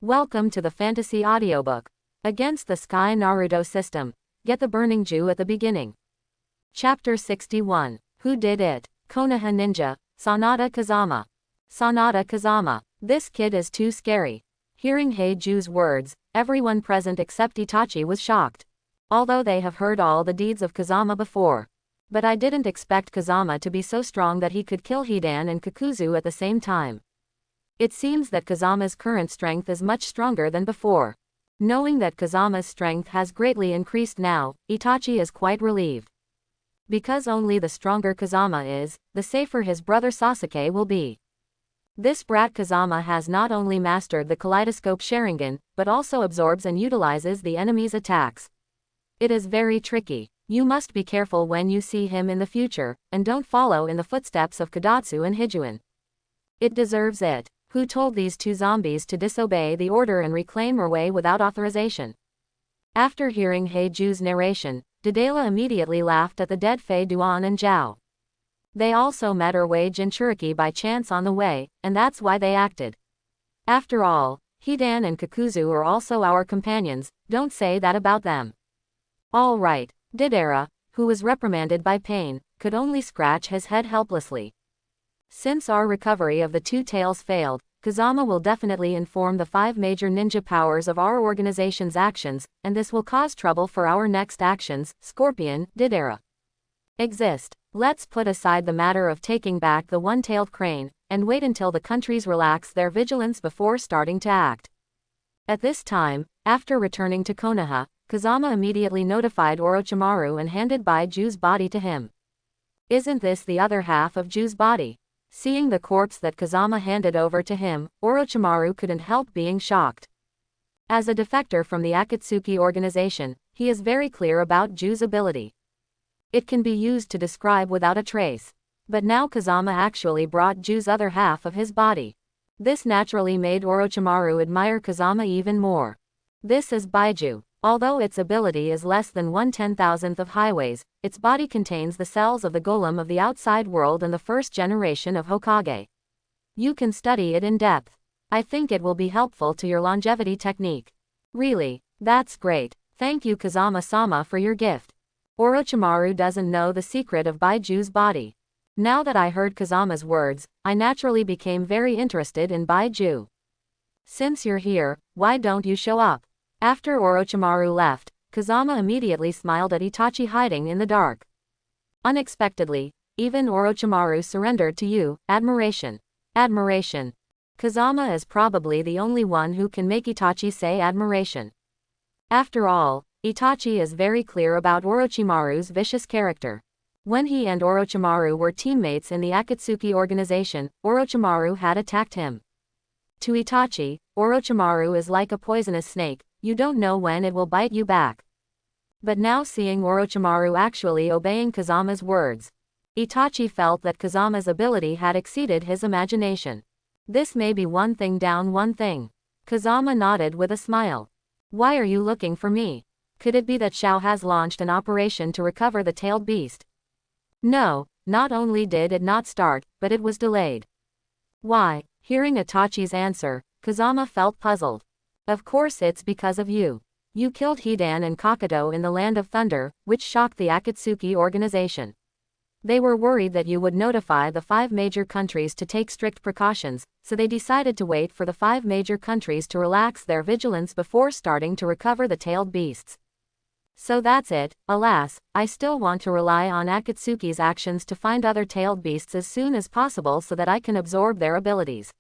Welcome to the Fantasy Audiobook. Against the Sky Naruto System. Get the Burning Jew at the beginning. Chapter 61. Who Did It? Konoha Ninja, Sanada Kazama. Sanada Kazama. This kid is too scary. Hearing Heiju's words, everyone present except Itachi was shocked. Although they have heard all the deeds of Kazama before. But I didn't expect Kazama to be so strong that he could kill Hidan and Kakuzu at the same time. It seems that Kazama's current strength is much stronger than before. Knowing that Kazama's strength has greatly increased now, Itachi is quite relieved. Because only the stronger Kazama is, the safer his brother Sasuke will be. This brat Kazama has not only mastered the kaleidoscope Sharingan, but also absorbs and utilizes the enemy's attacks. It is very tricky. You must be careful when you see him in the future, and don't follow in the footsteps of Kadatsu and Hijuin. It deserves it. Who told these two zombies to disobey the order and reclaim her way without authorization? After hearing Heiju's narration, Deidara immediately laughed at the dead Fei Duan and Zhao. They also met Erwei Jinchuriki by chance on the way, and that's why they acted. After all, Hidan and Kakuzu are also our companions, don't say that about them. All right, Deidara, who was reprimanded by pain, could only scratch his head helplessly. Since our recovery of the two tails failed, Kazama will definitely inform the 5 major ninja powers of our organization's actions, and this will cause trouble for our next actions. Scorpion, Deidara. Exist. Let's put aside the matter of taking back the one-tailed crane, and wait until the countries relax their vigilance before starting to act. At this time, after returning to Konoha, Kazama immediately notified Orochimaru and handed Baiju's body to him. Isn't this the other half of Ju's body? Seeing the corpse that Kazama handed over to him, Orochimaru couldn't help being shocked. As a defector from the Akatsuki organization, he is very clear about Ju's ability. It can be used to describe without a trace. But now Kazama actually brought Ju's other half of his body. This naturally made Orochimaru admire Kazama even more. This is Baiju. Although its ability is less than 1/10,000th of Highway's, its body contains the cells of the golem of the outside world and the first generation of Hokage. You can study it in depth. I think it will be helpful to your longevity technique. Really, that's great. Thank you Kazama-sama for your gift. Orochimaru doesn't know the secret of Baiju's body. Now that I heard Kazama's words, I naturally became very interested in Baiju. Since you're here, why don't you show up? After Orochimaru left, Kazama immediately smiled at Itachi hiding in the dark. Unexpectedly, even Orochimaru surrendered to you. Admiration. Admiration. Kazama is probably the only one who can make Itachi say admiration. After all, Itachi is very clear about Orochimaru's vicious character. When he and Orochimaru were teammates in the Akatsuki organization, Orochimaru had attacked him. To Itachi, Orochimaru is like a poisonous snake. You don't know when it will bite you back. But now seeing Orochimaru actually obeying Kazama's words, Itachi felt that Kazama's ability had exceeded his imagination. This may be one thing down one thing. Kazama nodded with a smile. Why are you looking for me? Could it be that Shao has launched an operation to recover the tailed beast? No, not only did it not start, but it was delayed. Why? Hearing Itachi's answer, Kazama felt puzzled. Of course it's because of you. You killed Hidan and Kakato in the Land of Thunder, which shocked the Akatsuki organization. They were worried that you would notify the 5 major countries to take strict precautions, so they decided to wait for the 5 major countries to relax their vigilance before starting to recover the tailed beasts. So that's it. Alas, I still want to rely on Akatsuki's actions to find other tailed beasts as soon as possible so that I can absorb their abilities.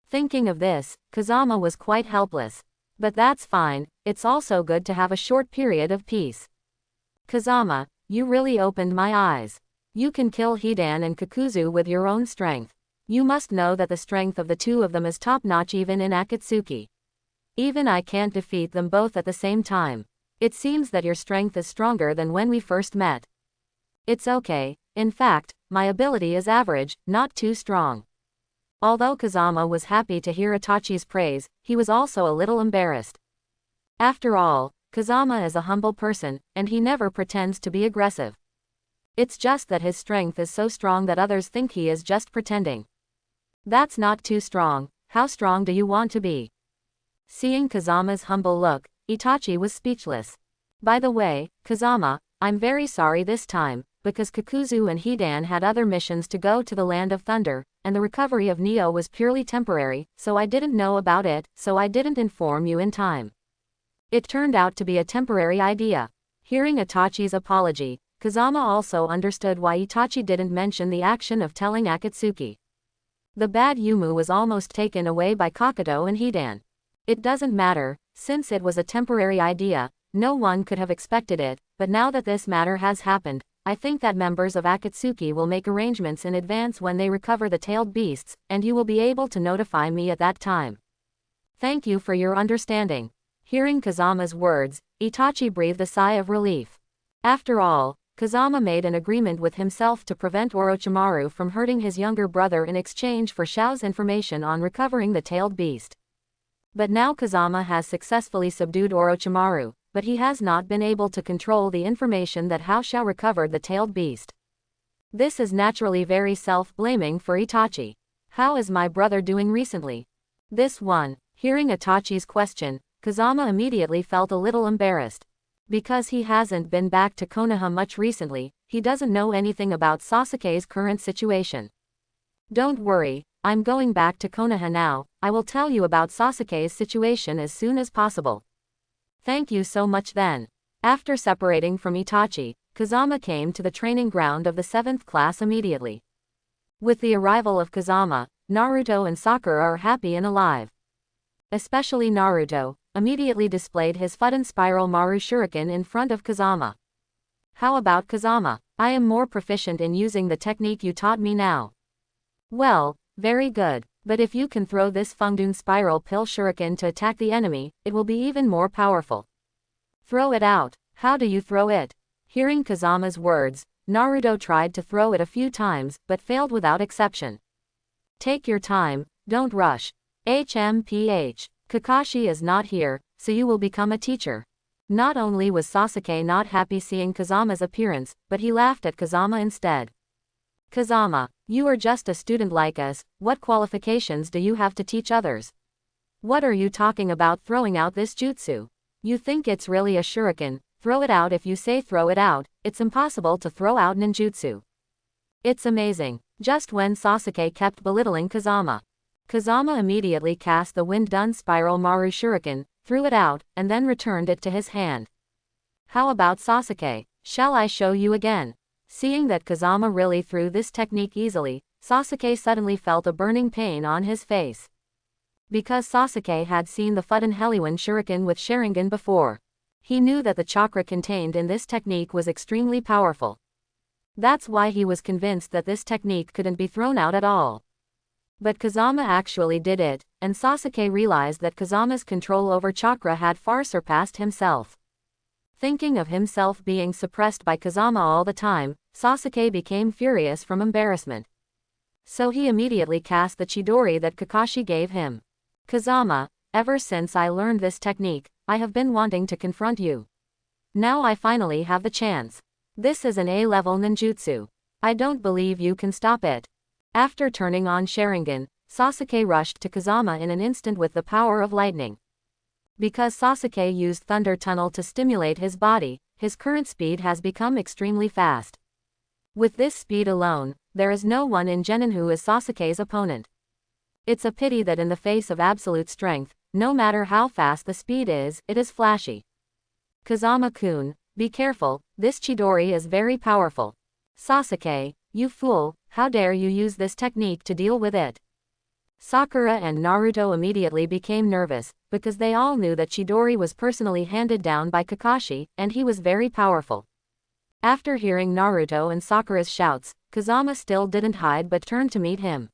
Thinking of this, Kazama was quite helpless. But that's fine, it's also good to have a short period of peace. Kazama, you really opened my eyes. You can kill Hidan and Kakuzu with your own strength. You must know that the strength of the two of them is top-notch even in Akatsuki. Even I can't defeat them both at the same time. It seems that your strength is stronger than when we first met. It's okay, in fact, my ability is average, not too strong. Although Kazama was happy to hear Itachi's praise, he was also a little embarrassed. After all, Kazama is a humble person, and he never pretends to be aggressive. It's just that his strength is so strong that others think he is just pretending. That's not too strong. How strong do you want to be? Seeing Kazama's humble look, Itachi was speechless. By the way, Kazama, I'm very sorry this time, because Kakuzu and Hidan had other missions to go to the Land of Thunder, and the recovery of Neo was purely temporary, so I didn't know about it, so I didn't inform you in time. It turned out to be a temporary idea. Hearing Itachi's apology, Kazama also understood why Itachi didn't mention the action of telling Akatsuki. The bad Yumu was almost taken away by Kakato and Hidan. It doesn't matter, since it was a temporary idea, no one could have expected it, but now that this matter has happened, I think that members of Akatsuki will make arrangements in advance when they recover the tailed beasts, and you will be able to notify me at that time. Thank you for your understanding. Hearing Kazama's words, Itachi breathed a sigh of relief. After all, Kazama made an agreement with himself to prevent Orochimaru from hurting his younger brother in exchange for Xiao's information on recovering the tailed beast. But now Kazama has successfully subdued Orochimaru, but he has not been able to control the information that how Xiao recovered the tailed beast. This is naturally very self-blaming for Itachi. How is my brother doing recently? This one. Hearing Itachi's question, Kazama immediately felt a little embarrassed. Because he hasn't been back to Konoha much recently, he doesn't know anything about Sasuke's current situation. Don't worry, I'm going back to Konoha now, I will tell you about Sasuke's situation as soon as possible. Thank you so much then. After separating from Itachi, Kazama came to the training ground of the 7th class immediately. With the arrival of Kazama, Naruto and Sakura are happy and alive. Especially Naruto, immediately displayed his Fuden Spiral Maru Shuriken in front of Kazama. How about Kazama? I am more proficient in using the technique you taught me now. Well, very good, but if you can throw this Fungdun Spiral Pill Shuriken to attack the enemy, it will be even more powerful. Throw it out. How do you throw it? Hearing Kazama's words, Naruto tried to throw it a few times, but failed without exception. Take your time, don't rush. HMPH. Kakashi is not here, so you will become a teacher. Not only was Sasuke not happy seeing Kazama's appearance, but he laughed at Kazama instead. Kazama, you are just a student like us, what qualifications do you have to teach others? What are you talking about throwing out this jutsu? You think it's really a shuriken, throw it out if you say throw it out, it's impossible to throw out ninjutsu. It's amazing. Just when Sasuke kept belittling Kazama. Kazama immediately cast the Wind-Dun Spiral Maru Shuriken, threw it out, and then returned it to his hand. How about Sasuke? Shall I show you again? Seeing that Kazama really threw this technique easily, Sasuke suddenly felt a burning pain on his face. Because Sasuke had seen the Fuden Heliwan Shuriken with Sharingan before. He knew that the chakra contained in this technique was extremely powerful. That's why he was convinced that this technique couldn't be thrown out at all. But Kazama actually did it, and Sasuke realized that Kazama's control over chakra had far surpassed himself. Thinking of himself being suppressed by Kazama all the time, Sasuke became furious from embarrassment. So he immediately cast the Chidori that Kakashi gave him. Kazama, ever since I learned this technique, I have been wanting to confront you. Now I finally have the chance. This is an A-level ninjutsu. I don't believe you can stop it. After turning on Sharingan, Sasuke rushed to Kazama in an instant with the power of lightning. Because Sasuke used Thunder Tunnel to stimulate his body, his current speed has become extremely fast. With this speed alone, there is no one in Genin who is Sasuke's opponent. It's a pity that in the face of absolute strength, no matter how fast the speed is, it is flashy. Kazama-kun, be careful, this Chidori is very powerful. Sasuke, you fool, how dare you use this technique to deal with it? Sakura and Naruto immediately became nervous, because they all knew that Chidori was personally handed down by Kakashi, and he was very powerful. After hearing Naruto and Sakura's shouts, Kazama still didn't hide but turned to meet him.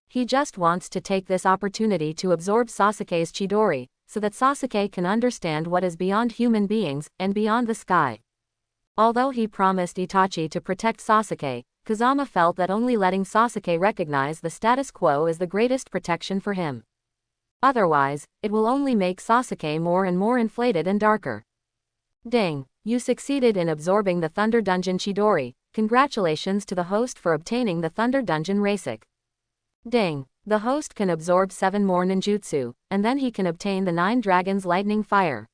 He just wants to take this opportunity to absorb Sasuke's Chidori, so that Sasuke can understand what is beyond human beings, and beyond the sky. Although he promised Itachi to protect Sasuke, Kazama felt that only letting Sasuke recognize the status quo is the greatest protection for him. Otherwise, it will only make Sasuke more and more inflated and darker. Ding! You succeeded in absorbing the Thunder Dungeon Chidori, congratulations to the host for obtaining the Thunder Dungeon Rasik. Ding! The host can absorb 7 more ninjutsu, and then he can obtain the 9 dragons lightning fire.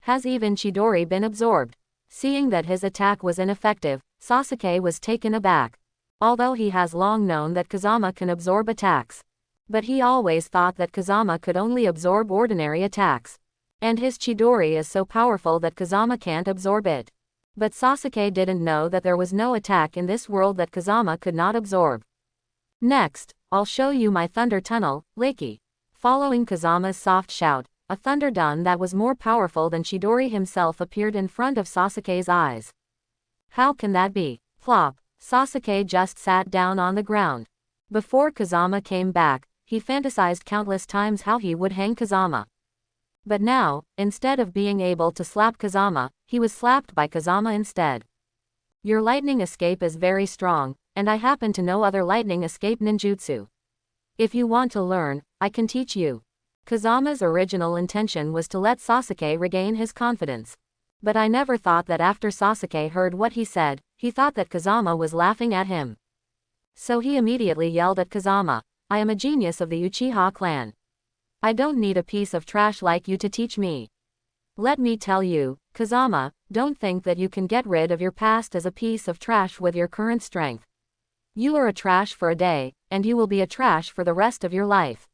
Has even Chidori been absorbed? Seeing that his attack was ineffective, Sasuke was taken aback. Although he has long known that Kazama can absorb attacks. But he always thought that Kazama could only absorb ordinary attacks. And his Chidori is so powerful that Kazama can't absorb it. But Sasuke didn't know that there was no attack in this world that Kazama could not absorb. Next, I'll show you my thunder tunnel, Reiki. Following Kazama's soft shout, a thunder dun that was more powerful than Chidori himself appeared in front of Sasuke's eyes. How can that be? Plop. Sasuke just sat down on the ground. Before Kazama came back, he fantasized countless times how he would hang Kazama. But now, instead of being able to slap Kazama, he was slapped by Kazama instead. Your lightning escape is very strong, and I happen to know other lightning escape ninjutsu. If you want to learn, I can teach you. Kazama's original intention was to let Sasuke regain his confidence. But I never thought that after Sasuke heard what he said, he thought that Kazama was laughing at him. So he immediately yelled at Kazama, I am a genius of the Uchiha clan. I don't need a piece of trash like you to teach me. Let me tell you, Kazama, don't think that you can get rid of your past as a piece of trash with your current strength. You are a trash for a day, and you will be a trash for the rest of your life.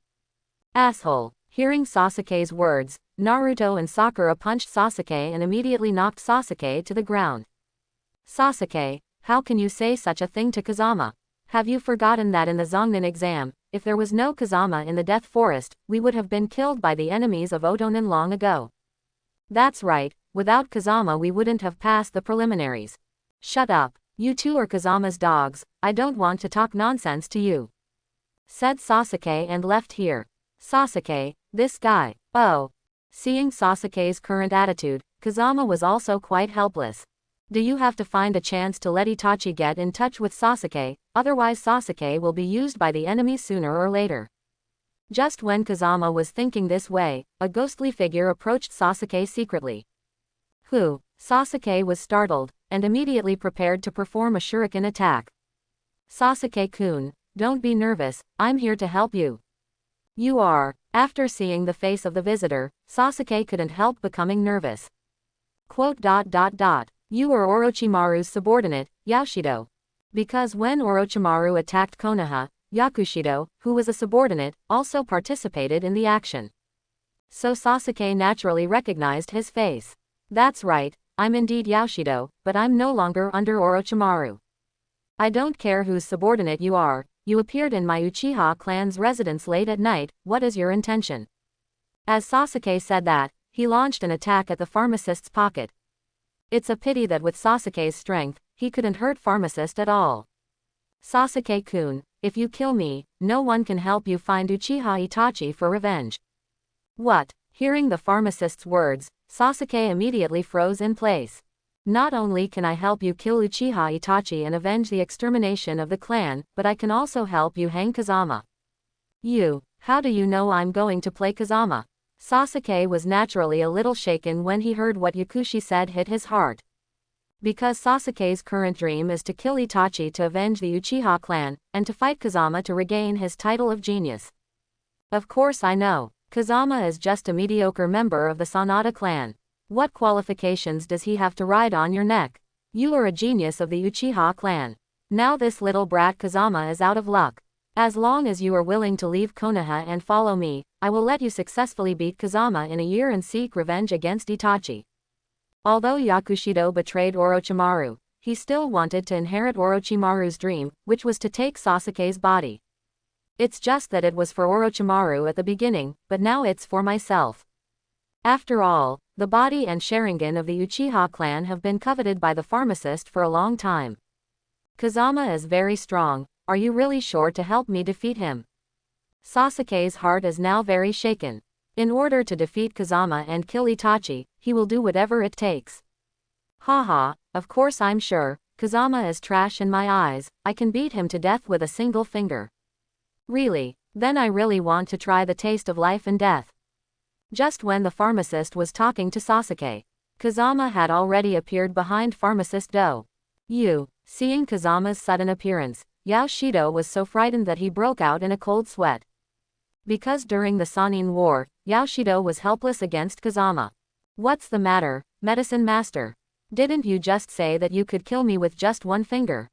Asshole. Hearing Sasuke's words, Naruto and Sakura punched Sasuke and immediately knocked Sasuke to the ground. Sasuke, how can you say such a thing to Kazama? Have you forgotten that in the Zongnin exam, if there was no Kazama in the Death Forest, we would have been killed by the enemies of Oton long ago? That's right, without Kazama we wouldn't have passed the preliminaries. Shut up, you two are Kazama's dogs, I don't want to talk nonsense to you. Said Sasuke and left here. Sasuke, this guy, oh. Seeing Sasuke's current attitude, Kazama was also quite helpless. Do you have to find a chance to let Itachi get in touch with Sasuke, otherwise Sasuke will be used by the enemy sooner or later. Just when Kazama was thinking this way, a ghostly figure approached Sasuke secretly. Who? Sasuke was startled, and immediately prepared to perform a shuriken attack. Sasuke-kun, don't be nervous, I'm here to help you. You are. After seeing the face of the visitor, Sasuke couldn't help becoming nervous. Quote. You are Orochimaru's subordinate, Yoshido. Because when Orochimaru attacked Konoha, Yakushido, who was a subordinate, also participated in the action. So Sasuke naturally recognized his face. That's right, I'm indeed Yoshido, but I'm no longer under Orochimaru. I don't care whose subordinate you are, you appeared in my Uchiha clan's residence late at night, what is your intention? As Sasuke said that, he launched an attack at the pharmacist's pocket. It's a pity that with Sasuke's strength, he couldn't hurt pharmacist at all. Sasuke-kun, if you kill me, no one can help you find Uchiha Itachi for revenge. What? Hearing the pharmacist's words, Sasuke immediately froze in place. Not only can I help you kill Uchiha Itachi and avenge the extermination of the clan, but I can also help you hang Kazama. You, how do you know I'm going to play Kazama? Sasuke was naturally a little shaken when he heard what Yakushi said hit his heart. Because Sasuke's current dream is to kill Itachi to avenge the Uchiha clan, and to fight Kazama to regain his title of genius. Of course I know, Kazama is just a mediocre member of the Sanada clan. What qualifications does he have to ride on your neck? You are a genius of the Uchiha clan. Now this little brat Kazama is out of luck. As long as you are willing to leave Konoha and follow me, I will let you successfully beat Kazama in a year and seek revenge against Itachi. Although Yakushido betrayed Orochimaru, he still wanted to inherit Orochimaru's dream, which was to take Sasuke's body. It's just that it was for Orochimaru at the beginning, but now it's for myself. After all, the body and Sharingan of the Uchiha clan have been coveted by the pharmacist for a long time. Kazama is very strong, are you really sure to help me defeat him? Sasuke's heart is now very shaken. In order to defeat Kazama and kill Itachi, he will do whatever it takes. Haha, of course I'm sure, Kazama is trash in my eyes, I can beat him to death with a single finger. Really? Then I really want to try the taste of life and death. Just when the pharmacist was talking to Sasuke, Kazama had already appeared behind pharmacist Do. Seeing Kazama's sudden appearance, Yao Shido was so frightened that he broke out in a cold sweat. Because during the Sannin War, Yao Shido was helpless against Kazama. What's the matter, medicine master? Didn't you just say that you could kill me with just one finger?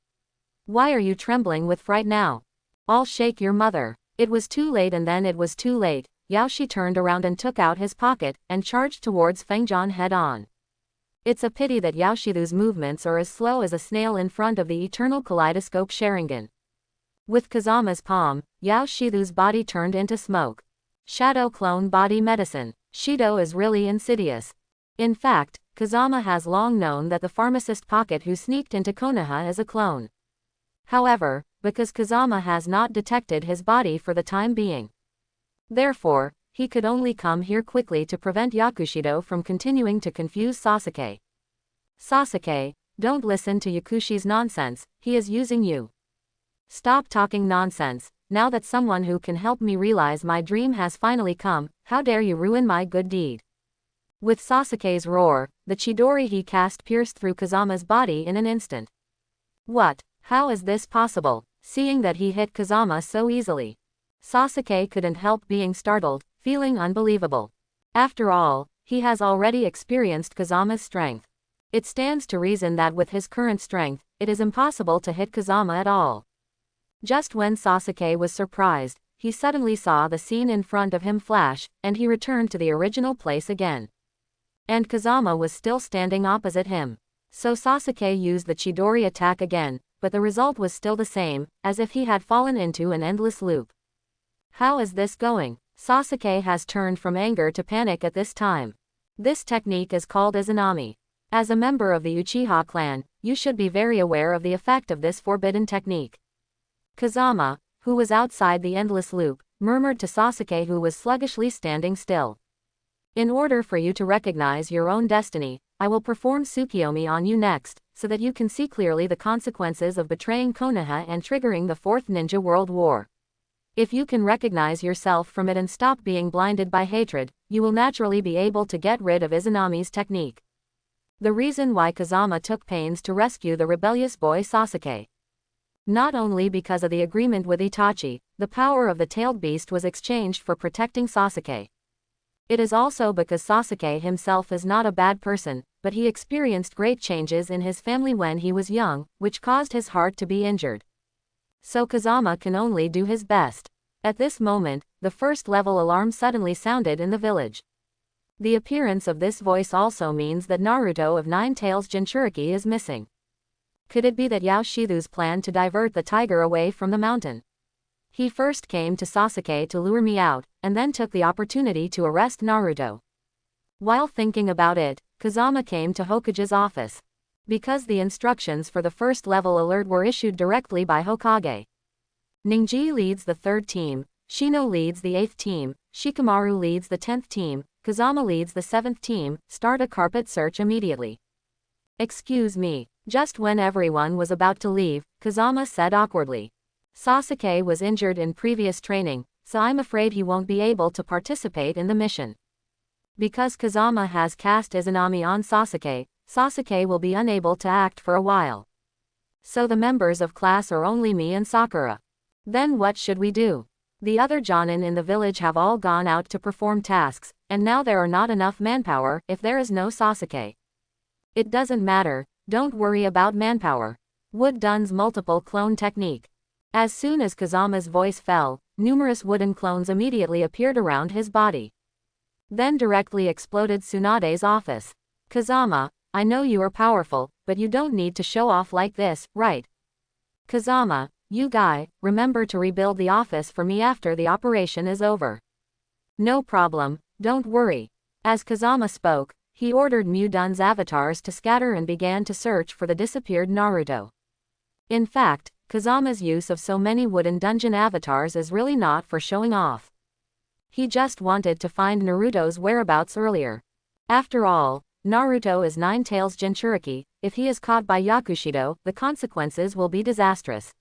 Why are you trembling with fright now? I'll shake your mother. It was too late, and then it was too late. Yao Shi turned around and took out his pocket, and charged towards Feng Zhan head-on. It's a pity that Yao Shidu's movements are as slow as a snail in front of the eternal kaleidoscope Sharingan. With Kazama's palm, Yao Shidu's body turned into smoke. Shadow clone body medicine. Shido is really insidious. In fact, Kazama has long known that the pharmacist pocket who sneaked into Konoha is a clone. However, because Kazama has not detected his body for the time being. Therefore, he could only come here quickly to prevent Yakushido from continuing to confuse Sasuke. Sasuke, don't listen to Yakushi's nonsense, he is using you. Stop talking nonsense. Now that someone who can help me realize my dream has finally come, how dare you ruin my good deed? With Sasuke's roar, the Chidori he cast pierced through Kazama's body in an instant. What? How is this possible, seeing that he hit Kazama so easily? Sasuke couldn't help being startled, feeling unbelievable. After all, he has already experienced Kazama's strength. It stands to reason that with his current strength, it is impossible to hit Kazama at all. Just when Sasuke was surprised, he suddenly saw the scene in front of him flash, and he returned to the original place again. And Kazama was still standing opposite him. So Sasuke used the Chidori attack again, but the result was still the same, as if he had fallen into an endless loop. How is this going? Sasuke has turned from anger to panic at this time. This technique is called Izanami. As a member of the Uchiha clan, you should be very aware of the effect of this forbidden technique. Kazama, who was outside the endless loop, murmured to Sasuke, who was sluggishly standing still. In order for you to recognize your own destiny, I will perform Tsukiyomi on you next, so that you can see clearly the consequences of betraying Konoha and triggering the Fourth Ninja World War. If you can recognize yourself from it and stop being blinded by hatred, you will naturally be able to get rid of Izanami's technique. The reason why Kazama took pains to rescue the rebellious boy Sasuke. Not only because of the agreement with Itachi, the power of the tailed beast was exchanged for protecting Sasuke. It is also because Sasuke himself is not a bad person, but he experienced great changes in his family when he was young, which caused his heart to be injured. So Kazama can only do his best. At this moment, the first level alarm suddenly sounded in the village. The appearance of this voice also means that Naruto of Nine Tails Jinchuriki is missing. Could it be that Yao Shidu's plan to divert the tiger away from the mountain? He first came to Sasuke to lure me out, and then took the opportunity to arrest Naruto. While thinking about it, Kazama came to Hokage's office. Because the instructions for the first level alert were issued directly by Hokage. Ningji leads the 3rd team, Shino leads the 8th team, Shikamaru leads the 10th team, Kazama leads the 7th team, start a carpet search immediately. Excuse me. Just when everyone was about to leave, Kazama said awkwardly. Sasuke was injured in previous training, so I'm afraid he won't be able to participate in the mission. Because Kazama has cast Izanami on Sasuke, Sasuke will be unable to act for a while. So the members of class are only me and Sakura. Then what should we do? The other Jonin in the village have all gone out to perform tasks, and now there are not enough manpower if there is no Sasuke. It doesn't matter, don't worry about manpower. Wood Dun's multiple clone technique. As soon as Kazama's voice fell, numerous wooden clones immediately appeared around his body. Then directly exploded Tsunade's office. Kazama, I know you are powerful, but you don't need to show off like this, right? Kazama, you guy, remember to rebuild the office for me after the operation is over. No problem, don't worry. As Kazama spoke, he ordered Mudun's avatars to scatter and began to search for the disappeared Naruto. In fact, Kazama's use of so many wooden dungeon avatars is really not for showing off. He just wanted to find Naruto's whereabouts earlier. After all, Naruto is Nine Tails Jinchuriki. If he is caught by Yakushido, the consequences will be disastrous.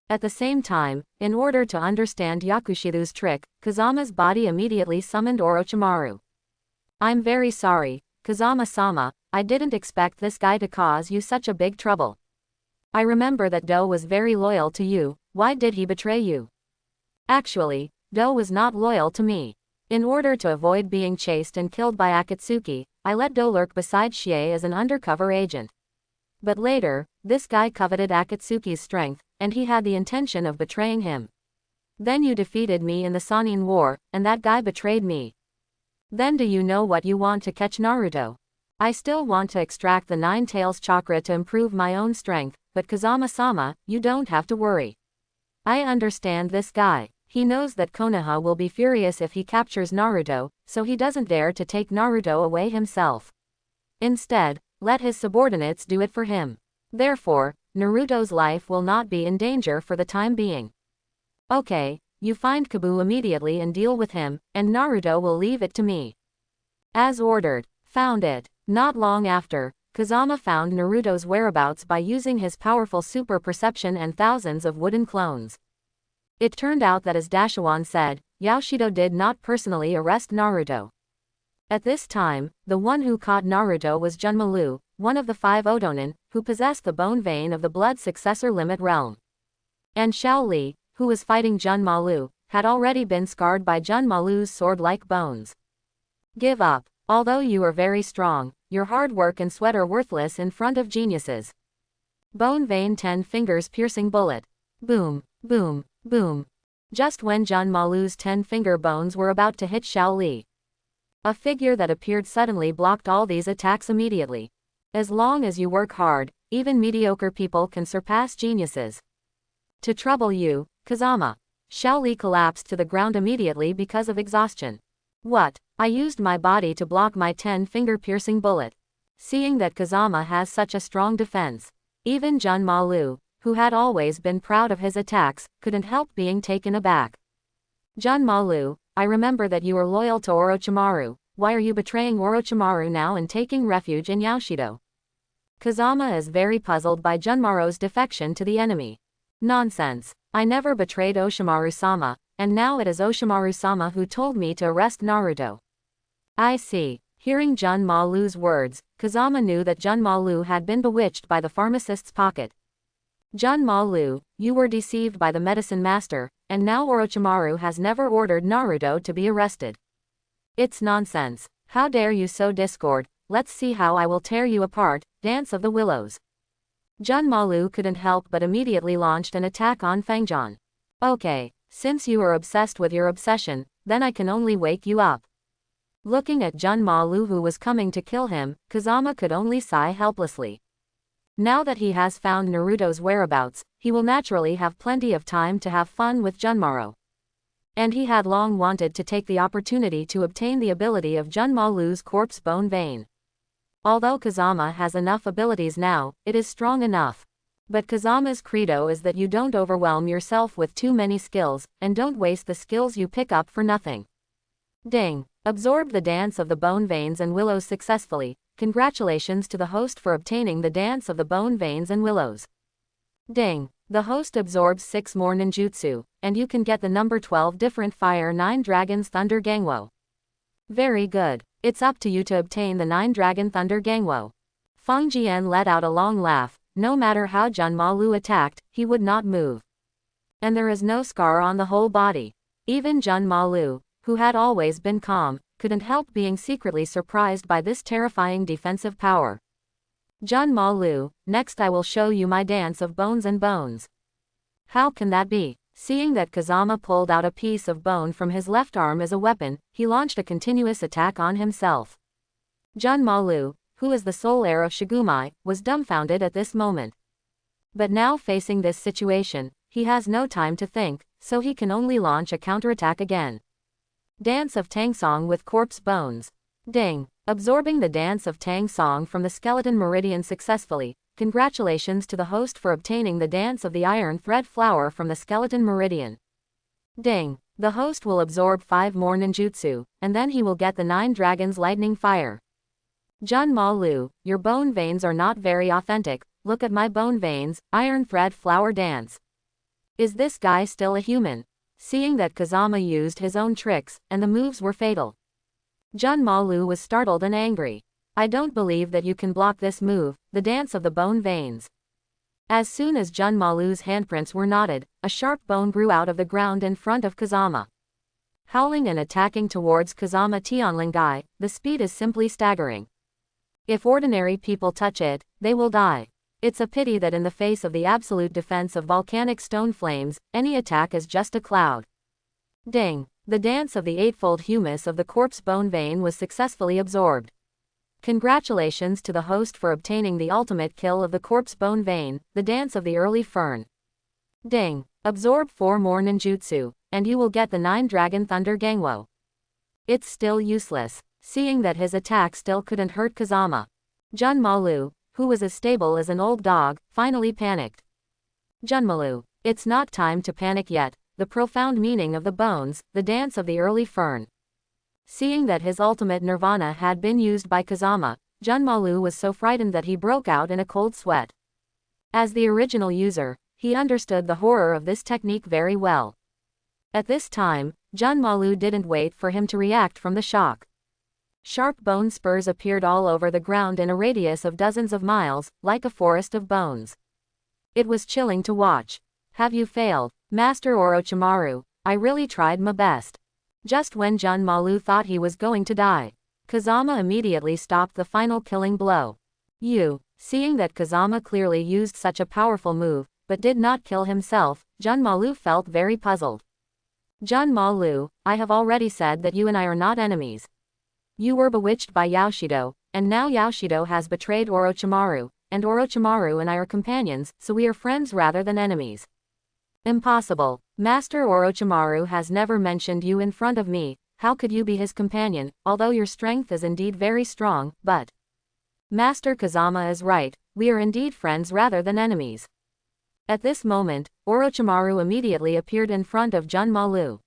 At the same time, in order to understand Yakushido's trick, Kazama's body immediately summoned Orochimaru. I'm very sorry, Kazama-sama, I didn't expect this guy to cause you such a big trouble. I remember that Do was very loyal to you, why did he betray you? Actually, Do was not loyal to me. In order to avoid being chased and killed by Akatsuki, I let Do lurk beside Shie as an undercover agent. But later, this guy coveted Akatsuki's strength, and he had the intention of betraying him. Then you defeated me in the Sannin War, and that guy betrayed me. Then do you know what you want to catch Naruto? I still want to extract the Nine Tails chakra to improve my own strength, but Kazama-sama, you don't have to worry. I understand this guy. He knows that Konoha will be furious if he captures Naruto, so he doesn't dare to take Naruto away himself. Instead, let his subordinates do it for him. Therefore, Naruto's life will not be in danger for the time being. Okay, you find Kabu immediately and deal with him, and Naruto will leave it to me. As ordered. Found it. Not long after, Kazama found Naruto's whereabouts by using his powerful super perception and thousands of wooden clones. It turned out that as Dashawan said, Yoshido did not personally arrest Naruto. At this time, the one who caught Naruto was Junmalu, one of the 5 Otonin, who possessed the bone vein of the blood successor limit realm. And Xiao Li, who was fighting Junmalu, had already been scarred by Junmalu's sword-like bones. Give up. Although you are very strong, your hard work and sweat are worthless in front of geniuses. Bone vein 10 fingers piercing bullet. Boom, boom, boom. Just when Junmalu's 10-finger bones were about to hit Xiao Li, a figure that appeared suddenly blocked all these attacks immediately. As long as you work hard, even mediocre people can surpass geniuses. To trouble you, Kazama. Xiao Li collapsed to the ground immediately because of exhaustion. What? I used my body to block my 10-finger piercing bullet. Seeing that Kazama has such a strong defense, even Junmalu, who had always been proud of his attacks, couldn't help being taken aback. Junmalu, I remember that you were loyal to Orochimaru, why are you betraying Orochimaru now and taking refuge in Yoshido? Kazama is very puzzled by Junmaru's defection to the enemy. Nonsense. I never betrayed Oshimaru-sama, and now it is Oshimaru-sama who told me to arrest Naruto. I see. Hearing Junmalu's words, Kazama knew that Junmalu had been bewitched by the pharmacist's pocket. Junmalu, you were deceived by the medicine master, and now Orochimaru has never ordered Naruto to be arrested. It's nonsense. How dare you sow discord? Let's see how I will tear you apart. Dance of the Willows. Junmalu couldn't help but immediately launched an attack on Fangjan. Okay, since you are obsessed with your obsession, then I can only wake you up. Looking at Junmalu who was coming to kill him, Kazama could only sigh helplessly. Now that he has found Naruto's whereabouts, he will naturally have plenty of time to have fun with Junmaru. And he had long wanted to take the opportunity to obtain the ability of Junmalu's corpse bone vein. Although Kazama has enough abilities now, it is strong enough. But Kazama's credo is that you don't overwhelm yourself with too many skills, and don't waste the skills you pick up for nothing. Ding. Absorbed the dance of the bone veins and willows successfully. Congratulations to the host for obtaining the dance of the bone veins and willows. Ding. The host absorbs 6 more ninjutsu, and you can get the number 12 different fire 9 dragons thunder gangwo. Very good. It's up to you to obtain the 9 dragon thunder gangwo. Feng Jian let out a long laugh. No matter how Junmalu attacked, he would not move. And there is no scar on the whole body. Even Junmalu, who had always been calm, couldn't help being secretly surprised by this terrifying defensive power. Junmalu, next I will show you my dance of bones and bones. How can that be? Seeing that Kazama pulled out a piece of bone from his left arm as a weapon, he launched a continuous attack on himself. Junmalu, who is the sole heir of Shigumai, was dumbfounded at this moment. But now facing this situation, he has no time to think, so he can only launch a counterattack again. Dance of Tang Song with corpse bones. Ding. Absorbing the dance of Tang Song from the skeleton meridian successfully. Congratulations to the host for obtaining the dance of the iron thread flower from the skeleton meridian. Ding. The host will absorb 5 more ninjutsu, and then he will get the 9 dragons lightning fire. Junmalu, your bone veins are not very authentic. Look at my bone veins, iron thread flower dance. Is this guy still a human? Seeing that Kazama used his own tricks, and the moves were fatal, Junmalu was startled and angry. I don't believe that you can block this move, the dance of the bone veins. As soon as Junmalu's handprints were knotted, a sharp bone grew out of the ground in front of Kazama. Howling and attacking towards Kazama Tianlingai, the speed is simply staggering. If ordinary people touch it, they will die. It's a pity that in the face of the absolute defense of volcanic stone flames, any attack is just a cloud. Ding! The dance of the eightfold humus of the corpse bone vein was successfully absorbed. Congratulations to the host for obtaining the ultimate kill of the corpse bone vein, the dance of the early fern. Ding! Absorb 4 more ninjutsu, and you will get the 9 Dragon Thunder Gangwo. It's still useless. Seeing that his attack still couldn't hurt Kazama, Junmalu, who was as stable as an old dog, finally panicked. Junmalu, it's not time to panic yet. The profound meaning of the bones, the dance of the early fern. Seeing that his ultimate nirvana had been used by Kazama, Junmalu was so frightened that he broke out in a cold sweat. As the original user, he understood the horror of this technique very well. At this time, Junmalu didn't wait for him to react from the shock. Sharp bone spurs appeared all over the ground in a radius of dozens of miles, like a forest of bones. It was chilling to watch. Have you failed, Master Orochimaru? I really tried my best. Just when Junmalu thought he was going to die, Kazama immediately stopped the final killing blow. Seeing that Kazama clearly used such a powerful move, but did not kill himself, Junmalu felt very puzzled. Junmalu, I have already said that you and I are not enemies. You were bewitched by Yaoshido, and now Yaoshido has betrayed Orochimaru, and Orochimaru and I are companions, so we are friends rather than enemies. Impossible. Master Orochimaru has never mentioned you in front of me. How could you be his companion, although your strength is indeed very strong, but... Master Kazama is right, we are indeed friends rather than enemies. At this moment, Orochimaru immediately appeared in front of Junmalu.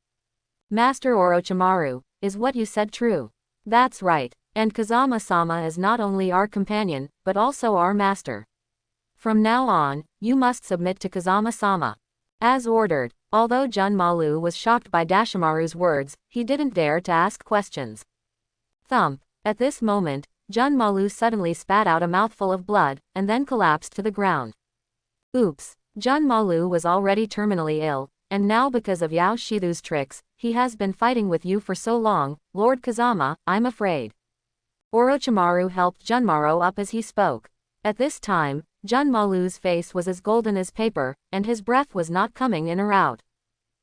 Master Orochimaru, is what you said true? That's right, and Kazama-sama is not only our companion, but also our master. From now on, you must submit to Kazama-sama. As ordered. Although Junmalu was shocked by Dashimaru's words, he didn't dare to ask questions. Thump. At this moment, Junmalu suddenly spat out a mouthful of blood, and then collapsed to the ground. Oops. Junmalu was already terminally ill, and now because of Yao Shidu's tricks, he has been fighting with you for so long, Lord Kazama, I'm afraid. Orochimaru helped Junmaru up as he spoke. At this time, Junmalu's face was as golden as paper, and his breath was not coming in or out.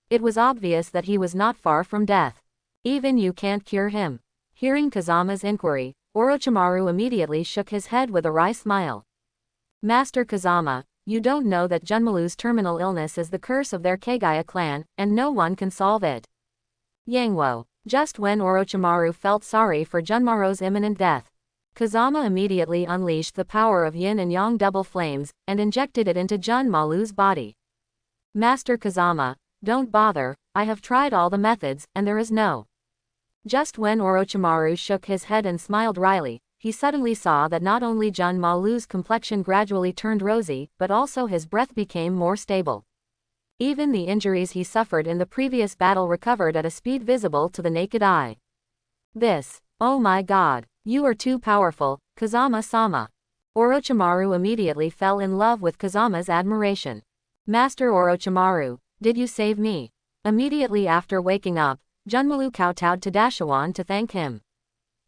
It was obvious that he was not far from death. Even you can't cure him. Hearing Kazama's inquiry, Orochimaru immediately shook his head with a wry smile. Master Kazama, you don't know that Junmalu's terminal illness is the curse of their Kagaya clan, and no one can solve it. Yangwo. Just when Orochimaru felt sorry for Junmaru's imminent death, Kazama immediately unleashed the power of yin and yang double flames, and injected it into Junmalu's body. Master Kazama, don't bother, I have tried all the methods, and there is no. Just when Orochimaru shook his head and smiled wryly, he suddenly saw that not only Junmalu's complexion gradually turned rosy, but also his breath became more stable. Even the injuries he suffered in the previous battle recovered at a speed visible to the naked eye. Oh my god. You are too powerful, Kazama-sama. Orochimaru immediately fell in love with Kazama's admiration. Master Orochimaru, did you save me? Immediately after waking up, Junmalu kowtowed to Dashawan to thank him.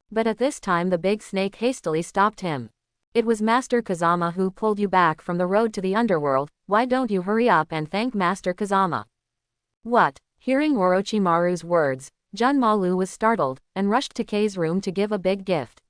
But at this time the big snake hastily stopped him. It was Master Kazama who pulled you back from the road to the underworld, why don't you hurry up and thank Master Kazama? What? Hearing Orochimaru's words, Junmalu was startled, and rushed to Kei's room to give a big gift.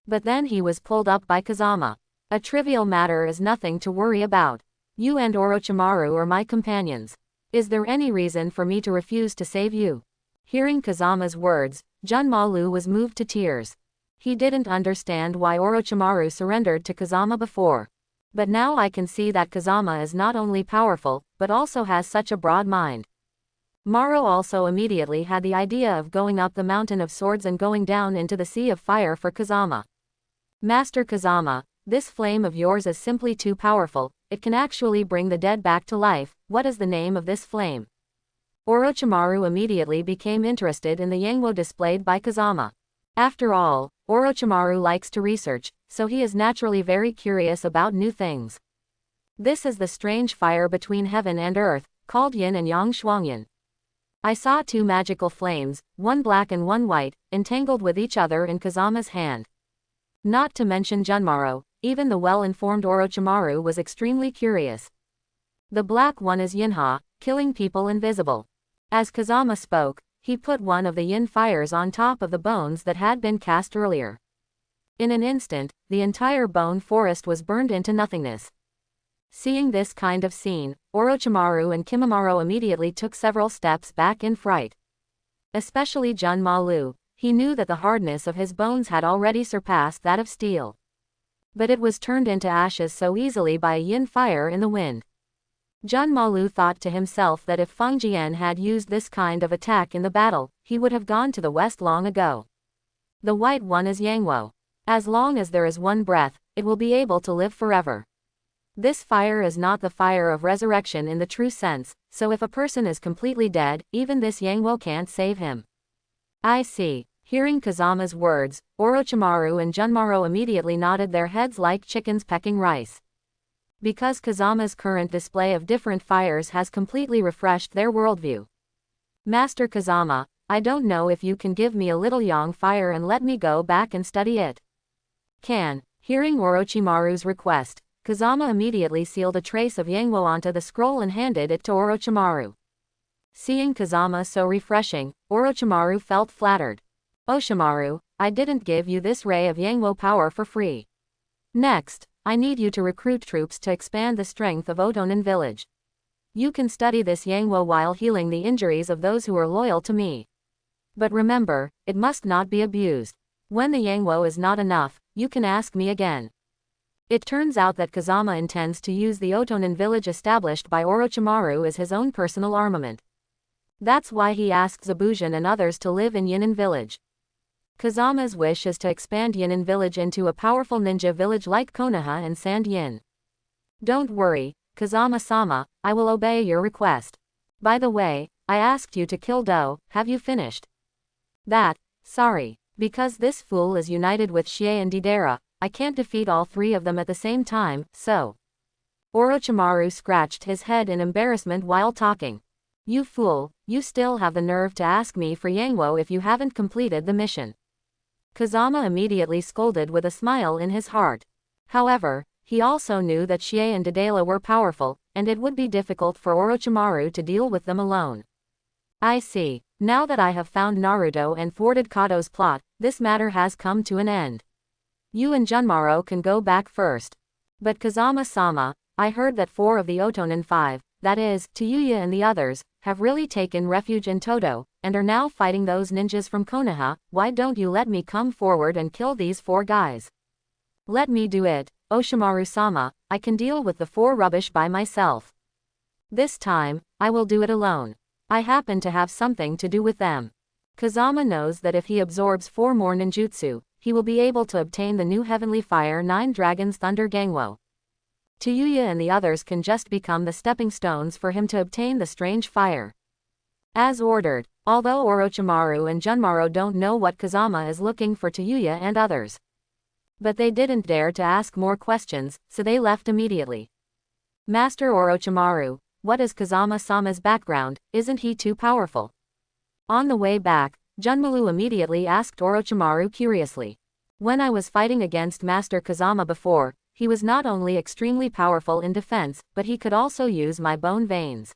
But then he was pulled up by Kazama. A trivial matter is nothing to worry about. You and Orochimaru are my companions. Is there any reason for me to refuse to save you? Hearing Kazama's words, Junmalu was moved to tears. He didn't understand why Orochimaru surrendered to Kazama before. But now I can see that Kazama is not only powerful, but also has such a broad mind. Maro also immediately had the idea of going up the mountain of swords and going down into the sea of fire for Kazama. Master Kazama, this flame of yours is simply too powerful, it can actually bring the dead back to life, what is the name of this flame? Orochimaru immediately became interested in the Yangwo displayed by Kazama. After all, Orochimaru likes to research, so he is naturally very curious about new things. This is the strange fire between heaven and earth, called yin and yang shuangyan. I saw two magical flames, one black and one white, entangled with each other in Kazama's hand. Not to mention Junmaro, even the well-informed Orochimaru was extremely curious. The black one is Yinha, killing people invisible. As Kazama spoke, he put one of the yin fires on top of the bones that had been cast earlier. In an instant, the entire bone forest was burned into nothingness. Seeing this kind of scene, Orochimaru and Kimimaro immediately took several steps back in fright. Especially Junmaru, he knew that the hardness of his bones had already surpassed that of steel. But it was turned into ashes so easily by a yin fire in the wind. Junmaru thought to himself that if Feng Jian had used this kind of attack in the battle, he would have gone to the west long ago. The white one is Yangwo. As long as there is one breath, it will be able to live forever. This fire is not the fire of resurrection in the true sense, so if a person is completely dead, even this Yangwo can't save him. I see. Hearing Kazama's words, Orochimaru and Junmaro immediately nodded their heads like chickens pecking rice. Because Kazama's current display of different fires has completely refreshed their worldview. Master Kazama, I don't know if you can give me a little yang fire and let me go back and study it. Can. Hearing Orochimaru's request, Kazama immediately sealed a trace of Yangwo onto the scroll and handed it to Orochimaru. Seeing Kazama so refreshing, Orochimaru felt flattered. Oshimaru, I didn't give you this ray of Yangwo power for free. Next, I need you to recruit troops to expand the strength of Oton village. You can study this Yangwo while healing the injuries of those who are loyal to me. But remember, it must not be abused. When the Yangwo is not enough, you can ask me again. It turns out that Kazama intends to use the Oton village established by Orochimaru as his own personal armament. That's why he asked Zabujan and others to live in Yinin village. Kazama's wish is to expand Yinin village into a powerful ninja village like Konoha and Sand Yin. Don't worry, Kazama-sama, I will obey your request. By the way, I asked you to kill Do, have you finished? Sorry. Because this fool is united with Shie and Deidara, I can't defeat all three of them at the same time, so. Orochimaru scratched his head in embarrassment while talking. You fool, you still have the nerve to ask me for Yangwo if you haven't completed the mission. Kazama immediately scolded with a smile in his heart. However, he also knew that Shie and Deidara were powerful, and it would be difficult for Orochimaru to deal with them alone. I see. Now that I have found Naruto and thwarted Kato's plot, this matter has come to an end. You and Junmaro can go back first. But Kazama-sama, I heard that 4 of the Oton and 5, that is, Tayuya and the others, have really taken refuge in Todo, and are now fighting those ninjas from Konoha. Why don't you let me come forward and kill these 4 guys? Let me do it, Oshimaru-sama, I can deal with the 4 rubbish by myself. This time, I will do it alone. I happen to have something to do with them. Kazama knows that if he absorbs 4 more ninjutsu, he will be able to obtain the new Heavenly Fire 9 Dragons Thunder Gangwo. Tayuya and the others can just become the stepping stones for him to obtain the strange fire. As ordered, although Orochimaru and Junmaro don't know what Kazama is looking for Tayuya and others. But they didn't dare to ask more questions, so they left immediately. Master Orochimaru, what is Kazama-sama's background, isn't he too powerful? On the way back, Junmaru immediately asked Orochimaru curiously. When I was fighting against Master Kazama before, he was not only extremely powerful in defense, but he could also use my bone veins.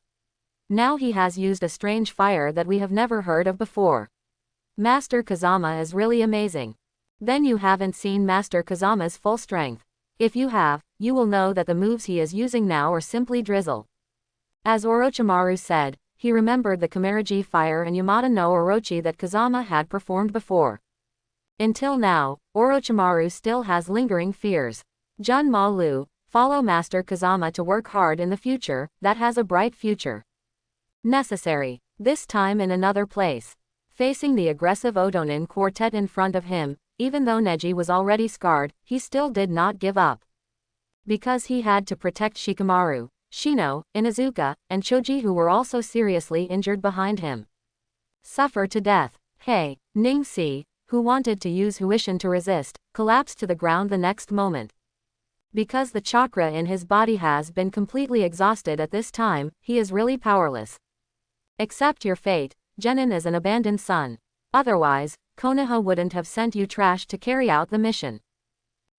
Now he has used a strange fire that we have never heard of before. Master Kazama is really amazing. Then you haven't seen Master Kazama's full strength. If you have, you will know that the moves he is using now are simply drizzle. As Orochimaru said, he remembered the Kimimaro fire and Yamada no Orochi that Kazama had performed before. Until now, Orochimaru still has lingering fears. Junmaru, follow Master Kazama to work hard in the future, that has a bright future. Necessary. This time in another place. Facing the aggressive Otonin quartet in front of him, even though Neji was already scarred, he still did not give up. Because he had to protect Shikamaru, Shino, Inuzuka, and Choji, who were also seriously injured behind him. Suffer to death. Hey, Ning-si, who wanted to use Huishin to resist, collapsed to the ground the next moment. Because the chakra in his body has been completely exhausted at this time, he is really powerless. Accept your fate, Genin is an abandoned son. Otherwise, Konoha wouldn't have sent you trash to carry out the mission.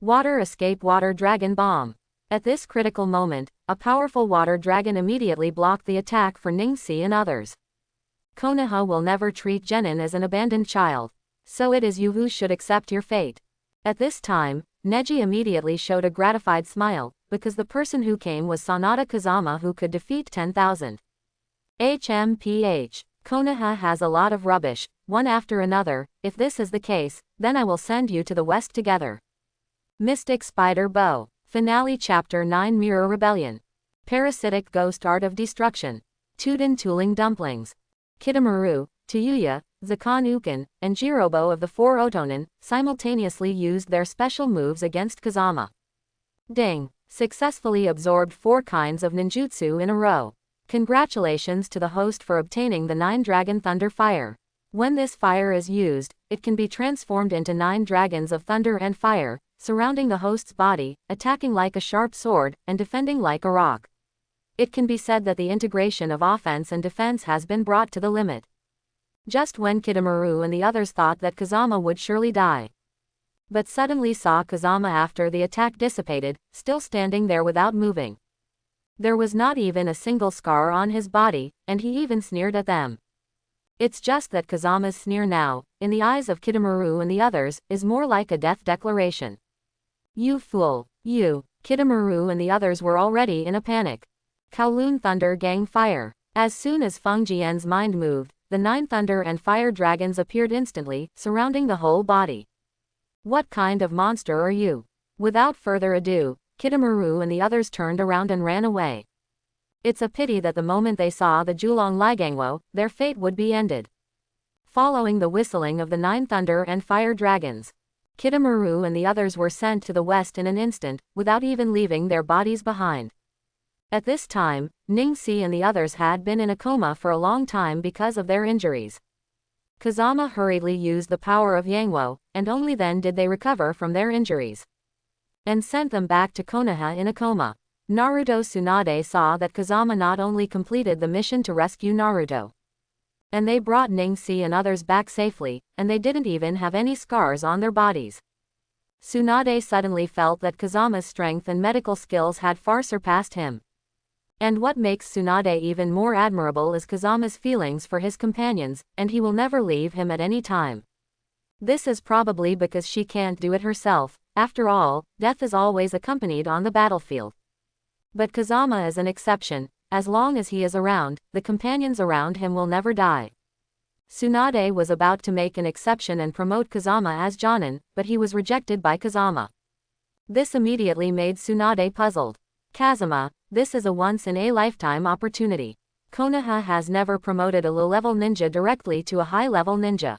Water escape water dragon bomb. At this critical moment, a powerful water dragon immediately blocked the attack for Ningsi and others. Konoha will never treat Genin as an abandoned child. So it is you who should accept your fate. At this time, Neji immediately showed a gratified smile, because the person who came was Sanada Kazama who could defeat 10,000. HMPH. Konoha has a lot of rubbish, one after another. If this is the case, then I will send you to the west together. Mystic Spider Bow. Finale Chapter 9 Mirror Rebellion. Parasitic Ghost Art of Destruction. Tuden Tooling Dumplings. Kitamaru, Tayuya, Zakan Ukin, and Jirobo of the four Otonin simultaneously used their special moves against Kazama. Ding! Successfully absorbed 4 kinds of ninjutsu in a row. Congratulations to the host for obtaining the 9 Dragon Thunder Fire. When this fire is used, it can be transformed into 9 dragons of thunder and fire, surrounding the host's body, attacking like a sharp sword, and defending like a rock. It can be said that the integration of offense and defense has been brought to the limit. Just when Kitamaru and the others thought that Kazama would surely die, but suddenly saw Kazama after the attack dissipated, still standing there without moving. There was not even a single scar on his body, and he even sneered at them. It's just that Kazama's sneer now, in the eyes of Kitamaru and the others, is more like a death declaration. You fool, you! Kitamaru and the others were already in a panic. Kowloon Thunder Gang Fire. As soon as Feng Jian's mind moved, the 9 thunder and fire dragons appeared instantly, surrounding the whole body. What kind of monster are you? Without further ado, Kitamaru and the others turned around and ran away. It's a pity that the moment they saw the Julong Ligangwo, their fate would be ended. Following the whistling of the 9 thunder and fire dragons, Kitamaru and the others were sent to the west in an instant, without even leaving their bodies behind. At this time, Ningsi and the others had been in a coma for a long time because of their injuries. Kazama hurriedly used the power of Yangwo, and only then did they recover from their injuries, and sent them back to Konoha in a coma. Naruto Tsunade saw that Kazama not only completed the mission to rescue Naruto, and they brought Ningsi and others back safely, and they didn't even have any scars on their bodies. Tsunade suddenly felt that Kazama's strength and medical skills had far surpassed him. And what makes Tsunade even more admirable is Kazama's feelings for his companions, and he will never leave him at any time. This is probably because she can't do it herself. After all, death is always accompanied on the battlefield. But Kazama is an exception. As long as he is around, the companions around him will never die. Tsunade was about to make an exception and promote Kazama as Jonin, but he was rejected by Kazama. This immediately made Tsunade puzzled. Kazama, this is a once-in-a-lifetime opportunity. Konoha has never promoted a low-level ninja directly to a high-level ninja.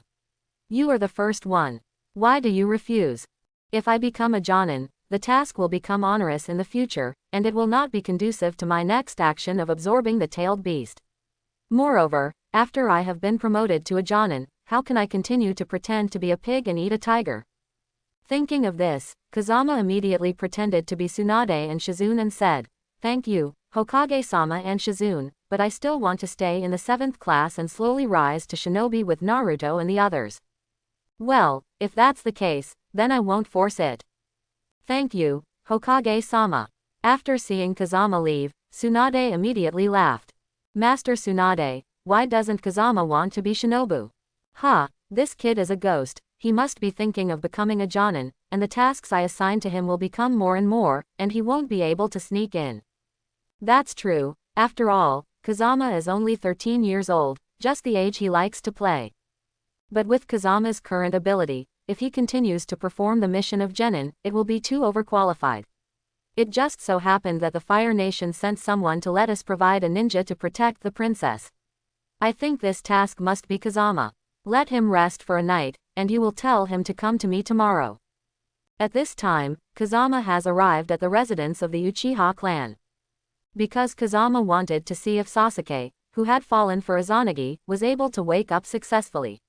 You are the first one. Why do you refuse? If I become a Jonin, the task will become onerous in the future, and it will not be conducive to my next action of absorbing the tailed beast. Moreover, after I have been promoted to a Jonin, how can I continue to pretend to be a pig and eat a tiger? Thinking of this, Kazama immediately pretended to be Tsunade and Shizune and said, "Thank you, Hokage-sama and Shizune, but I still want to stay in the 7th class and slowly rise to shinobi with Naruto and the others." Well, if that's the case, then I won't force it. Thank you, Hokage-sama. After seeing Kazama leave, Tsunade immediately laughed. Master Tsunade, why doesn't Kazama want to be shinobu? Ha, this kid is a ghost. He must be thinking of becoming a Jonin, and the tasks I assign to him will become more and more, and he won't be able to sneak in. That's true. After all, Kazama is only 13 years old, just the age he likes to play. But with Kazama's current ability, if he continues to perform the mission of Genin, it will be too overqualified. It just so happened that the Fire Nation sent someone to let us provide a ninja to protect the princess. I think this task must be Kazama. Let him rest for a night, and you will tell him to come to me tomorrow. At this time, Kazama has arrived at the residence of the Uchiha clan. Because Kazama wanted to see if Sasuke, who had fallen for Izanagi, was able to wake up successfully.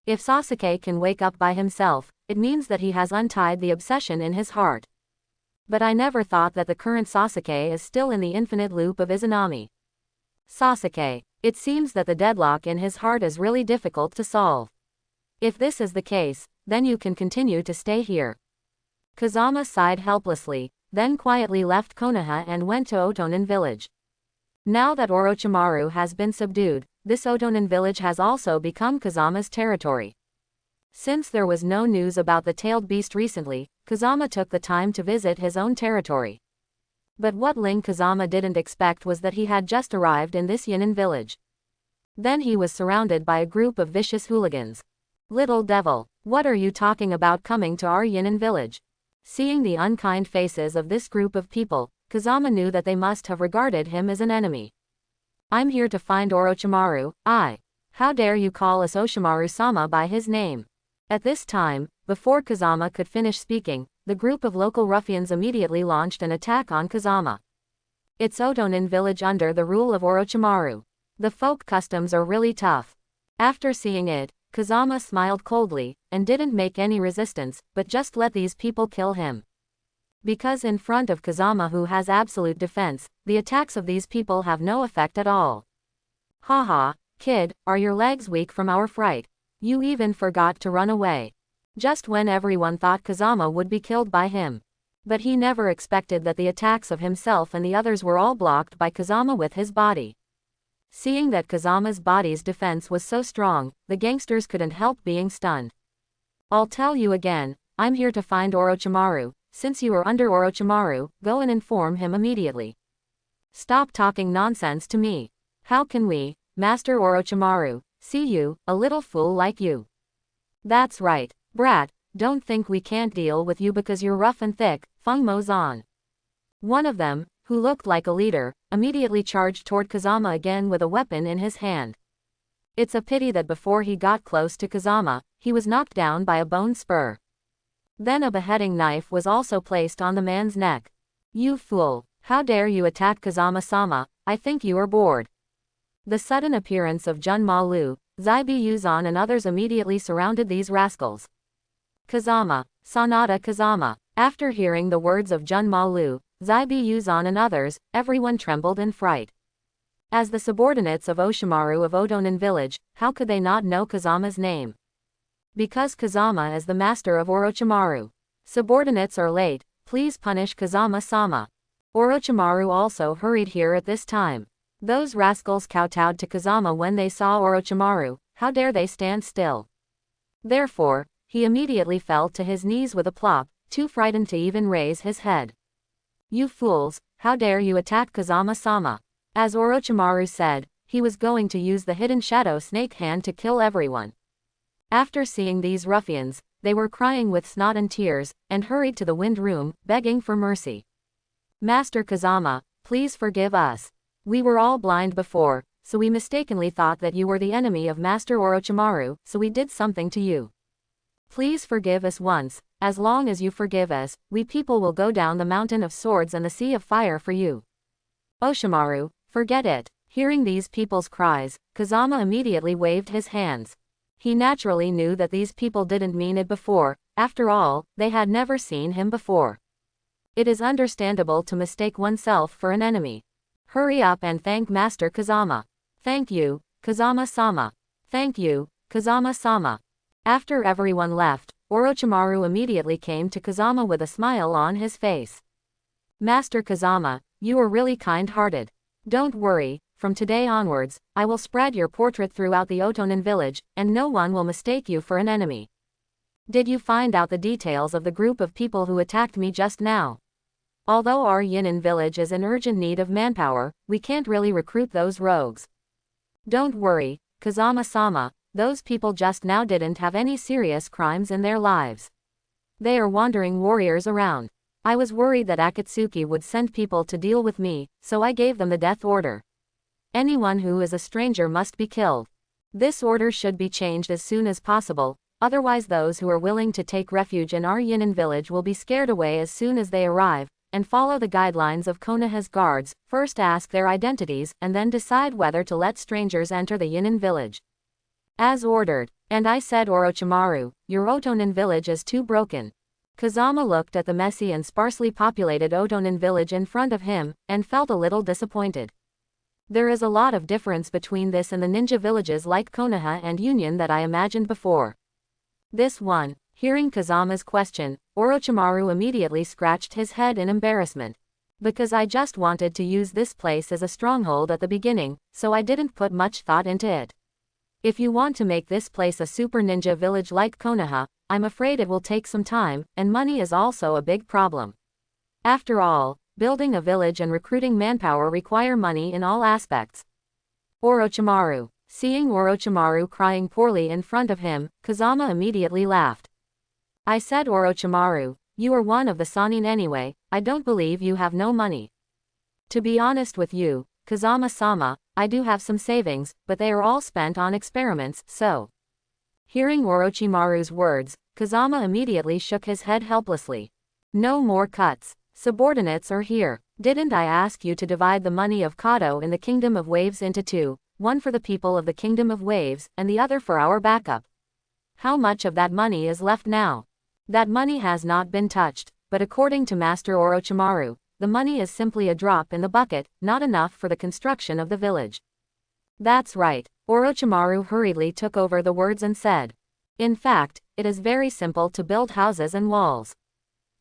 If Sasuke can wake up by himself, it means that he has untied the obsession in his heart. But I never thought that the current Sasuke is still in the infinite loop of Izanami. Sasuke. It seems that the deadlock in his heart is really difficult to solve. If this is the case, then you can continue to stay here. Kazama sighed helplessly, then quietly left Konoha and went to Otonin village. Now that Orochimaru has been subdued, this Otonin village has also become Kazama's territory. Since there was no news about the tailed beast recently, Kazama took the time to visit his own territory. But what Kazama didn't expect was that he had just arrived in this Yinin village. Then he was surrounded by a group of vicious hooligans. Little devil, what are you talking about coming to our Yinin village? Seeing the unkind faces of this group of people, Kazama knew that they must have regarded him as an enemy. I'm here to find Orochimaru. How dare you call us Oshimaru-sama by his name? At this time, before Kazama could finish speaking, the group of local ruffians immediately launched an attack on Kazama. It's Otonin village under the rule of Orochimaru. The folk customs are really tough. After seeing it, Kazama smiled coldly, and didn't make any resistance, but just let these people kill him. Because in front of Kazama, who has absolute defense, the attacks of these people have no effect at all. Haha, kid, are your legs weak from our fright? You even forgot to run away. Just when everyone thought Kazama would be killed by him. But he never expected that the attacks of himself and the others were all blocked by Kazama with his body. Seeing that Kazama's body's defense was so strong, the gangsters couldn't help being stunned. I'll tell you again, I'm here to find Orochimaru. Since you are under Orochimaru, go and inform him immediately. Stop talking nonsense to me. How can we, Master Orochimaru, see you, a little fool like you? That's right, brat, don't think we can't deal with you because you're rough and thick, Feng Mo's on. One of them, who looked like a leader, immediately charged toward Kazama again with a weapon in his hand. It's a pity that before he got close to Kazama, he was knocked down by a bone spur. Then a beheading knife was also placed on the man's neck. You fool, how dare you attack Kazama-sama, I think you are bored. The sudden appearance of Jun Ma Lu, Zaibi Yuzan and others immediately surrounded these rascals. Kazama, Sanada Kazama. After hearing the words of Jun Ma Lu, Zaibi Yuzan and others, everyone trembled in fright. As the subordinates of Oshimaru of Otonin village, how could they not know Kazama's name? Because Kazama is the master of Orochimaru. Subordinates are late, please punish Kazama-sama. Orochimaru also hurried here at this time. Those rascals kowtowed to Kazama when they saw Orochimaru, how dare they stand still? Therefore, he immediately fell to his knees with a plop, too frightened to even raise his head. You fools, how dare you attack Kazama-sama? As Orochimaru said, he was going to use the hidden shadow snake hand to kill everyone. After seeing these ruffians, they were crying with snot and tears, and hurried to the wind room, begging for mercy. Master Kazama, please forgive us. We were all blind before, so we mistakenly thought that you were the enemy of Master Orochimaru, so we did something to you. Please forgive us once. As long as you forgive us, we people will go down the mountain of swords and the sea of fire for you. Oshimaru, forget it. Hearing these people's cries, Kazama immediately waved his hands. He naturally knew that these people didn't mean it before, after all, they had never seen him before. It is understandable to mistake oneself for an enemy. Hurry up and thank Master Kazama. Thank you, Kazama-sama. Thank you, Kazama-sama. After everyone left, Orochimaru immediately came to Kazama with a smile on his face. Master Kazama, you are really kind-hearted. Don't worry, from today onwards, I will spread your portrait throughout the Otonin village, and no one will mistake you for an enemy. Did you find out the details of the group of people who attacked me just now? Although our Yinin village is in urgent need of manpower, we can't really recruit those rogues. Don't worry, Kazama-sama, those people just now didn't have any serious crimes in their lives. They are wandering warriors around. I was worried that Akatsuki would send people to deal with me, so I gave them the death order. Anyone who is a stranger must be killed. This order should be changed as soon as possible, otherwise those who are willing to take refuge in our Yinin village will be scared away as soon as they arrive, and follow the guidelines of Konoha's guards, first ask their identities and then decide whether to let strangers enter the Yinin village. As ordered. And I said Orochimaru, your Otonin village is too broken. Kazama looked at the messy and sparsely populated Otonin village in front of him, and felt a little disappointed. There is a lot of difference between this and the ninja villages like Konoha and Union that I imagined before. This one. Hearing Kazama's question, Orochimaru immediately scratched his head in embarrassment. Because I just wanted to use this place as a stronghold at the beginning, so I didn't put much thought into it. If you want to make this place a super ninja village like Konoha, I'm afraid it will take some time, and money is also a big problem. After all, building a village and recruiting manpower require money in all aspects. Orochimaru. Seeing Orochimaru crying poorly in front of him, Kazama immediately laughed. I said, Orochimaru, you are one of the Sannin anyway, I don't believe you have no money. To be honest with you, Kazama-sama, I do have some savings, but they are all spent on experiments, so. Hearing Orochimaru's words, Kazama immediately shook his head helplessly. No more cuts. Subordinates are here. Didn't I ask you to divide the money of Kato in the Kingdom of Waves into two, one for the people of the Kingdom of Waves, and the other for our backup? How much of that money is left now? That money has not been touched, but according to Master Orochimaru, the money is simply a drop in the bucket, not enough for the construction of the village. That's right. Orochimaru hurriedly took over the words and said. In fact, it is very simple to build houses and walls.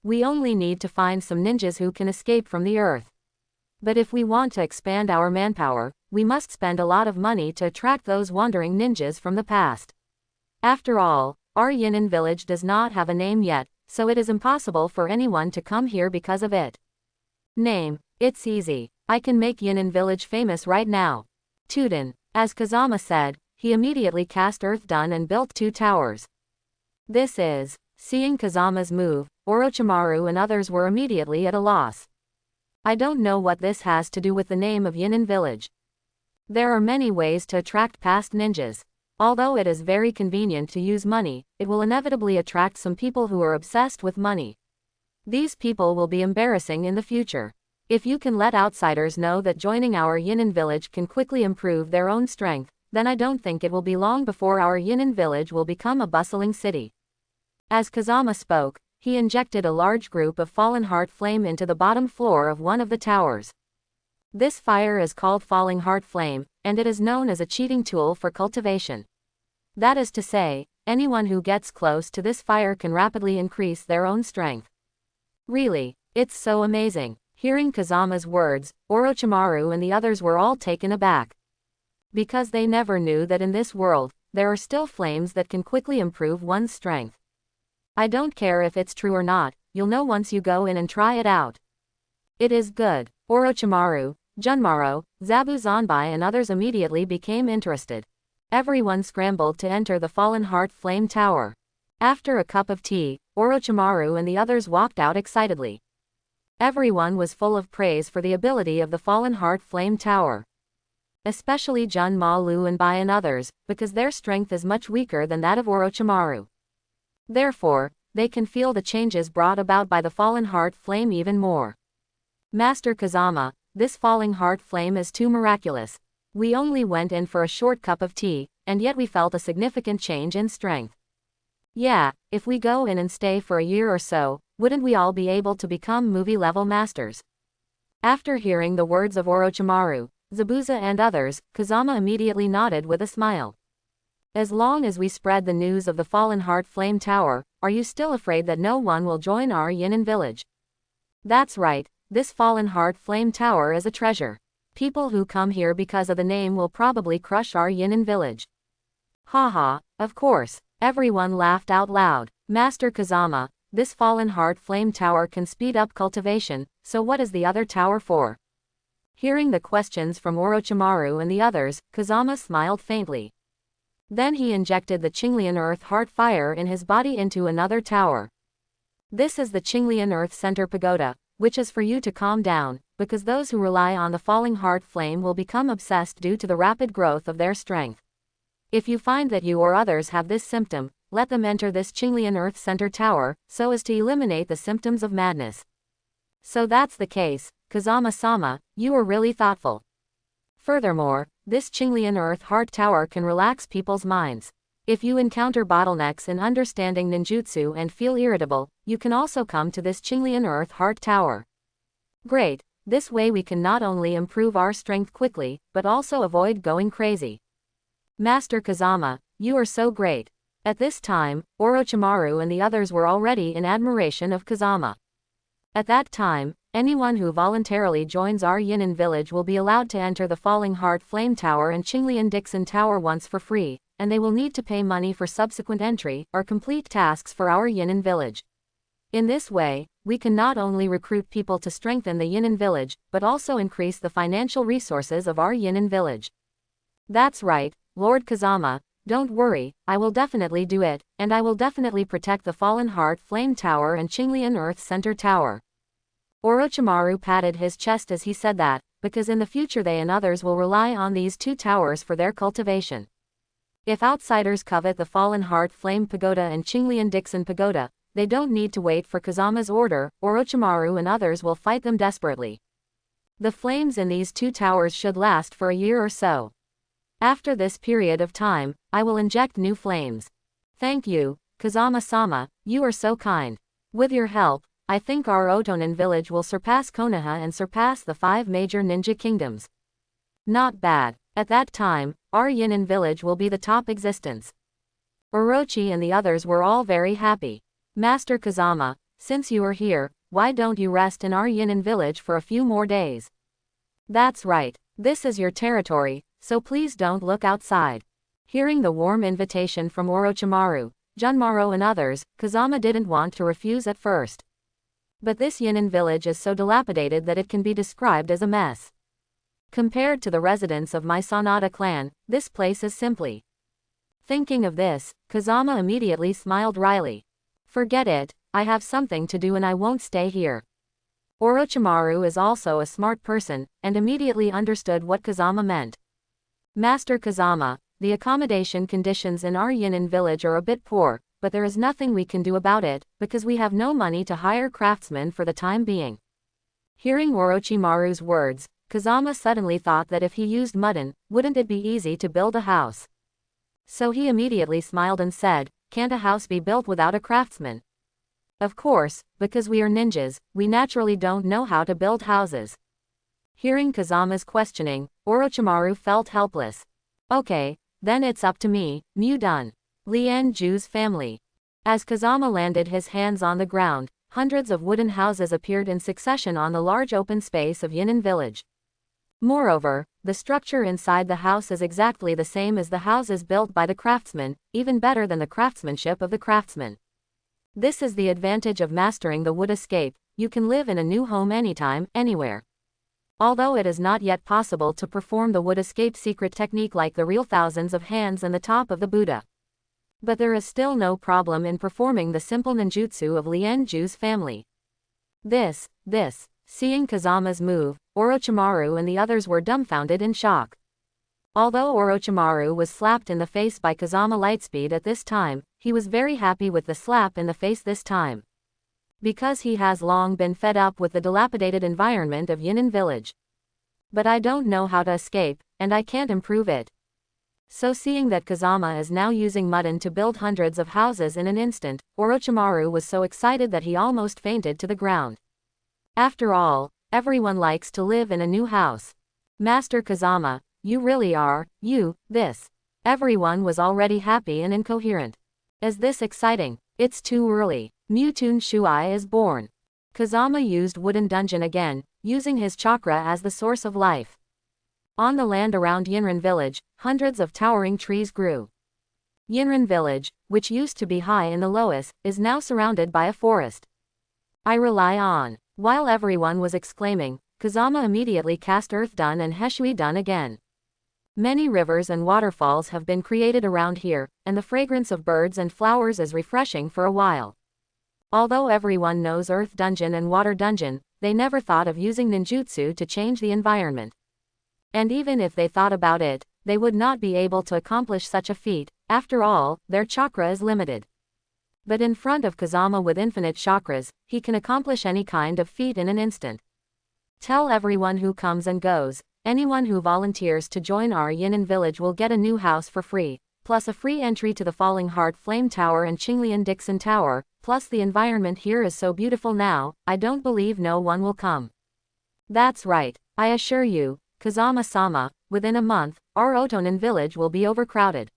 We only need to find some ninjas who can escape from the earth. But if we want to expand our manpower, we must spend a lot of money to attract those wandering ninjas from the past. After all, our Yinin village does not have a name yet, so it is impossible for anyone to come here because of it. Name. It's easy. I can make Yinin village famous right now. Tuden. As Kazama said, he immediately cast Earth Dun and built 2 towers. This is. Seeing Kazama's move, Orochimaru and others were immediately at a loss. I don't know what this has to do with the name of Yinin village. There are many ways to attract past ninjas. Although it is very convenient to use money, it will inevitably attract some people who are obsessed with money. These people will be embarrassing in the future. If you can let outsiders know that joining our Yinin village can quickly improve their own strength, then I don't think it will be long before our Yinin village will become a bustling city. As Kazama spoke, he injected a large group of fallen heart flame into the bottom floor of one of the towers. This fire is called falling heart flame, and it is known as a cheating tool for cultivation. That is to say, anyone who gets close to this fire can rapidly increase their own strength. Really, it's so amazing. Hearing Kazama's words, Orochimaru and the others were all taken aback. Because they never knew that in this world, there are still flames that can quickly improve one's strength. I don't care if it's true or not, you'll know once you go in and try it out. It is good. Orochimaru, Junmaro, Zabu Zanbai and others immediately became interested. Everyone scrambled to enter the Fallen Heart Flame Tower. After a cup of tea, Orochimaru and the others walked out excitedly. Everyone was full of praise for the ability of the Fallen Heart Flame Tower. Especially Jun Ma Lu and Bai and others, because their strength is much weaker than that of Orochimaru. Therefore, they can feel the changes brought about by the Fallen Heart Flame even more. Master Kazama, this falling heart flame is too miraculous. We only went in for a short cup of tea, and yet we felt a significant change in strength. Yeah, if we go in and stay for a year or so, wouldn't we all be able to become movie-level masters? After hearing the words of Orochimaru, Zabuza and others, Kazama immediately nodded with a smile. As long as we spread the news of the Fallen Heart Flame Tower, are you still afraid that no one will join our Yinin village? That's right. This Fallen Heart Flame Tower is a treasure. People who come here because of the name will probably crush our Yinin village. Haha, of course. Everyone laughed out loud. Master Kazama, this Fallen Heart Flame Tower can speed up cultivation, so what is the other tower for? Hearing the questions from Orochimaru and the others, Kazama smiled faintly. Then he injected the Qinglian Earth Heart Fire in his body into another tower. This is the Qinglian Earth Center Pagoda, which is for you to calm down, because those who rely on the falling heart flame will become obsessed due to the rapid growth of their strength. If you find that you or others have this symptom, let them enter this Qinglian Earth Center Tower, so as to eliminate the symptoms of madness. So that's the case, Kazama-sama, you are really thoughtful. Furthermore, this Qinglian Earth Heart Tower can relax people's minds. If you encounter bottlenecks in understanding ninjutsu and feel irritable, you can also come to this Qinglian Earth Heart Tower. Great, this way we can not only improve our strength quickly, but also avoid going crazy. Master Kazama, you are so great. At this time, Orochimaru and the others were already in admiration of Kazama. At that time, anyone who voluntarily joins our Yinin village will be allowed to enter the Falling Heart Flame Tower and Qinglian Dixon Tower once for free, and they will need to pay money for subsequent entry or complete tasks for our Yinin village. In this way, we can not only recruit people to strengthen the Yinin village, but also increase the financial resources of our Yinin village. That's right, Lord Kazama, don't worry, I will definitely do it, and I will definitely protect the Fallen Heart Flame Tower and Qinglian Earth Center Tower. Orochimaru patted his chest as he said that, because in the future they and others will rely on these two towers for their cultivation. If outsiders covet the Fallen Heart Flame Pagoda and Qinglian Dixon Pagoda, they don't need to wait for Kazama's order, Orochimaru and others will fight them desperately. The flames in these two towers should last for a year or so. After this period of time, I will inject new flames. Thank you, Kazama-sama, you are so kind. With your help, I think our Otonin village will surpass Konoha and surpass the 5 major ninja kingdoms. Not bad. At that time, our Yinin village will be the top existence. Orochi and the others were all very happy. Master Kazama, since you are here, why don't you rest in our Yinin village for a few more days? That's right, this is your territory, so please don't look outside. Hearing the warm invitation from Orochimaru, Junmaro and others, Kazama didn't want to refuse at first. But this Yinin village is so dilapidated that it can be described as a mess. Compared to the residents of my Sanada clan, this place is simply. Thinking of this, Kazama immediately smiled wryly. Forget it, I have something to do and I won't stay here. Orochimaru is also a smart person, and immediately understood what Kazama meant. Master Kazama, the accommodation conditions in our Yinin village are a bit poor, but there is nothing we can do about it, because we have no money to hire craftsmen for the time being. Hearing Orochimaru's words, Kazama suddenly thought that if he used mutton, wouldn't it be easy to build a house? So he immediately smiled and said, can't a house be built without a craftsman? Of course, because we are ninjas, we naturally don't know how to build houses. Hearing Kazama's questioning, Orochimaru felt helpless. Okay, then it's up to me, Mudun. Lian Ju's family. As Kazama landed his hands on the ground, hundreds of wooden houses appeared in succession on the large open space of Yinin village. Moreover, the structure inside the house is exactly the same as the houses built by the craftsmen, even better than the craftsmanship of the craftsmen. This is the advantage of mastering the wood escape, you can live in a new home anytime, anywhere. Although it is not yet possible to perform the wood escape secret technique like the real thousands of hands and the top of the Buddha. But there is still no problem in performing the simple ninjutsu of Lian Ju's family. Seeing Kazama's move, Orochimaru and the others were dumbfounded in shock. Although Orochimaru was slapped in the face by Kazama Lightspeed at this time, he was very happy with the slap in the face this time. Because he has long been fed up with the dilapidated environment of Yinin village. But I don't know how to escape, and I can't improve it. So seeing that Kazama is now using mutton to build hundreds of houses in an instant, Orochimaru was so excited that he almost fainted to the ground. After all, everyone likes to live in a new house. Master Kazama, you really are, Everyone was already happy and incoherent. Is this exciting? It's too early. Mutun Shuai is born. Kazama used wooden dungeon again, using his chakra as the source of life. On the land around Yinrin village, hundreds of towering trees grew. Yinrin village, which used to be high in the loess, is now surrounded by a forest. I rely on. While everyone was exclaiming, Kazama immediately cast Earth Dun and Heshui Dun again. Many rivers and waterfalls have been created around here, and the fragrance of birds and flowers is refreshing for a while. Although everyone knows Earth Dungeon and Water Dungeon, they never thought of using ninjutsu to change the environment. And even if they thought about it, they would not be able to accomplish such a feat, after all, their chakra is limited. But in front of Kazama with infinite chakras, he can accomplish any kind of feat in an instant. Tell everyone who comes and goes, anyone who volunteers to join our Yinin village will get a new house for free. plus a free entry to the Falling Heart Flame Tower and Qinglian-Dixon Tower, plus the environment here is so beautiful now, I don't believe no one will come. That's right, I assure you, Kazama-sama, within a month, our Otonin village will be overcrowded.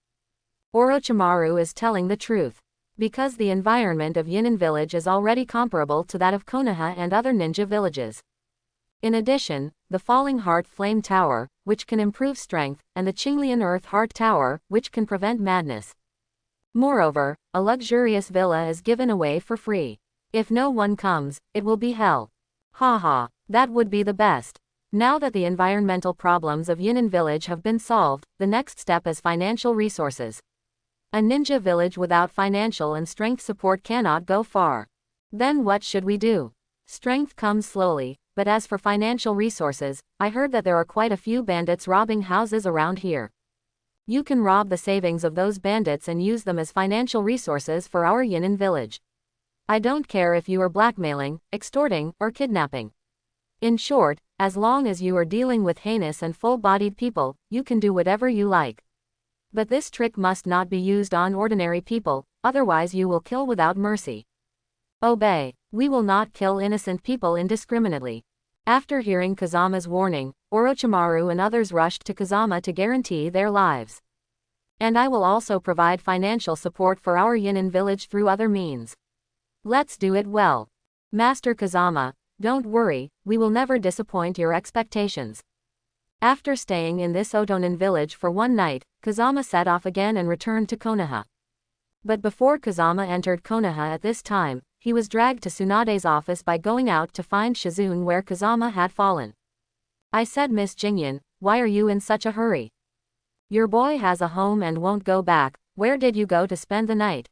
Orochimaru is telling the truth. Because the environment of Yinin village is already comparable to that of Konoha and other ninja villages. In addition, the Falling Heart Flame Tower, which can improve strength, and the Qinglian Earth Heart Tower, which can prevent madness. Moreover, a luxurious villa is given away for free. If no one comes, it will be hell. Haha, that would be the best. Now that the environmental problems of Yinin village have been solved, the next step is financial resources. A ninja village without financial and strength support cannot go far. Then what should we do? Strength comes slowly, but as for financial resources, I heard that there are quite a few bandits robbing houses around here. You can rob the savings of those bandits and use them as financial resources for our Yinin village. I don't care if you are blackmailing, extorting, or kidnapping. In short, as long as you are dealing with heinous and full-bodied people, you can do whatever you like. But this trick must not be used on ordinary people, otherwise you will kill without mercy. Obey. We will not kill innocent people indiscriminately. After hearing Kazama's warning, Orochimaru and others rushed to Kazama to guarantee their lives. And I will also provide financial support for our Yinin village through other means. Let's do it well. Master Kazama, don't worry, we will never disappoint your expectations. After staying in this Otonin village for one night, Kazama set off again and returned to Konoha. But before Kazama entered Konoha at this time, he was dragged to Tsunade's office by going out to find Shizune where Kazama had fallen. I said, Miss Jingyan, why are you in such a hurry? Your boy has a home and won't go back. Where did you go to spend the night?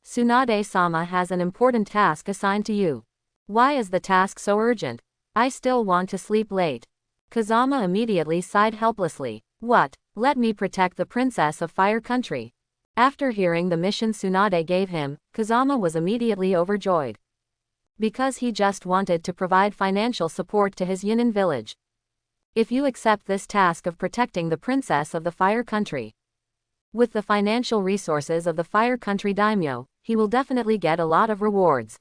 Tsunade-sama has an important task assigned to you. Why is the task so urgent? I still want to sleep late. Kazama immediately sighed helplessly. What? Let me protect the princess of Fire Country. After hearing the mission Tsunade gave him, Kazama was immediately overjoyed. Because he just wanted to provide financial support to his Yinin village. If you accept this task of protecting the princess of the Fire Country, with the financial resources of the Fire Country daimyo, he will definitely get a lot of rewards.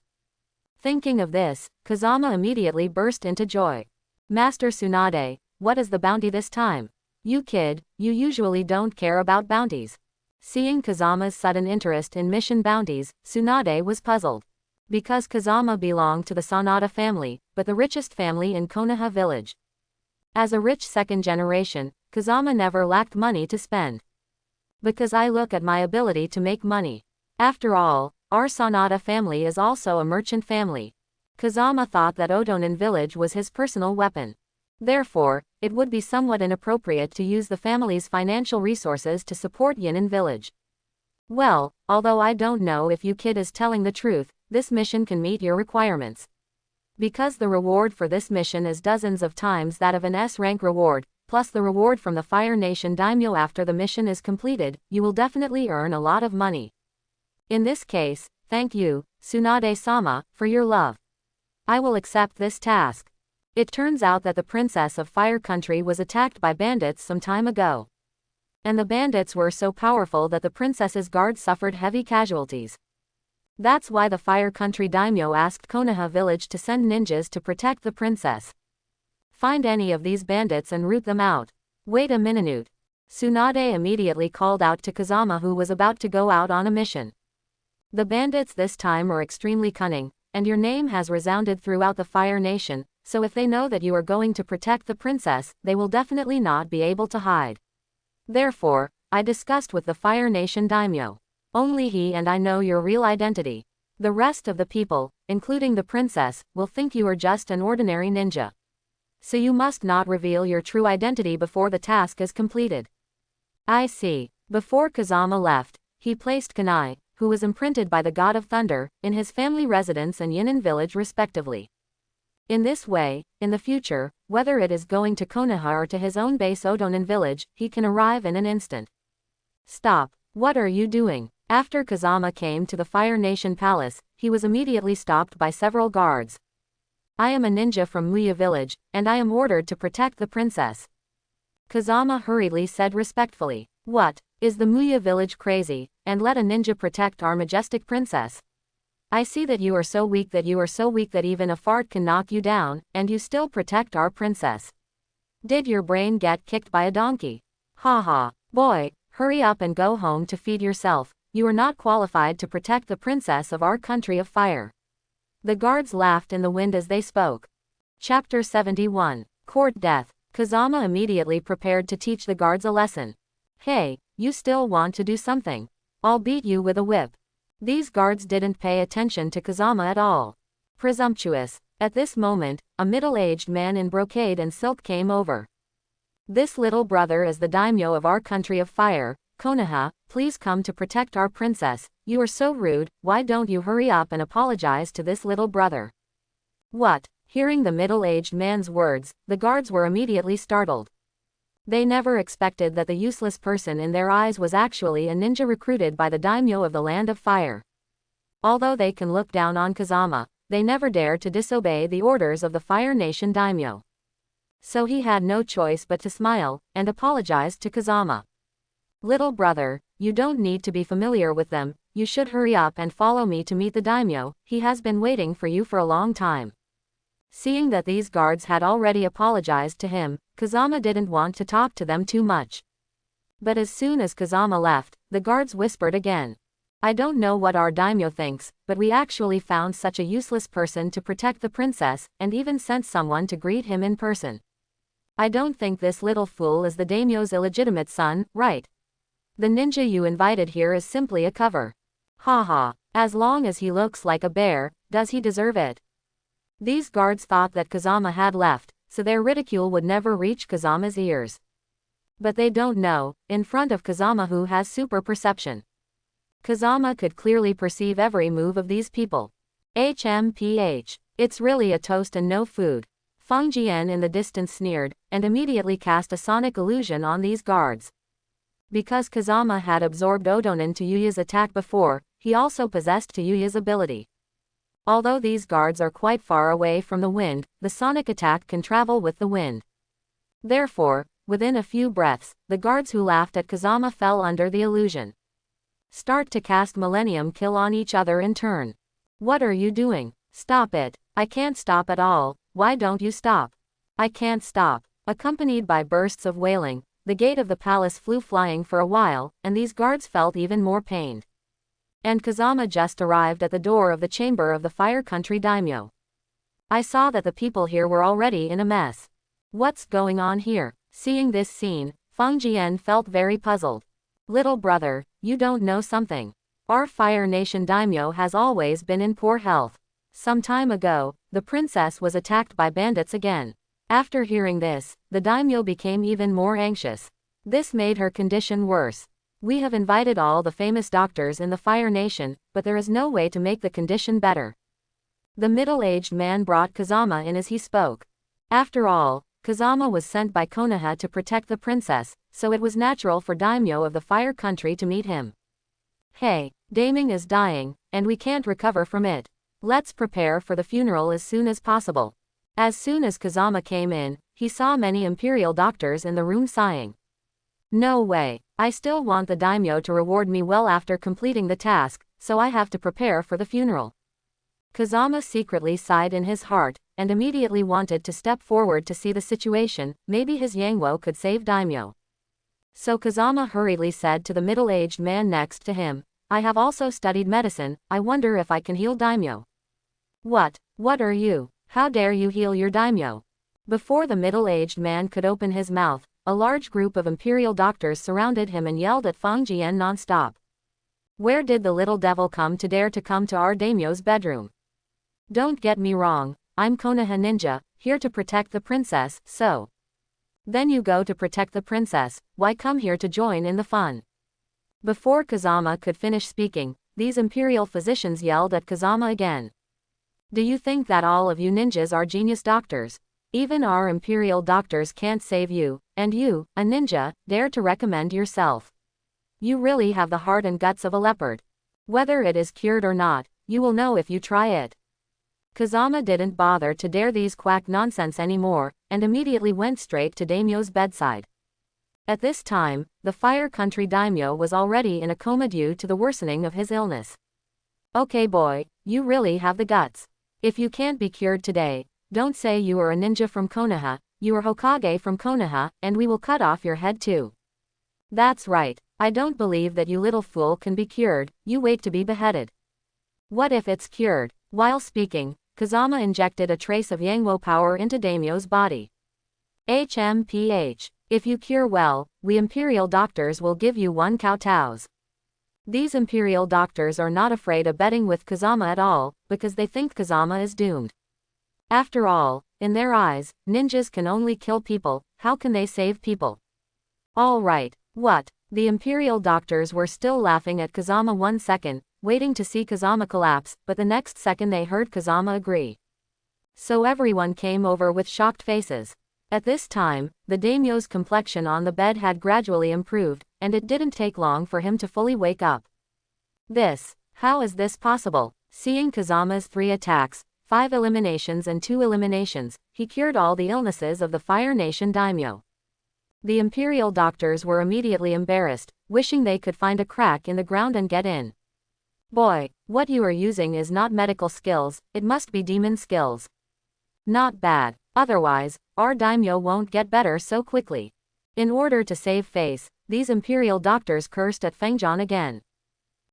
Thinking of this, Kazama immediately burst into joy. Master Tsunade, what is the bounty this time? You kid, you usually don't care about bounties. Seeing Kazama's sudden interest in mission bounties, Tsunade was puzzled. Because Kazama belonged to the Sanada family, but the richest family in Konoha village. As a rich second generation, Kazama never lacked money to spend. Because I look at my ability to make money. After all, our Sanada family is also a merchant family. Kazama thought that Otonin village was his personal weapon. Therefore, it would be somewhat inappropriate to use the family's financial resources to support Yinin village. Well, although I don't know if you kid is telling the truth, this mission can meet your requirements. Because the reward for this mission is dozens of times that of an S-rank reward, plus the reward from the Fire Nation daimyo after the mission is completed, you will definitely earn a lot of money. In this case, thank you, Tsunade-sama, for your love. I will accept this task. It turns out that the princess of Fire Country was attacked by bandits some time ago. And the bandits were so powerful that the princess's guard suffered heavy casualties. That's why the Fire Country daimyo asked Konoha village to send ninjas to protect the princess. Find any of these bandits and root them out. Wait a minute. Tsunade immediately called out to Kazama, who was about to go out on a mission. The bandits this time are extremely cunning, and your name has resounded throughout the Fire Nation, so if they know that you are going to protect the princess, they will definitely not be able to hide. Therefore, I discussed with the Fire Nation daimyo. Only he and I know your real identity. The rest of the people, including the princess, will think you are just an ordinary ninja. So you must not reveal your true identity before the task is completed. I see. Before Kazama left, he placed Kanai, who was imprinted by the God of Thunder, in his family residence and Yinin village respectively. In this way, in the future, whether it is going to Konoha or to his own base Otonin village, he can arrive in an instant. Stop. What are you doing? After Kazama came to the Fire Nation Palace, he was immediately stopped by several guards. I am a ninja from Muya village, and I am ordered to protect the princess. Kazama hurriedly said respectfully. What? Is the Muya village crazy, and let a ninja protect our majestic princess? I see that you are so weak that even a fart can knock you down, and you still protect our princess. Did your brain get kicked by a donkey? Ha ha. Boy, hurry up and go home to feed yourself. You are not qualified to protect the princess of our country of fire. The guards laughed in the wind as they spoke. Chapter 71. Court Death. Kazama immediately prepared to teach the guards a lesson. Hey, you still want to do something? I'll beat you with a whip. These guards didn't pay attention to Kazama at all. Presumptuous. At this moment, a middle-aged man in brocade and silk came over. This little brother is the daimyo of our country of fire. Konoha, please come to protect our princess. You are so rude, why don't you hurry up and apologize to this little brother? What? Hearing the middle-aged man's words, the guards were immediately startled. They never expected that the useless person in their eyes was actually a ninja recruited by the daimyo of the land of fire. Although they can look down on Kazama, they never dare to disobey the orders of the Fire Nation daimyo. So he had no choice but to smile, and apologized to Kazama. Little brother, you don't need to be familiar with them, you should hurry up and follow me to meet the daimyo, he has been waiting for you for a long time. Seeing that these guards had already apologized to him, Kazama didn't want to talk to them too much. But as soon as Kazama left, the guards whispered again. I don't know what our daimyo thinks, but we actually found such a useless person to protect the princess, and even sent someone to greet him in person. I don't think this little fool is the daimyo's illegitimate son, right? The ninja you invited here is simply a cover. Ha ha, as long as he looks like a bear, does he deserve it? These guards thought that Kazama had left, so their ridicule would never reach Kazama's ears. But they don't know, in front of Kazama who has super perception. Kazama could clearly perceive every move of these people. HMPH. It's really a toast and no food. Feng Jian in the distance sneered, and immediately cast a sonic illusion on these guards. Because Kazama had absorbed Oton to Yuya's attack before, he also possessed Yuya's ability. Although these guards are quite far away from the wind, the sonic attack can travel with the wind. Therefore, within a few breaths, the guards who laughed at Kazama fell under the illusion. Start to cast Millennium Kill on each other in turn. What are you doing? Stop it. I can't stop at all. Why don't you stop? I can't stop. Accompanied by bursts of wailing, the gate of the palace flew flying for a while, and these guards felt even more pained. And Kazama just arrived at the door of the chamber of the Fire Country daimyo. I saw that the people here were already in a mess. What's going on here? Seeing this scene, Feng Jian felt very puzzled. Little brother, you don't know something. Our Fire Nation daimyo has always been in poor health. Some time ago, the princess was attacked by bandits again. After hearing this, the daimyo became even more anxious. This made her condition worse. We have invited all the famous doctors in the Fire Nation, but there is no way to make the condition better. The middle-aged man brought Kazama in as he spoke. After all, Kazama was sent by Konoha to protect the princess, so it was natural for daimyo of the Fire Country to meet him. Hey, Daming is dying, and we can't recover from it. Let's prepare for the funeral as soon as possible. As soon as Kazama came in, he saw many imperial doctors in the room sighing. No way, I still want the daimyo to reward me well after completing the task, so I have to prepare for the funeral. Kazama secretly sighed in his heart, and immediately wanted to step forward to see the situation, maybe his Yangwo could save daimyo. So Kazama hurriedly said to the middle-aged man next to him, I have also studied medicine, I wonder if I can heal daimyo. What are you? How dare you heal your daimyo? Before the middle-aged man could open his mouth, a large group of imperial doctors surrounded him and yelled at Feng Jian non-stop. Where did the little devil come to dare to come to our daimyo's bedroom? Don't get me wrong, I'm Konoha Ninja, here to protect the princess, so. Then you go to protect the princess, why come here to join in the fun? Before Kazama could finish speaking, these imperial physicians yelled at Kazama again. Do you think that all of you ninjas are genius doctors? Even our imperial doctors can't save you, and you, a ninja, dare to recommend yourself. You really have the heart and guts of a leopard. Whether it is cured or not, you will know if you try it. Kazama didn't bother to dare these quack nonsense anymore, and immediately went straight to daimyo's bedside. At this time, the Fire Country daimyo was already in a coma due to the worsening of his illness. Okay boy, you really have the guts. If you can't be cured today, don't say you are a ninja from Konoha, you are Hokage from Konoha, and we will cut off your head too. That's right, I don't believe that you little fool can be cured, you wait to be beheaded. What if it's cured? While speaking, Kazama injected a trace of Yangwo power into daimyo's body. HMPH. If you cure well, we imperial doctors will give you 1 kowtows. These imperial doctors are not afraid of betting with Kazama at all, because they think Kazama is doomed. After all, in their eyes, ninjas can only kill people, how can they save people? All right, what? The imperial doctors were still laughing at Kazama 1 second, waiting to see Kazama collapse, but the next second they heard Kazama agree. So everyone came over with shocked faces. At this time, the daimyo's complexion on the bed had gradually improved, and it didn't take long for him to fully wake up. How is this possible? Seeing Kazama's 3 attacks, 5 eliminations and 2 eliminations, he cured all the illnesses of the Fire Nation daimyo. The imperial doctors were immediately embarrassed, wishing they could find a crack in the ground and get in. Boy, what you are using is not medical skills, it must be demon skills. Not bad, otherwise, our daimyo won't get better so quickly. In order to save face, these imperial doctors cursed at Fengjian again.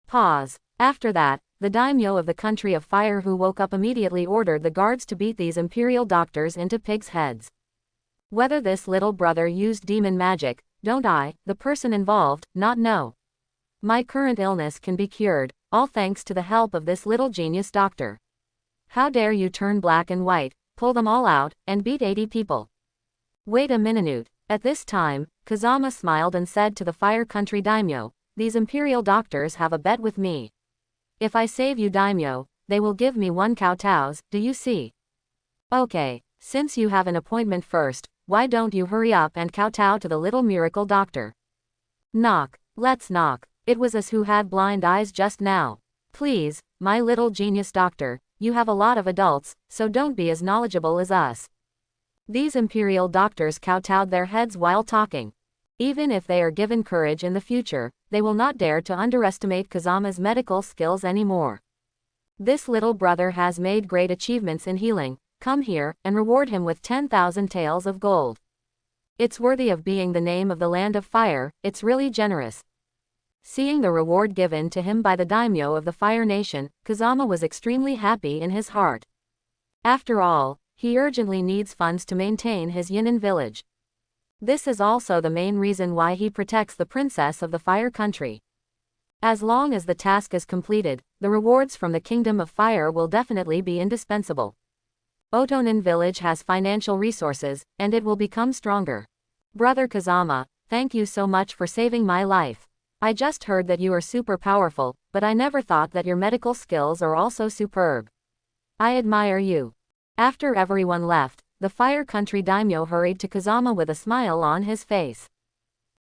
Pause. After that, the daimyo of the country of fire who woke up immediately ordered the guards to beat these imperial doctors into pigs' heads. Whether this little brother used demon magic, don't I, the person involved, not know. My current illness can be cured, all thanks to the help of this little genius doctor. How dare you turn black and white, pull them all out, and beat 80 people. Wait a minute. At this time, Kazama smiled and said to the Fire Country daimyo, these imperial doctors have a bet with me. If I save you daimyo, they will give me 1 kowtows, do you see? Okay, since you have an appointment first, why don't you hurry up and kowtow to the little miracle doctor? Knock. Let's knock. It was us who had blind eyes just now. Please, my little genius doctor, you have a lot of adults, so don't be as knowledgeable as us. These imperial doctors kowtowed their heads while talking. Even if they are given courage in the future, they will not dare to underestimate Kazama's medical skills anymore. This little brother has made great achievements in healing, come here, and reward him with 10,000 taels of gold. It's worthy of being the name of the land of fire, it's really generous. Seeing the reward given to him by the daimyo of the Fire Nation, Kazama was extremely happy in his heart. After all, he urgently needs funds to maintain his Yunnan village. This is also the main reason why he protects the princess of the Fire Country. As long as the task is completed, the rewards from the Kingdom of Fire will definitely be indispensable. Otonin village has financial resources, and it will become stronger. Brother Kazama, thank you so much for saving my life. I just heard that you are super powerful, but I never thought that your medical skills are also superb. I admire you. After everyone left, the Fire Country daimyo hurried to Kazama with a smile on his face.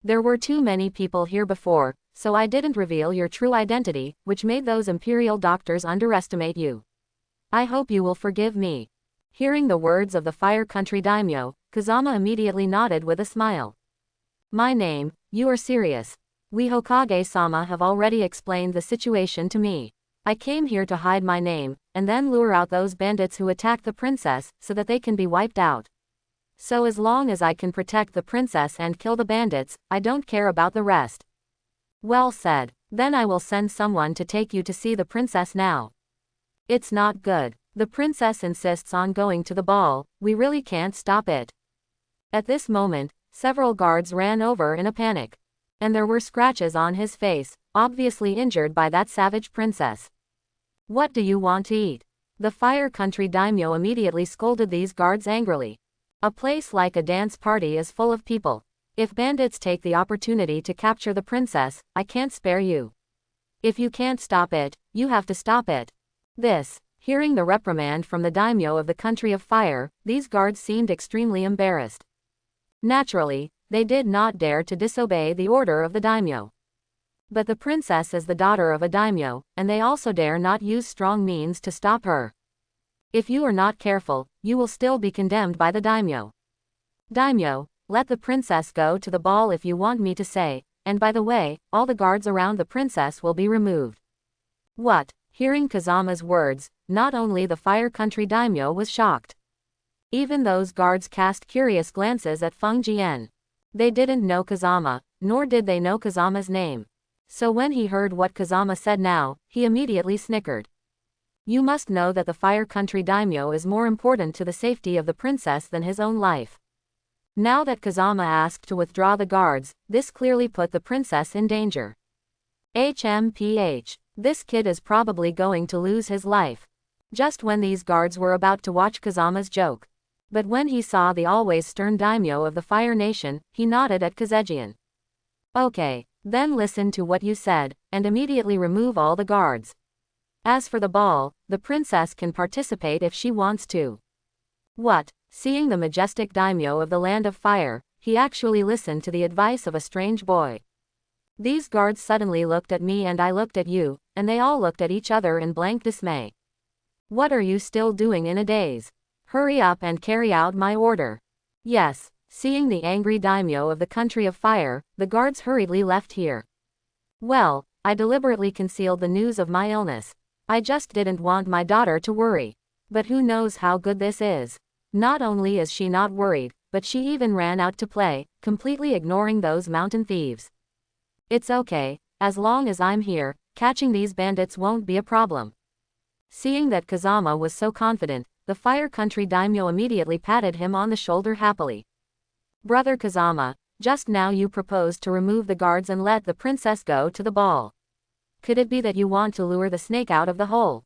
There were too many people here before, so I didn't reveal your true identity, which made those imperial doctors underestimate you. I hope you will forgive me. Hearing the words of the Fire Country daimyo, Kazama immediately nodded with a smile. My name, you are serious. We Hokage-sama have already explained the situation to me. I came here to hide my name, and then lure out those bandits who attacked the princess, so that they can be wiped out. So as long as I can protect the princess and kill the bandits, I don't care about the rest. Well said. Then I will send someone to take you to see the princess now. It's not good. The princess insists on going to the ball, we really can't stop it. At this moment, several guards ran over in a panic. And there were scratches on his face, obviously injured by that savage princess. What do you want to eat? The Fire Country daimyo immediately scolded these guards angrily. A place like a dance party is full of people. If bandits take the opportunity to capture the princess, I can't spare you. If you can't stop it, you have to stop it. Hearing the reprimand from the daimyo of the country of fire, these guards seemed extremely embarrassed. Naturally, they did not dare to disobey the order of the daimyo. But the princess is the daughter of a daimyo, and they also dare not use strong means to stop her. If you are not careful, you will still be condemned by the daimyo. Daimyo, let the princess go to the ball if you want me to say, and by the way, all the guards around the princess will be removed. What? Hearing Kazama's words, not only the Fire Country daimyo was shocked. Even those guards cast curious glances at Feng Jian. They didn't know Kazama, nor did they know Kazama's name. So when he heard what Kazama said now, he immediately snickered. You must know that the Fire Country daimyo is more important to the safety of the princess than his own life. Now that Kazama asked to withdraw the guards, this clearly put the princess in danger. HMPH. This kid is probably going to lose his life. Just when these guards were about to watch Kazama's joke. But when he saw the always stern daimyo of the Fire Nation, he nodded at Kazejian. Okay, then listen to what you said, and immediately remove all the guards. As for the ball, the princess can participate if she wants to. What? Seeing the majestic daimyo of the Land of Fire, he actually listened to the advice of a strange boy. These guards suddenly looked at me and I looked at you, and they all looked at each other in blank dismay. What are you still doing in a daze? Hurry up and carry out my order. Yes. Seeing the angry daimyo of the Country of Fire, the guards hurriedly left here. Well, I deliberately concealed the news of my illness. I just didn't want my daughter to worry. But who knows how good this is? Not only is she not worried, but she even ran out to play, completely ignoring those mountain thieves. It's okay, as long as I'm here, catching these bandits won't be a problem. Seeing that Kazama was so confident, the Fire Country daimyo immediately patted him on the shoulder happily. Brother Kazama, just now you proposed to remove the guards and let the princess go to the ball. Could it be that you want to lure the snake out of the hole?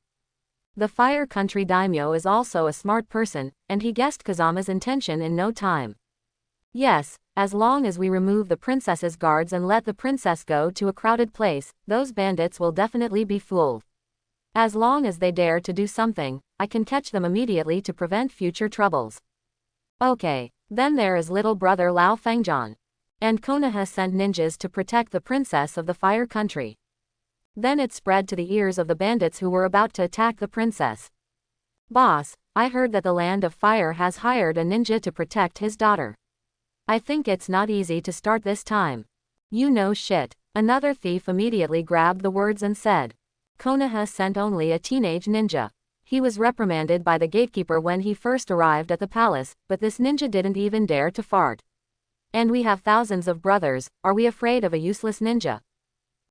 The Fire Country daimyo is also a smart person, and he guessed Kazama's intention in no time. Yes, as long as we remove the princess's guards and let the princess go to a crowded place, those bandits will definitely be fooled. As long as they dare to do something, I can catch them immediately to prevent future troubles. Okay, then there is little brother Lao Fengjian. And Konoha sent ninjas to protect the princess of the Fire Country. Then it spread to the ears of the bandits who were about to attack the princess. Boss, I heard that the Land of Fire has hired a ninja to protect his daughter. I think it's not easy to start this time. You know shit. Another thief immediately grabbed the words and said. Konoha sent only a teenage ninja. He was reprimanded by the gatekeeper when he first arrived at the palace, but this ninja didn't even dare to fart. And we have thousands of brothers, are we afraid of a useless ninja?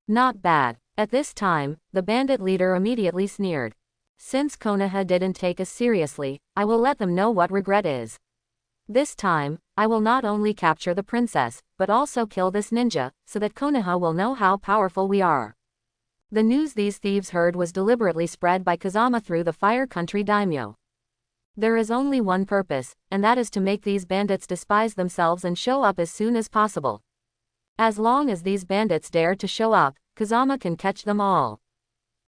Not bad. At this time, the bandit leader immediately sneered. Since Konoha didn't take us seriously, I will let them know what regret is. This time, I will not only capture the princess, but also kill this ninja, so that Konoha will know how powerful we are. The news these thieves heard was deliberately spread by Kazama through the Fire Country daimyo. There is only one purpose, and that is to make these bandits despise themselves and show up as soon as possible. As long as these bandits dare to show up, Kazama can catch them all.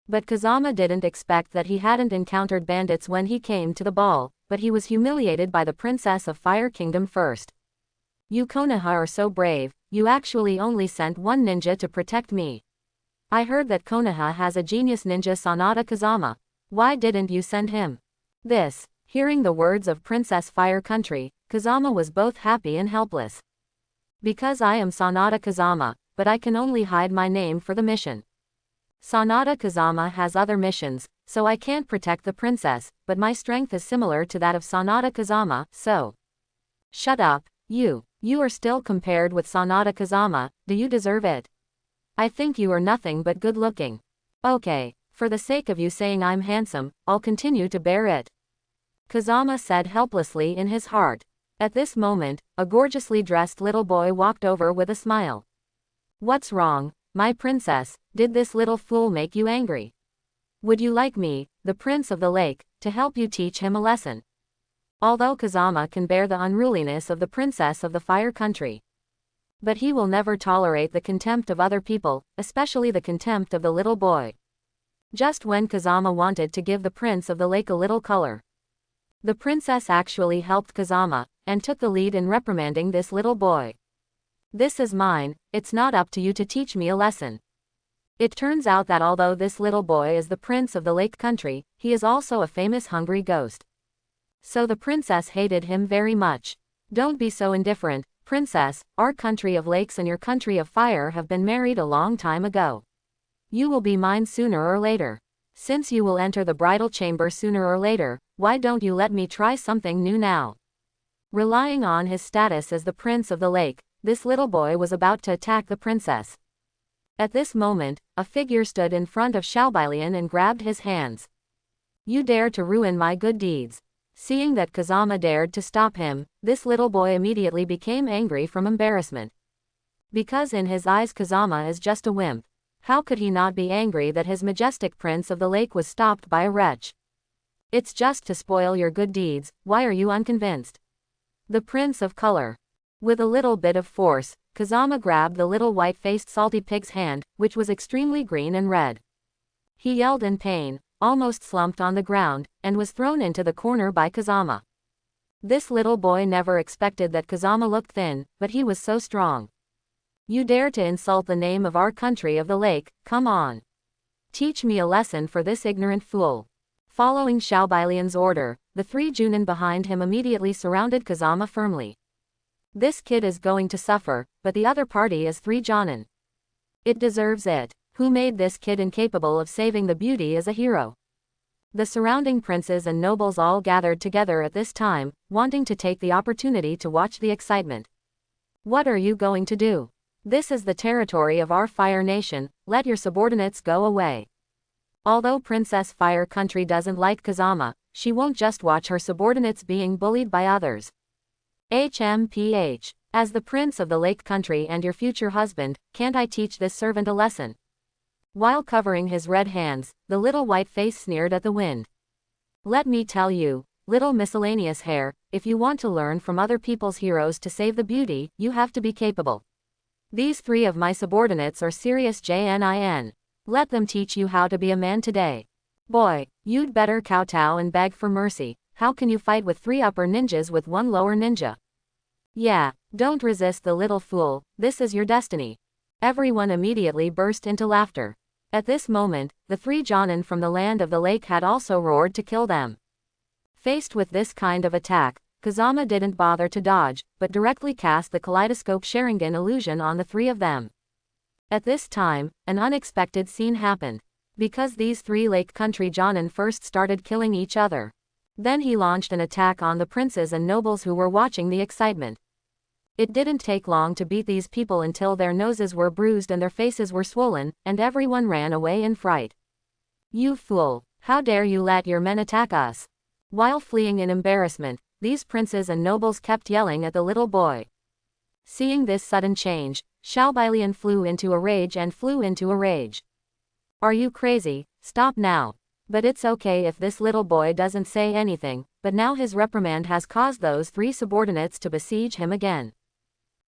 But Kazama didn't expect that he hadn't encountered bandits when he came to the ball, but he was humiliated by the Princess of Fire Kingdom first. You Konoha are so brave, you actually only sent one ninja to protect me. I heard that Konoha has a genius ninja Sanada Kazama. Why didn't you send him? Hearing the words of Princess Fire Country, Kazama was both happy and helpless. Because I am Sanada Kazama, but I can only hide my name for the mission. Sanada Kazama has other missions, so I can't protect the princess, but my strength is similar to that of Sanada Kazama, so. Shut up, you are still compared with Sanada Kazama, do you deserve it? I think you are nothing but good looking. Okay, for the sake of you saying I'm handsome, I'll continue to bear it. Kazama said helplessly in his heart. At this moment, a gorgeously dressed little boy walked over with a smile. What's wrong, my princess, did this little fool make you angry? Would you like me, the prince of the lake, to help you teach him a lesson? Although Kazama can bear the unruliness of the princess of the Fire Country. But he will never tolerate the contempt of other people, especially the contempt of the little boy. Just when Kazama wanted to give the prince of the lake a little color, the princess actually helped Kazama, and took the lead in reprimanding this little boy. This is mine, it's not up to you to teach me a lesson. It turns out that although this little boy is the prince of the lake country, he is also a famous hungry ghost. So the princess hated him very much. Don't be so indifferent, Princess, our country of lakes and your country of fire have been married a long time ago. You will be mine sooner or later. Since you will enter the bridal chamber sooner or later, why don't you let me try something new now? Relying on his status as the prince of the lake, this little boy was about to attack the princess. At this moment, a figure stood in front of Xiaobailian and grabbed his hands. You dare to ruin my good deeds. Seeing that Kazama dared to stop him, this little boy immediately became angry from embarrassment. Because in his eyes Kazama is just a wimp. How could he not be angry that his majestic prince of the lake was stopped by a wretch? It's just to spoil your good deeds, why are you unconvinced? The prince of color. With a little bit of force, Kazama grabbed the little white-faced salty pig's hand, which was extremely green and red. He yelled in pain, almost slumped on the ground, and was thrown into the corner by Kazama. This little boy never expected that Kazama looked thin, but he was so strong. You dare to insult the name of our country of the lake, come on. Teach me a lesson for this ignorant fool. Following Xiaobailian's order, the three Junin behind him immediately surrounded Kazama firmly. This kid is going to suffer, but the other party is three Jonin. It deserves it. Who made this kid incapable of saving the beauty as a hero? The surrounding princes and nobles all gathered together at this time, wanting to take the opportunity to watch the excitement. What are you going to do? This is the territory of our Fire Nation, let your subordinates go away. Although Princess Fire Country doesn't like Kazama, she won't just watch her subordinates being bullied by others. HMPH. As the prince of the lake country and your future husband, can't I teach this servant a lesson? While covering his red hands, the little white face sneered at the wind. Let me tell you, little miscellaneous hair, if you want to learn from other people's heroes to save the beauty, you have to be capable. These three of my subordinates are serious JNIN. Let them teach you how to be a man today. Boy, you'd better kowtow and beg for mercy. How can you fight with three upper ninjas with one lower ninja? Yeah, don't resist the little fool, this is your destiny. Everyone immediately burst into laughter. At this moment, the three Jonin from the land of the lake had also roared to kill them. Faced with this kind of attack, Kazama didn't bother to dodge, but directly cast the kaleidoscope Sharingan illusion on the three of them. At this time, an unexpected scene happened. Because these three lake country Jonin first started killing each other. Then he launched an attack on the princes and nobles who were watching the excitement. It didn't take long to beat these people until their noses were bruised and their faces were swollen, and everyone ran away in fright. You fool, how dare you let your men attack us? While fleeing in embarrassment, these princes and nobles kept yelling at the little boy. Seeing this sudden change, Xiaobailian flew into a rage. Are you crazy? Stop now. But it's okay if this little boy doesn't say anything, but now his reprimand has caused those three subordinates to besiege him again.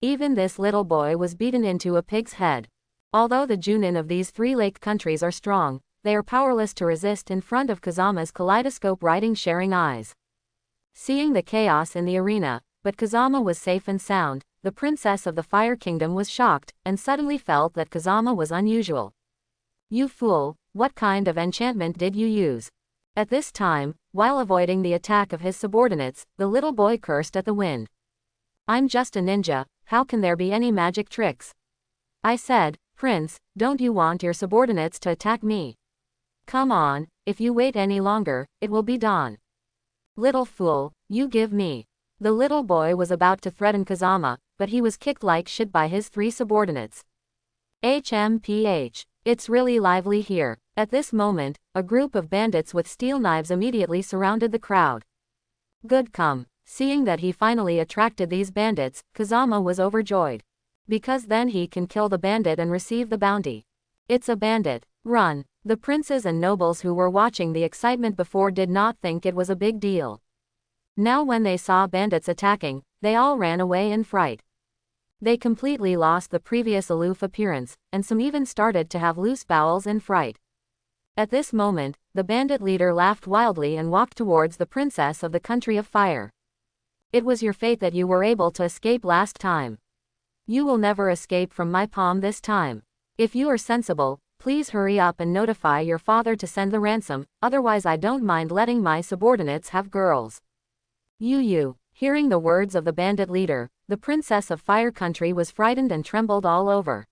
Even this little boy was beaten into a pig's head. Although the Junin of these three lake countries are strong, they are powerless to resist in front of Kazama's kaleidoscope riding sharing eyes. Seeing the chaos in the arena, but Kazama was safe and sound, the princess of the Fire Kingdom was shocked, and suddenly felt that Kazama was unusual. You fool, what kind of enchantment did you use? At this time, while avoiding the attack of his subordinates, the little boy cursed at the wind. I'm just a ninja, how can there be any magic tricks? I said, Prince, don't you want your subordinates to attack me? Come on, if you wait any longer, it will be dawn. Little fool, you give me. The little boy was about to threaten Kazama, but he was kicked like shit by his three subordinates. HMPH. It's really lively here. At this moment, a group of bandits with steel knives immediately surrounded the crowd. Good come. Seeing that he finally attracted these bandits, Kazama was overjoyed. Because then he can kill the bandit and receive the bounty. It's a bandit. Run. The princes and nobles who were watching the excitement before did not think it was a big deal. Now when they saw bandits attacking, they all ran away in fright. They completely lost the previous aloof appearance, and some even started to have loose bowels in fright. At this moment, the bandit leader laughed wildly and walked towards the princess of the country of fire. It was your fate that you were able to escape last time. You will never escape from my palm this time. If you are sensible, please hurry up and notify your father to send the ransom, otherwise I don't mind letting my subordinates have girls. You. Hearing the words of the bandit leader, the princess of Fire Country was frightened and trembled all over.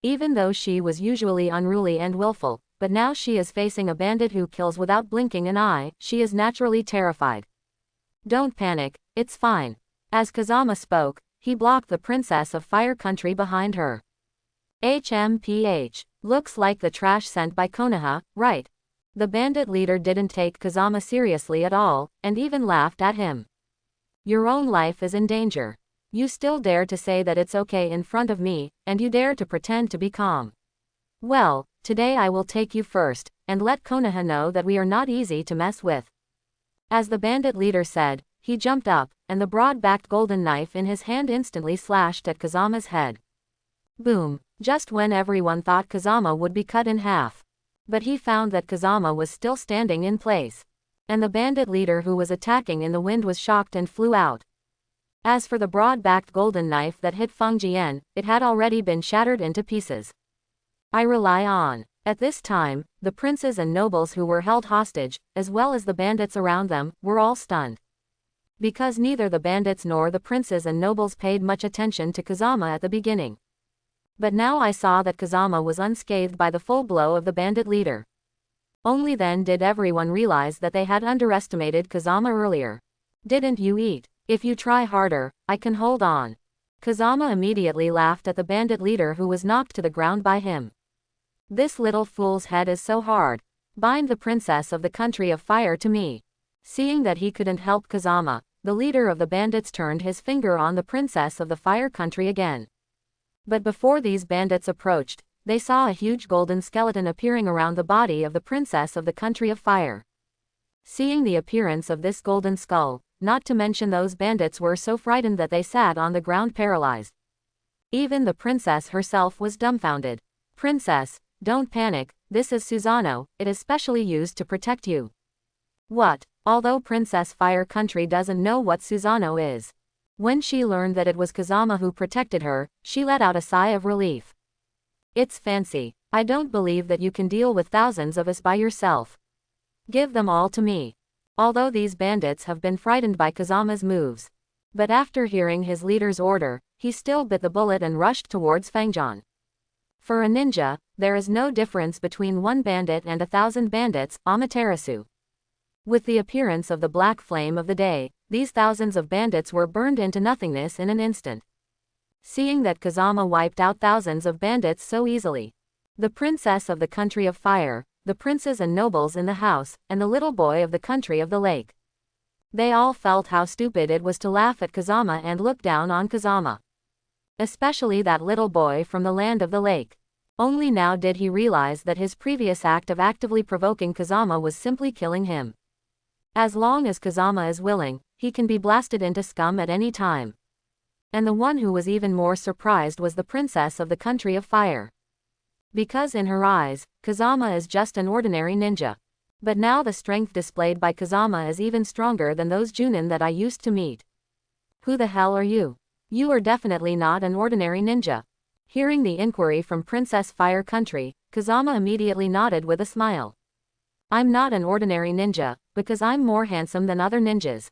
Even though she was usually unruly and willful, but now she is facing a bandit who kills without blinking an eye, she is naturally terrified. Don't panic, it's fine. As Kazama spoke, he blocked the princess of Fire Country behind her. HMPH. Looks like the trash sent by Konoha, right? The bandit leader didn't take Kazama seriously at all, and even laughed at him. Your own life is in danger. You still dare to say that it's okay in front of me, and you dare to pretend to be calm. Well, today I will take you first, and let Konoha know that we are not easy to mess with. As the bandit leader said, he jumped up, and the broad-backed golden knife in his hand instantly slashed at Kazama's head. Boom, just when everyone thought Kazama would be cut in half. But he found that Kazama was still standing in place. And the bandit leader who was attacking in the wind was shocked and flew out. As for the broad-backed golden knife that hit Feng Jian, it had already been shattered into pieces. I rely on. At this time, the princes and nobles who were held hostage, as well as the bandits around them, were all stunned. Because neither the bandits nor the princes and nobles paid much attention to Kazama at the beginning. But now I saw that Kazama was unscathed by the full blow of the bandit leader. Only then did everyone realize that they had underestimated Kazama earlier. Didn't you eat? If you try harder, I can hold on. Kazama immediately laughed at the bandit leader who was knocked to the ground by him. This little fool's head is so hard. Bind the princess of the country of fire to me. Seeing that he couldn't help Kazama, the leader of the bandits turned his finger on the princess of the fire country again. But before these bandits approached, they saw a huge golden skeleton appearing around the body of the princess of the country of fire. Seeing the appearance of this golden skull, not to mention those bandits were so frightened that they sat on the ground paralyzed. Even the princess herself was dumbfounded. Princess, don't panic, this is Susanoo, it is specially used to protect you. What? Although Princess Fire Country doesn't know what Susanoo is. When she learned that it was Kazama who protected her, she let out a sigh of relief. It's fancy. I don't believe that you can deal with thousands of us by yourself. Give them all to me. Although these bandits have been frightened by Kazama's moves. But after hearing his leader's order, he still bit the bullet and rushed towards Fangjan. For a ninja, there is no difference between one bandit and 1,000 bandits, Amaterasu. With the appearance of the black flame of the day, these thousands of bandits were burned into nothingness in an instant. Seeing that Kazama wiped out thousands of bandits so easily, the princess of the country of fire, the princes and nobles in the house, and the little boy of the country of the lake. They all felt how stupid it was to laugh at Kazama and look down on Kazama. Especially that little boy from the land of the lake. Only now did he realize that his previous act of actively provoking Kazama was simply killing him. As long as Kazama is willing, he can be blasted into scum at any time. And the one who was even more surprised was the princess of the country of fire. Because in her eyes, Kazama is just an ordinary ninja. But now the strength displayed by Kazama is even stronger than those Junin that I used to meet. Who the hell are you? You are definitely not an ordinary ninja. Hearing the inquiry from Princess Fire Country, Kazama immediately nodded with a smile. I'm not an ordinary ninja, because I'm more handsome than other ninjas.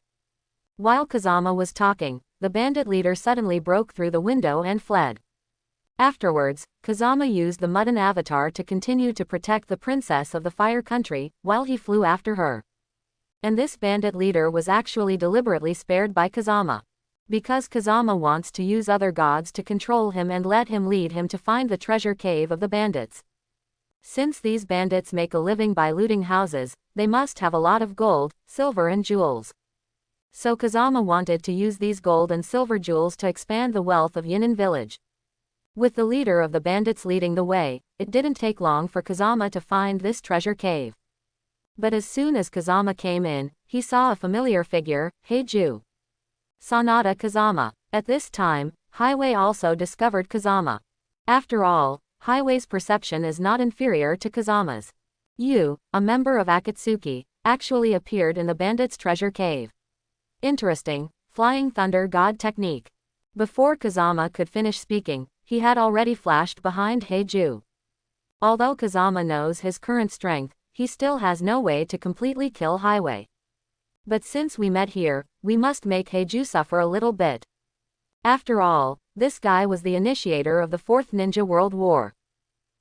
While Kazama was talking, the bandit leader suddenly broke through the window and fled. Afterwards, Kazama used the Mudden avatar to continue to protect the princess of the fire country, while he flew after her. And this bandit leader was actually deliberately spared by Kazama. Because Kazama wants to use other gods to control him and let him lead him to find the treasure cave of the bandits. Since these bandits make a living by looting houses, they must have a lot of gold, silver and jewels. So Kazama wanted to use these gold and silver jewels to expand the wealth of Yinin village. With the leader of the bandits leading the way, it didn't take long for Kazama to find this treasure cave. But as soon as Kazama came in, he saw a familiar figure, Heiju. Sanada Kazama. At this time, Highway also discovered Kazama. After all, Highway's perception is not inferior to Kazama's. You, a member of Akatsuki, actually appeared in the bandits' treasure cave. Interesting, flying thunder god technique. Before Kazama could finish speaking, he had already flashed behind Heiju. Although Kazama knows his current strength, he still has no way to completely kill Highway. But since we met here, we must make Heiju suffer a little bit. After all, this guy was the initiator of the Fourth Ninja World War.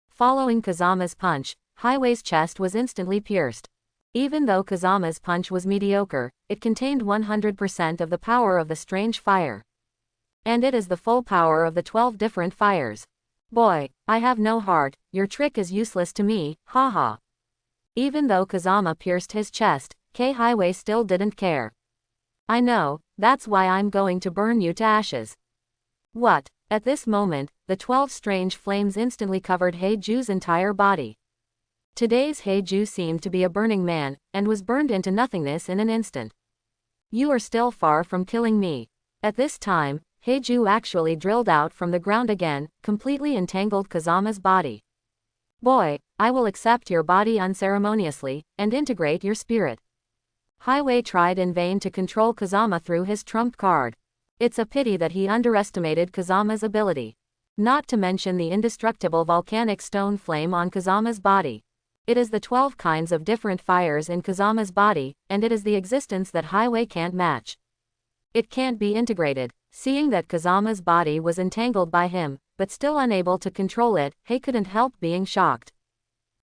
Following Kazama's punch, Highway's chest was instantly pierced. Even though Kazama's punch was mediocre, it contained 100% of the power of the strange fire. And it is the full power of the 12 different fires. Boy, I have no heart, your trick is useless to me, haha. Even though Kazama pierced his chest, Highway still didn't care. I know, that's why I'm going to burn you to ashes. What? At this moment, the 12 strange flames instantly covered Heiju's entire body. Today's Heiju seemed to be a burning man, and was burned into nothingness in an instant. You are still far from killing me. At this time, Heiju actually drilled out from the ground again, completely entangled Kazama's body. Boy, I will accept your body unceremoniously, and integrate your spirit. Highway tried in vain to control Kazama through his trump card. It's a pity that he underestimated Kazama's ability. Not to mention the indestructible volcanic stone flame on Kazama's body. It is the 12 kinds of different fires in Kazama's body, and it is the existence that Highway can't match. It can't be integrated. Seeing that Kazama's body was entangled by him, but still unable to control it, Hei couldn't help being shocked.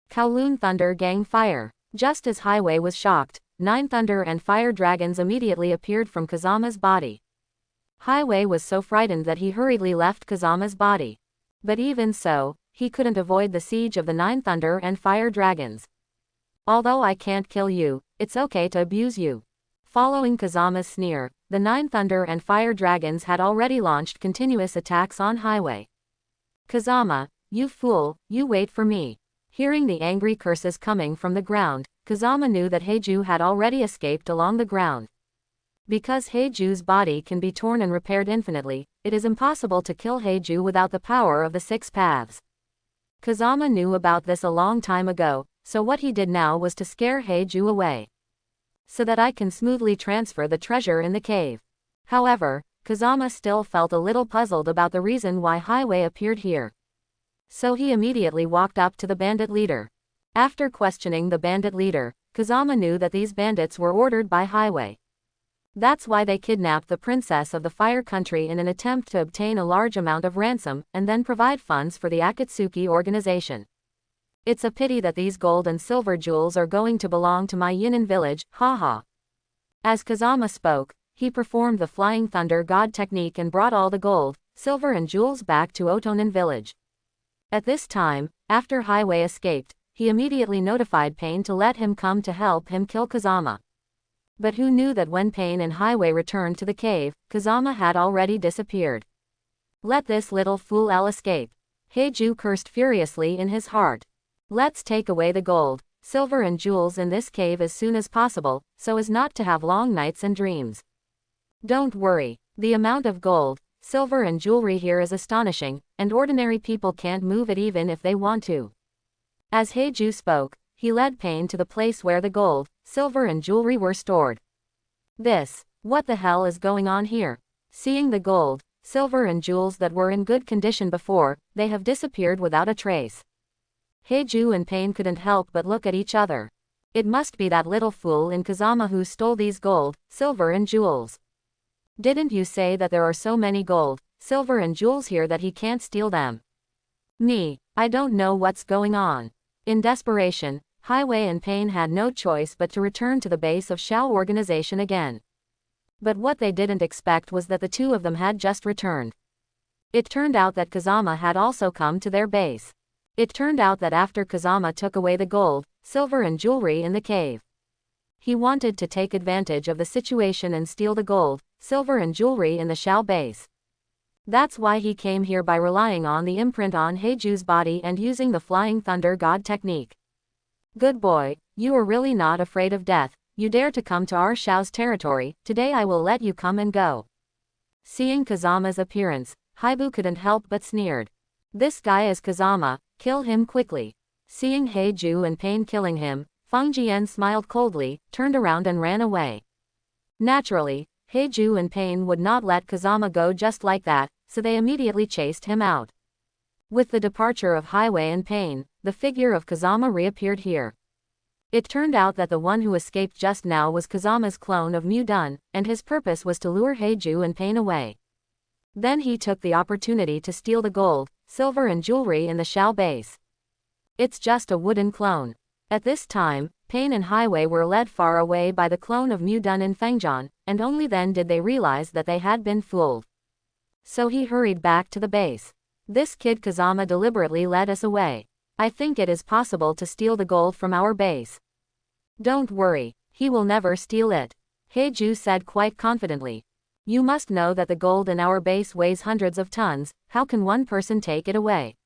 Kowloon Thunder Gang Fire. Just as Highway was shocked, 9 thunder and fire dragons immediately appeared from Kazama's body. Highway was so frightened that he hurriedly left Kazama's body. But even so, he couldn't avoid the siege of the 9 thunder and fire dragons. Although I can't kill you, it's okay to abuse you. Following Kazama's sneer, the 9 thunder and fire dragons had already launched continuous attacks on Highway. Kazama, you fool, you wait for me. Hearing the angry curses coming from the ground, Kazama knew that Heiju had already escaped along the ground. Because Heiju's body can be torn and repaired infinitely, it is impossible to kill Heiju without the power of the 6 paths. Kazama knew about this a long time ago, so what he did now was to scare Heiju away. So that I can smoothly transfer the treasure in the cave. However, Kazama still felt a little puzzled about the reason why Highway appeared here. So he immediately walked up to the bandit leader. After questioning the bandit leader, Kazama knew that these bandits were ordered by Highway. That's why they kidnapped the princess of the Fire Country in an attempt to obtain a large amount of ransom, and then provide funds for the Akatsuki organization. It's a pity that these gold and silver jewels are going to belong to my Yinin village, haha. As Kazama spoke, he performed the Flying Thunder God technique and brought all the gold, silver and jewels back to Oton village. At this time, after Highway escaped, he immediately notified Pain to let him come to help him kill Kazama. But who knew that when Pain and Highway returned to the cave, Kazama had already disappeared. Let this little fool escape. Heiju cursed furiously in his heart. Let's take away the gold, silver and jewels in this cave as soon as possible, so as not to have long nights and dreams. Don't worry, the amount of gold, silver and jewelry here is astonishing, and ordinary people can't move it even if they want to. As Heiju spoke, he led Pain to the place where the gold, silver and jewelry were stored. What the hell is going on here? Seeing the gold, silver and jewels that were in good condition before, they have disappeared without a trace. Heiju and Pain couldn't help but look at each other. It must be that little fool in Kazama who stole these gold, silver and jewels. Didn't you say that there are so many gold, silver and jewels here that he can't steal them? I don't know what's going on. In desperation, Highway and Pain had no choice but to return to the base of Shao organization again. But what they didn't expect was that the two of them had just returned. It turned out that Kazama had also come to their base. It turned out that after Kazama took away the gold, silver and jewelry in the cave, he wanted to take advantage of the situation and steal the gold, silver and jewelry in the Shao base. That's why he came here by relying on the imprint on Heiju's body and using the Flying Thunder God technique. Good boy, you are really not afraid of death. You dare to come to our Shao's territory, today I will let you come and go. Seeing Kazama's appearance, Haibu couldn't help but sneered. This guy is Kazama, kill him quickly. Seeing Heiju and Pain killing him, Feng Jian smiled coldly, turned around and ran away. Naturally, Heiju and Pain would not let Kazama go just like that, so they immediately chased him out. With the departure of Highway and Pain, the figure of Kazama reappeared here. It turned out that the one who escaped just now was Kazama's clone of Mu Dun, and his purpose was to lure Heiju and Pain away. Then he took the opportunity to steal the gold, silver and jewelry in the Shao base. It's just a wooden clone. At this time, Pain and Highway were led far away by the clone of Mu Dun and Fengjian, and only then did they realize that they had been fooled. So he hurried back to the base. This kid Kazama deliberately led us away. I think it is possible to steal the gold from our base. Don't worry, he will never steal it, Heiju said quite confidently. You must know that the gold in our base weighs hundreds of tons, how can one person take it away?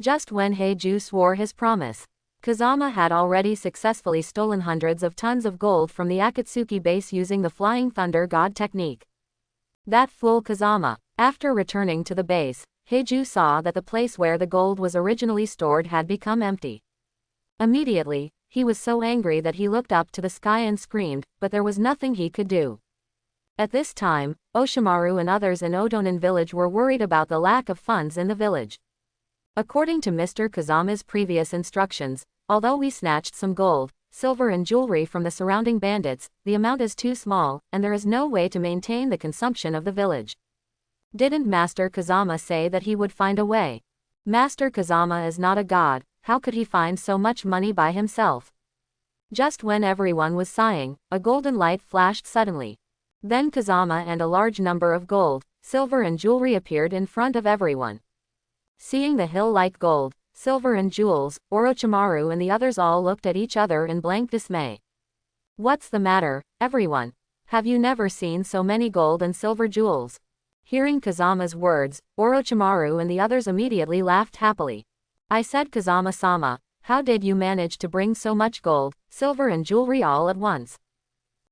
Just when Heiju swore his promise, Kazama had already successfully stolen hundreds of tons of gold from the Akatsuki base using the Flying Thunder God technique. That fool Kazama. After returning to the base, Heiju saw that the place where the gold was originally stored had become empty. Immediately, he was so angry that he looked up to the sky and screamed, but there was nothing he could do. At this time, Orochimaru and others in Oton village were worried about the lack of funds in the village. According to Mr. Kazama's previous instructions, although we snatched some gold, silver and jewelry from the surrounding bandits, the amount is too small, and there is no way to maintain the consumption of the village. Didn't Master Kazama say that he would find a way? Master Kazama is not a god, how could he find so much money by himself? Just when everyone was sighing, a golden light flashed suddenly. Then Kazama and a large number of gold, silver and jewelry appeared in front of everyone. Seeing the hill-like gold, silver and jewels, Orochimaru and the others all looked at each other in blank dismay. What's the matter, everyone? Have you never seen so many gold and silver jewels? Hearing Kazama's words, Orochimaru and the others immediately laughed happily. I said, Kazama-sama, how did you manage to bring so much gold, silver and jewelry all at once?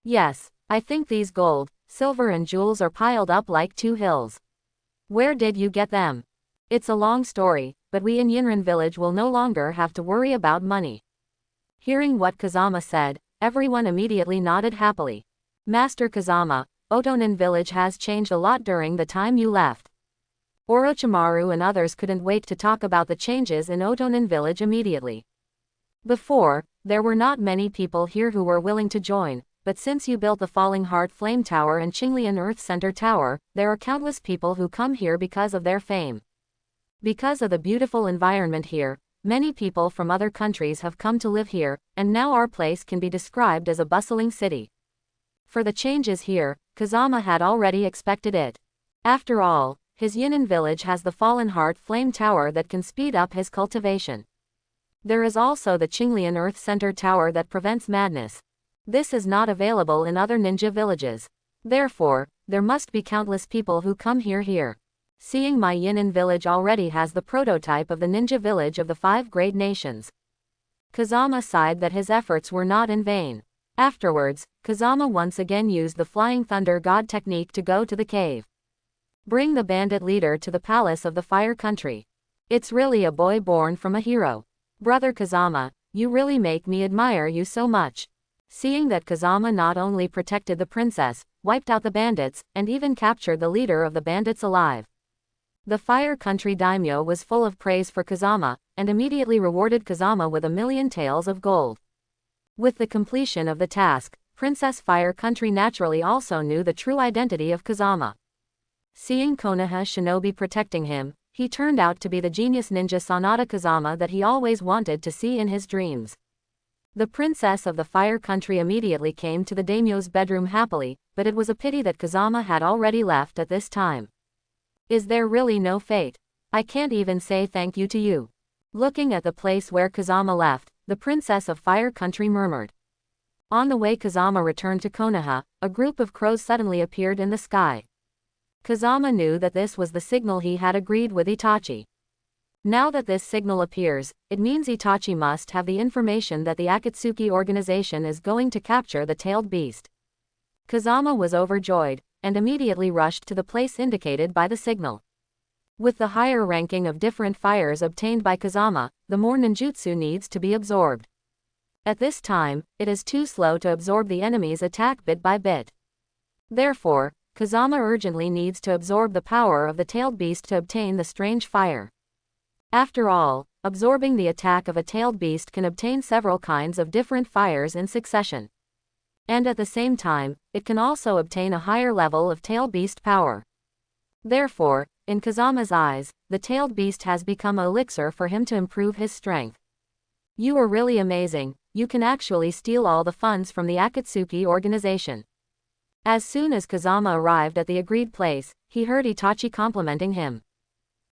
Yes, I think these gold, silver and jewels are piled up like two hills. Where did you get them? It's a long story, but we in Yinran village will no longer have to worry about money. Hearing what Kazama said, everyone immediately nodded happily. Master Kazama, Oton village has changed a lot during the time you left. Orochimaru and others couldn't wait to talk about the changes in Oton village immediately. Before, there were not many people here who were willing to join, but since you built the Falling Heart Flame Tower and Qinglian Earth Center Tower, there are countless people who come here because of their fame. Because of the beautiful environment here, many people from other countries have come to live here, and now our place can be described as a bustling city. For the changes here, Kazama had already expected it. After all, his Yinnan village has the Fallen Heart Flame Tower that can speed up his cultivation. There is also the Qinglian Earth Center Tower that prevents madness. This is not available in other ninja villages. Therefore, there must be countless people who come here. Seeing my Yinnan village already has the prototype of the ninja village of the 5 great nations. Kazama sighed that his efforts were not in vain. Afterwards, Kazama once again used the Flying Thunder God technique to go to the cave. Bring the bandit leader to the palace of the Fire Country. It's really a boy born from a hero. Brother Kazama, you really make me admire you so much. Seeing that Kazama not only protected the princess, wiped out the bandits, and even captured the leader of the bandits alive. The Fire Country daimyo was full of praise for Kazama, and immediately rewarded Kazama with 1,000,000 taels of gold. With the completion of the task, Princess Fire Country naturally also knew the true identity of Kazama. Seeing Konoha Shinobi protecting him, he turned out to be the genius ninja Sanada Kazama that he always wanted to see in his dreams. The princess of the Fire Country immediately came to the daimyo's bedroom happily, but it was a pity that Kazama had already left at this time. Is there really no fate? I can't even say thank you to you. Looking at the place where Kazama left, the princess of Fire Country murmured. On the way Kazama returned to Konoha, a group of crows suddenly appeared in the sky. Kazama knew that this was the signal he had agreed with Itachi. Now that this signal appears, it means Itachi must have the information that the Akatsuki organization is going to capture the tailed beast. Kazama was overjoyed, and immediately rushed to the place indicated by the signal. With the higher ranking of different fires obtained by Kazama, the more ninjutsu needs to be absorbed. At this time, it is too slow to absorb the enemy's attack bit by bit. Therefore, Kazama urgently needs to absorb the power of the tailed beast to obtain the strange fire. After all, absorbing the attack of a tailed beast can obtain several kinds of different fires in succession. And at the same time, it can also obtain a higher level of tail beast power. Therefore, in Kazama's eyes, the tailed beast has become an elixir for him to improve his strength. You are really amazing, you can actually steal all the funds from the Akatsuki organization. As soon as Kazama arrived at the agreed place, he heard Itachi complimenting him.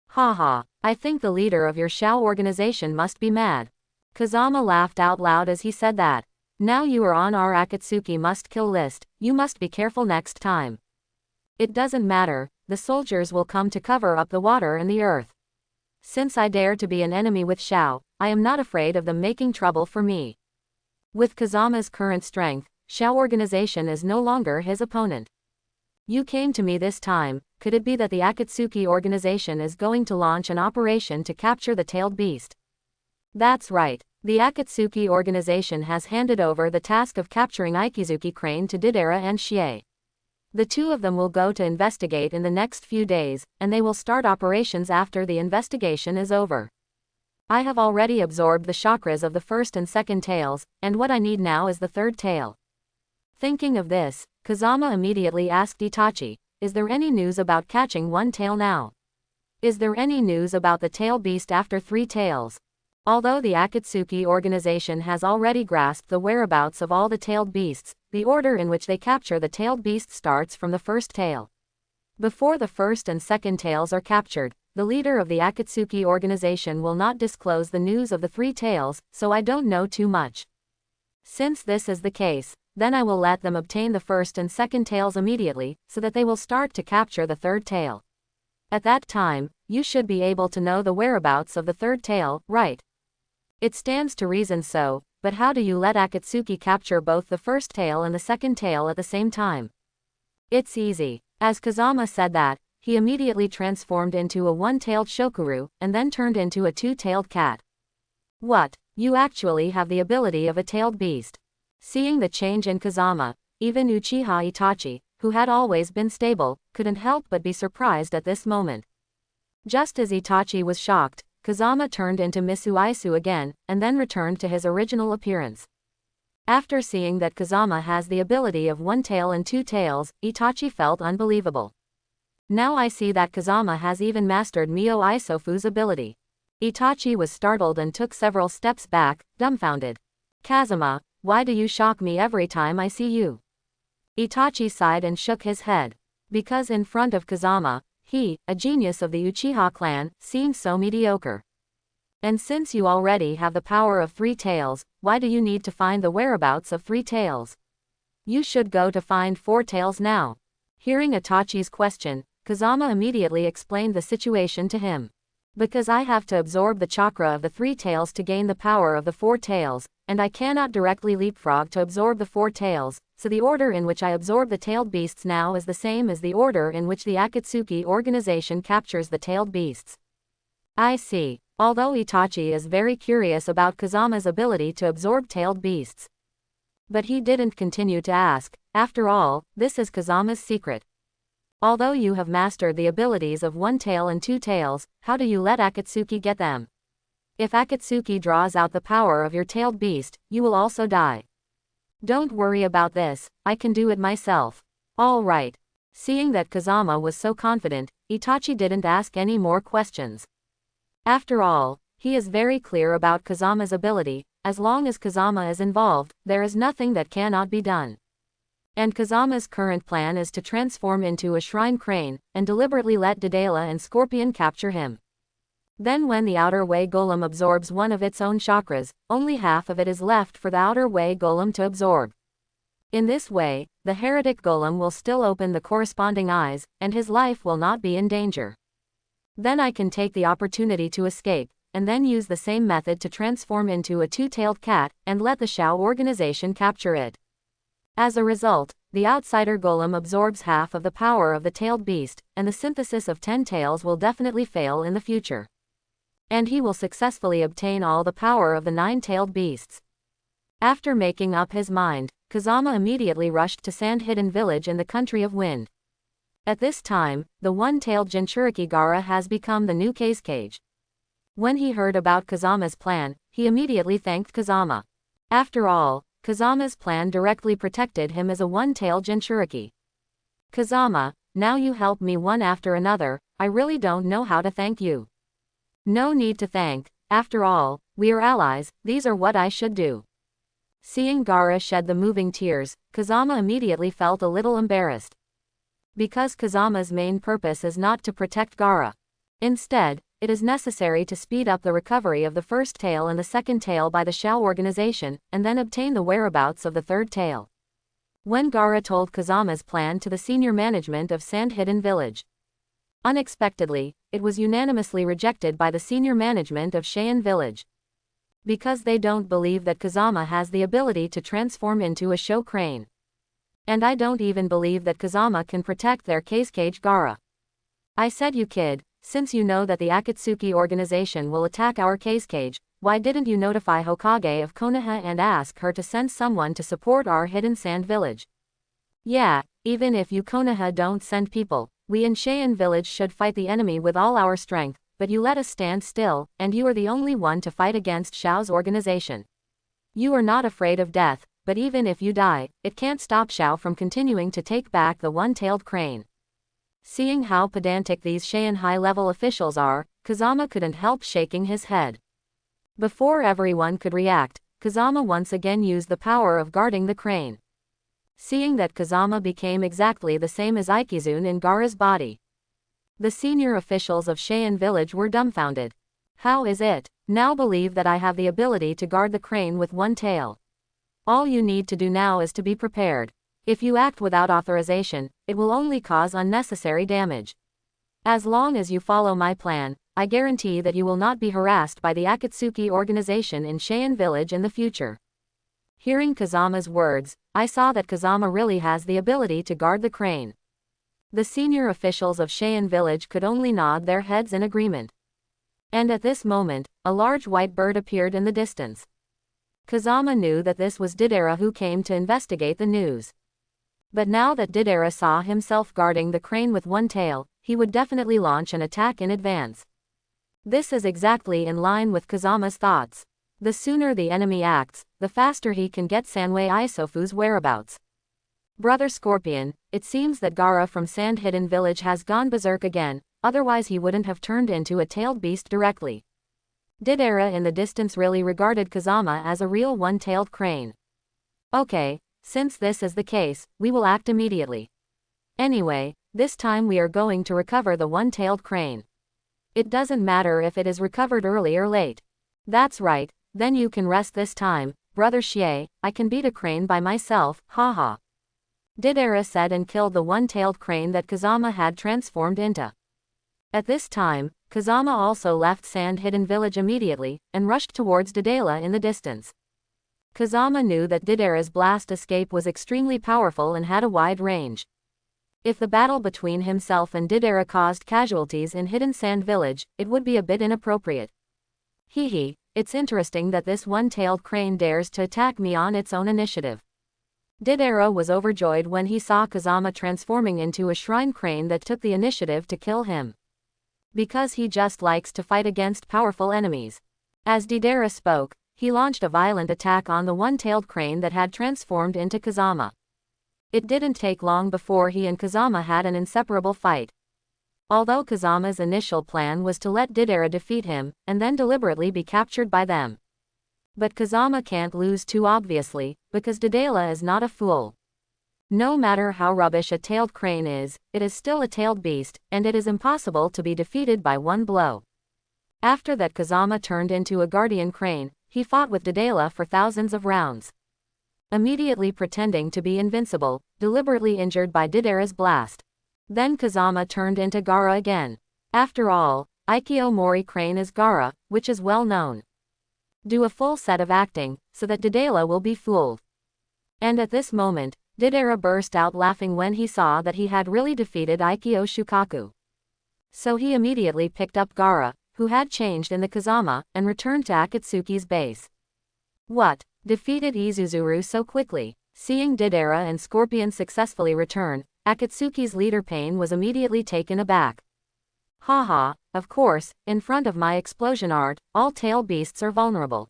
Haha, I think the leader of your Shao organization must be mad. Kazama laughed out loud as he said that. Now you are on our Akatsuki must-kill list, you must be careful next time. It doesn't matter, the soldiers will come to cover up the water and the earth. Since I dare to be an enemy with Shao, I am not afraid of them making trouble for me. With Kazama's current strength, Shao organization is no longer his opponent. You came to me this time, could it be that the Akatsuki organization is going to launch an operation to capture the tailed beast? That's right, the Akatsuki organization has handed over the task of capturing Ikizuki Crane to Deidara and Shie. The two of them will go to investigate in the next few days, and they will start operations after the investigation is over. I have already absorbed the chakras of the first and second tails, and what I need now is the third tail. Thinking of this, Kazama immediately asked Itachi, is there any news about catching one tail now? Is there any news about the tail beast after 3 tails? Although the Akatsuki organization has already grasped the whereabouts of all the tailed beasts, the order in which they capture the tailed beast starts from the first tail. Before the first and second tails are captured, the leader of the Akatsuki organization will not disclose the news of the 3 tails, so I don't know too much. Since this is the case, then I will let them obtain the first and second tails immediately, so that they will start to capture the third tail. At that time, you should be able to know the whereabouts of the third tail, right? It stands to reason so, but how do you let Akatsuki capture both the first tail and the second tail at the same time? It's easy. As Kazama said that, he immediately transformed into a one-tailed Shokuru, and then turned into a two-tailed cat. What? You actually have the ability of a tailed beast. Seeing the change in Kazama, even Uchiha Itachi, who had always been stable, couldn't help but be surprised at this moment. Just as Itachi was shocked, Kazama turned into Misuaisu again, and then returned to his original appearance. After seeing that Kazama has the ability of one tail and 2 tails, Itachi felt unbelievable. Now I see that Kazama has even mastered Mio Isofu's ability. Itachi was startled and took several steps back, dumbfounded. Kazama, why do you shock me every time I see you? Itachi sighed and shook his head. Because in front of Kazama, he, a genius of the Uchiha clan, seems so mediocre. And since you already have the power of 3 tails, why do you need to find the whereabouts of 3 tails? You should go to find 4 tails now. Hearing Itachi's question, Kazama immediately explained the situation to him. Because I have to absorb the chakra of the 3 tails to gain the power of the 4 tails, and I cannot directly leapfrog to absorb the 4 tails, so the order in which I absorb the tailed beasts now is the same as the order in which the Akatsuki organization captures the tailed beasts. I see. Although Itachi is very curious about Kazama's ability to absorb tailed beasts. But he didn't continue to ask, after all, this is Kazama's secret. Although you have mastered the abilities of 1 tail and 2 tails, how do you let Akatsuki get them? If Akatsuki draws out the power of your tailed beast, you will also die. Don't worry about this, I can do it myself. All right. Seeing that Kazama was so confident, Itachi didn't ask any more questions. After all, he is very clear about Kazama's ability. As long as Kazama is involved, there is nothing that cannot be done. And Kazama's current plan is to transform into a shrine crane, and deliberately let Deidara and Scorpion capture him. Then when the outer way golem absorbs one of its own chakras, only half of it is left for the outer way golem to absorb. In this way, the heretic golem will still open the corresponding eyes, and his life will not be in danger. Then I can take the opportunity to escape, and then use the same method to transform into a 2-tailed cat, and let the Shao organization capture it. As a result, the outsider golem absorbs half of the power of the tailed beast, and the synthesis of 10 tails will definitely fail in the future. And he will successfully obtain all the power of the 9-tailed beasts. After making up his mind, Kazama immediately rushed to Sand-Hidden Village in the Country of Wind. At this time, the 1-tailed Jinchuriki Gaara has become the new Kazekage. When he heard about Kazama's plan, he immediately thanked Kazama. After all, Kazama's plan directly protected him as a 1-tailed Jinchuriki. Kazama, now you help me one after another, I really don't know how to thank you. No need to thank, after all, we are allies, these are what I should do. Seeing Gaara shed the moving tears, Kazama immediately felt a little embarrassed. Because Kazama's main purpose is not to protect Gaara. Instead, it is necessary to speed up the recovery of the first tail and the second tail by the Shao organization, and then obtain the whereabouts of the third tail. When Gaara told Kazama's plan to the senior management of Sand Hidden Village, unexpectedly, it was unanimously rejected by the senior management of Cheyenne Village. Because they don't believe that Kazama has the ability to transform into a show crane. And I don't even believe that Kazama can protect their cage Gaara. I said, you kid, since you know that the Akatsuki organization will attack our cage, why didn't you notify Hokage of Konoha and ask her to send someone to support our hidden sand village? Yeah, even if you Konoha don't send people, we in Cheyenne Village should fight the enemy with all our strength, but you let us stand still, and you are the only one to fight against Shao's organization. You are not afraid of death, but even if you die, it can't stop Shao from continuing to take back the one-tailed crane. Seeing how pedantic these Cheyenne high-level officials are, Kazama couldn't help shaking his head. Before everyone could react, Kazama once again used the power of guarding the crane. Seeing that Kazama became exactly the same as Ikizune in Gaara's body, the senior officials of Cheyenne Village were dumbfounded. How is it? Now believe that I have the ability to guard the crane with one tail. All you need to do now is to be prepared. If you act without authorization, it will only cause unnecessary damage. As long as you follow my plan, I guarantee that you will not be harassed by the Akatsuki organization in Cheyenne Village in the future. Hearing Kazama's words, I saw that Kazama really has the ability to guard the crane. The senior officials of Cheyenne Village could only nod their heads in agreement. And at this moment, a large white bird appeared in the distance. Kazama knew that this was Deidara, who came to investigate the news. But now that Deidara saw himself guarding the crane with one tail, he would definitely launch an attack in advance. This is exactly in line with Kazama's thoughts. The sooner the enemy acts, the faster he can get Sanwei Isofu's whereabouts. Brother Scorpion, it seems that Gaara from Sand Hidden Village has gone berserk again, otherwise he wouldn't have turned into a tailed beast directly. Deidara in the distance really regarded Kazama as a real one-tailed crane. Okay, since this is the case, we will act immediately. Anyway, this time we are going to recover the one-tailed crane. It doesn't matter if it is recovered early or late. That's right, then you can rest this time, Brother Xie, I can beat a crane by myself, haha. Deidara said and killed the one-tailed crane that Kazama had transformed into. At this time, Kazama also left Sand Hidden Village immediately, and rushed towards Deidara in the distance. Kazama knew that Deidara's blast escape was extremely powerful and had a wide range. If the battle between himself and Deidara caused casualties in Hidden Sand Village, it would be a bit inappropriate. Hehe, it's interesting that this one-tailed crane dares to attack me on its own initiative. Deidara was overjoyed when he saw Kazama transforming into a shrine crane that took the initiative to kill him. Because he just likes to fight against powerful enemies. As Deidara spoke, he launched a violent attack on the one-tailed crane that had transformed into Kazama. It didn't take long before he and Kazama had an inseparable fight. Although Kazama's initial plan was to let Deidara defeat him, and then deliberately be captured by them. But Kazama can't lose too obviously, because Deidara is not a fool. No matter how rubbish a tailed crane is, it is still a tailed beast, and it is impossible to be defeated by one blow. After that, Kazama turned into a guardian crane. He fought with Deidara for thousands of rounds. Immediately pretending to be invincible, deliberately injured by Deidara's blast. Then Kazama turned into Gaara again. After all, Ikkyo Mori Crane is Gaara, which is well known. Do a full set of acting, so that Deidara will be fooled. And at this moment, Deidara burst out laughing when he saw that he had really defeated Ikkyo Shukaku. So he immediately picked up Gaara, who had changed in the Kazama, and returned to Akatsuki's base. What? Defeated Izuzuru so quickly? Seeing Deidara and Scorpion successfully return, Akatsuki's leader Pain was immediately taken aback. Haha, of course, in front of my explosion art, all tail beasts are vulnerable.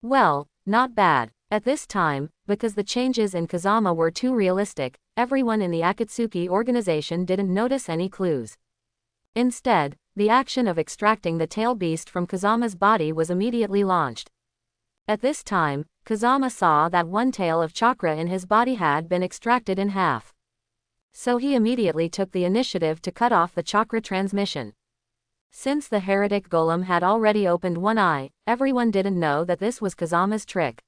Well, not bad. At this time, because the changes in Kazama were too realistic, everyone in the Akatsuki organization didn't notice any clues. Instead, the action of extracting the tail beast from Kazama's body was immediately launched. At this time, Kazama saw that one tail of chakra in his body had been extracted in half. So he immediately took the initiative to cut off the chakra transmission. Since the heretic golem had already opened one eye, everyone didn't know that this was Kazama's trick.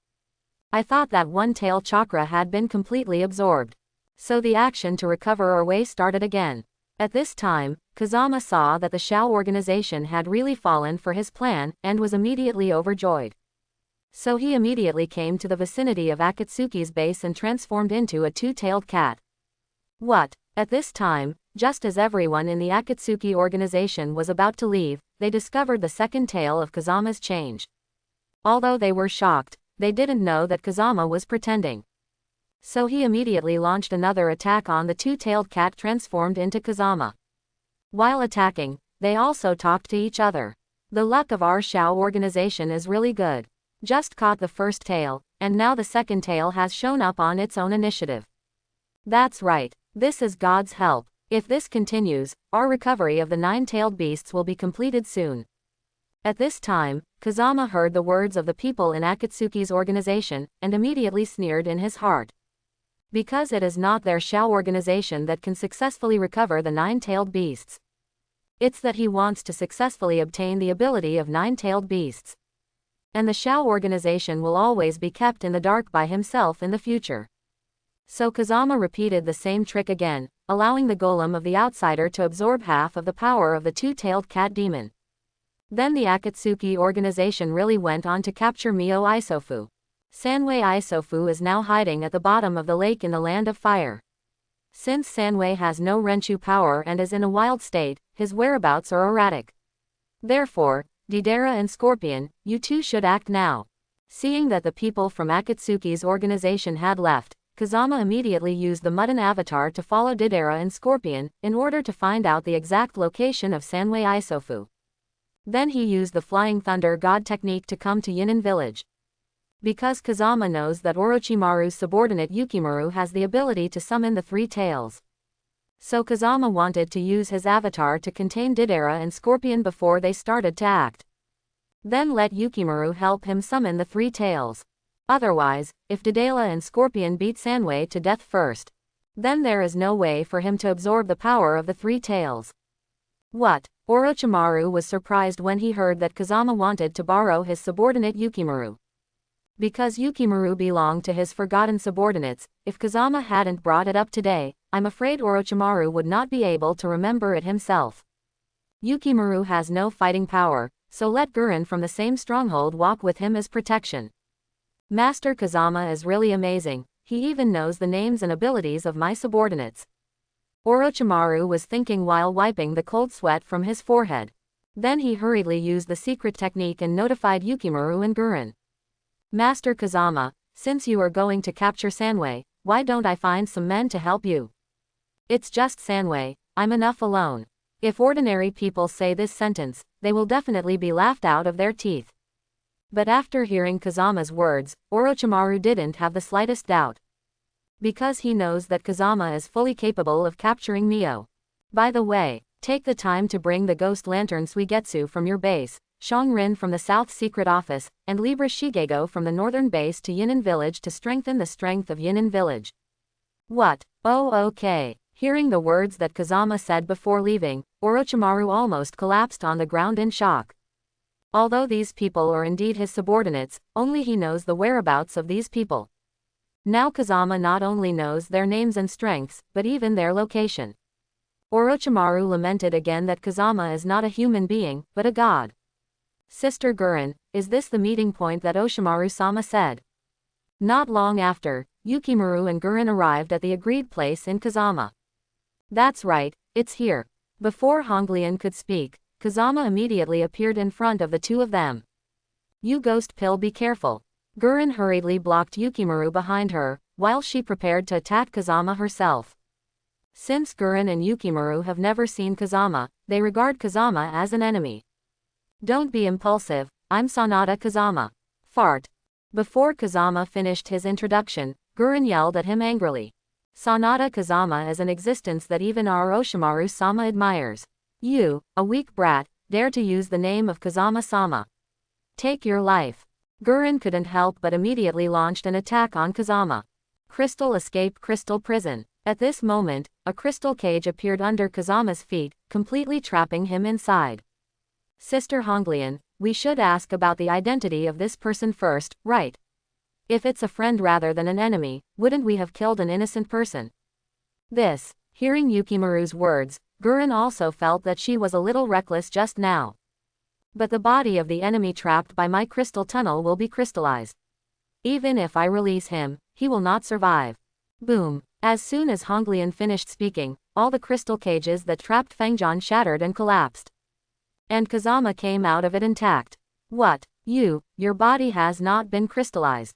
I thought that one tail chakra had been completely absorbed. So the action to recover our way started again. At this time, Kazama saw that the Shao organization had really fallen for his plan, and was immediately overjoyed. So he immediately came to the vicinity of Akatsuki's base and transformed into a two-tailed cat. What? At this time, just as everyone in the Akatsuki organization was about to leave, they discovered the second tail of Kazama's change. Although they were shocked, they didn't know that Kazama was pretending. So he immediately launched another attack on the two-tailed cat transformed into Kazama. While attacking, they also talked to each other. The luck of our Shao organization is really good. Just caught the first tail, and now the second tail has shown up on its own initiative. That's right, this is God's help. If this continues, our recovery of the nine-tailed beasts will be completed soon. At this time, Kazama heard the words of the people in Akatsuki's organization, and immediately sneered in his heart. Because it is not their Shao organization that can successfully recover the nine-tailed beasts. It's that he wants to successfully obtain the ability of nine-tailed beasts. And the Shao organization will always be kept in the dark by himself in the future. So Kazama repeated the same trick again, allowing the golem of the outsider to absorb half of the power of the two-tailed cat demon. Then the Akatsuki organization really went on to capture Mio Isofu. Sanwei Isofu is now hiding at the bottom of the lake in the Land of Fire. Since Sanwei has no Renchu power and is in a wild state, his whereabouts are erratic. Therefore, Deidara and Scorpion, you two should act now. Seeing that the people from Akatsuki's organization had left, Kazama immediately used the Mudden avatar to follow Deidara and Scorpion, in order to find out the exact location of Sanwei Isofu. Then he used the Flying Thunder God technique to come to Yinin village. Because Kazama knows that Orochimaru's subordinate Yukimaru has the ability to summon the three tails. So Kazama wanted to use his avatar to contain Deidara and Scorpion before they started to act. Then let Yukimaru help him summon the three tails. Otherwise, if Deidara and Scorpion beat Sanwei to death first, then there is no way for him to absorb the power of the three tails. What? Orochimaru was surprised when he heard that Kazama wanted to borrow his subordinate Yukimaru. Because Yukimaru belonged to his forgotten subordinates, if Kazama hadn't brought it up today, I'm afraid Orochimaru would not be able to remember it himself. Yukimaru has no fighting power, so let Gurren from the same stronghold walk with him as protection. Master Kazama is really amazing, he even knows the names and abilities of my subordinates. Orochimaru was thinking while wiping the cold sweat from his forehead. Then he hurriedly used the secret technique and notified Yukimaru and Gurren. Master Kazama, since you are going to capture Sanwei, why don't I find some men to help you? It's just Sanwei, I'm enough alone. If ordinary people say this sentence, they will definitely be laughed out of their teeth. But after hearing Kazama's words, Orochimaru didn't have the slightest doubt. Because he knows that Kazama is fully capable of capturing Mio. By the way, take the time to bring the Ghost Lantern Suigetsu from your base, Shongrin from the South Secret Office, and Libra Shigego from the Northern Base to Yinin Village to strengthen the strength of Yinin Village. What? Oh okay. Hearing the words that Kazama said before leaving, Orochimaru almost collapsed on the ground in shock. Although these people are indeed his subordinates, only he knows the whereabouts of these people. Now Kazama not only knows their names and strengths, but even their location. Orochimaru lamented again that Kazama is not a human being, but a god. Sister Gurren, is this the meeting point that Oshimaru-sama said? Not long after, Yukimaru and Gurren arrived at the agreed place in Kazama. That's right, it's here. Before Honglian could speak, Kazama immediately appeared in front of the two of them. You ghost pill, be careful. Gurren hurriedly blocked Yukimaru behind her, while she prepared to attack Kazama herself. Since Gurren and Yukimaru have never seen Kazama, they regard Kazama as an enemy. Don't be impulsive, I'm Sanada Kazama. Fart. Before Kazama finished his introduction, Gurren yelled at him angrily. Sanada Kazama is an existence that even Orochimaru-sama admires. You, a weak brat, dare to use the name of Kazama-sama. Take your life. Gurren couldn't help but immediately launched an attack on Kazama. Crystal escape crystal prison. At this moment, a crystal cage appeared under Kazama's feet, completely trapping him inside. Sister Honglian, we should ask about the identity of this person first, right? If it's a friend rather than an enemy, wouldn't we have killed an innocent person? Hearing Yukimaru's words, Gurren also felt that she was a little reckless just now. But the body of the enemy trapped by my crystal tunnel will be crystallized. Even if I release him, he will not survive. Boom. As soon as Honglian finished speaking, all the crystal cages that trapped Fangjan shattered and collapsed. And Kazama came out of it intact. What? Your body has not been crystallized.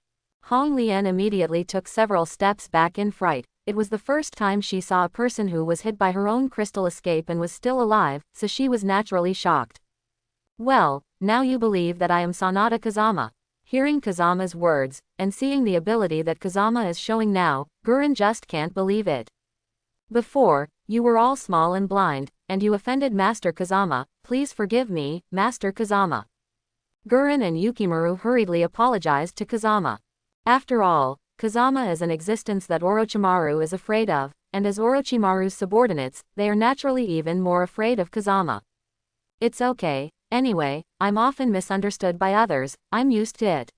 Honglian immediately took several steps back in fright. It was the first time she saw a person who was hit by her own crystal escape and was still alive, so she was naturally shocked. Well, now you believe that I am Sanada Kazama. Hearing Kazama's words, and seeing the ability that Kazama is showing now, Gurren just can't believe it. Before, you were all small and blind, and you offended Master Kazama. Please forgive me, Master Kazama. Gurren and Yukimaru hurriedly apologized to Kazama. After all, Kazama is an existence that Orochimaru is afraid of, and as Orochimaru's subordinates, they are naturally even more afraid of Kazama. It's okay, anyway, I'm often misunderstood by others, I'm used to it.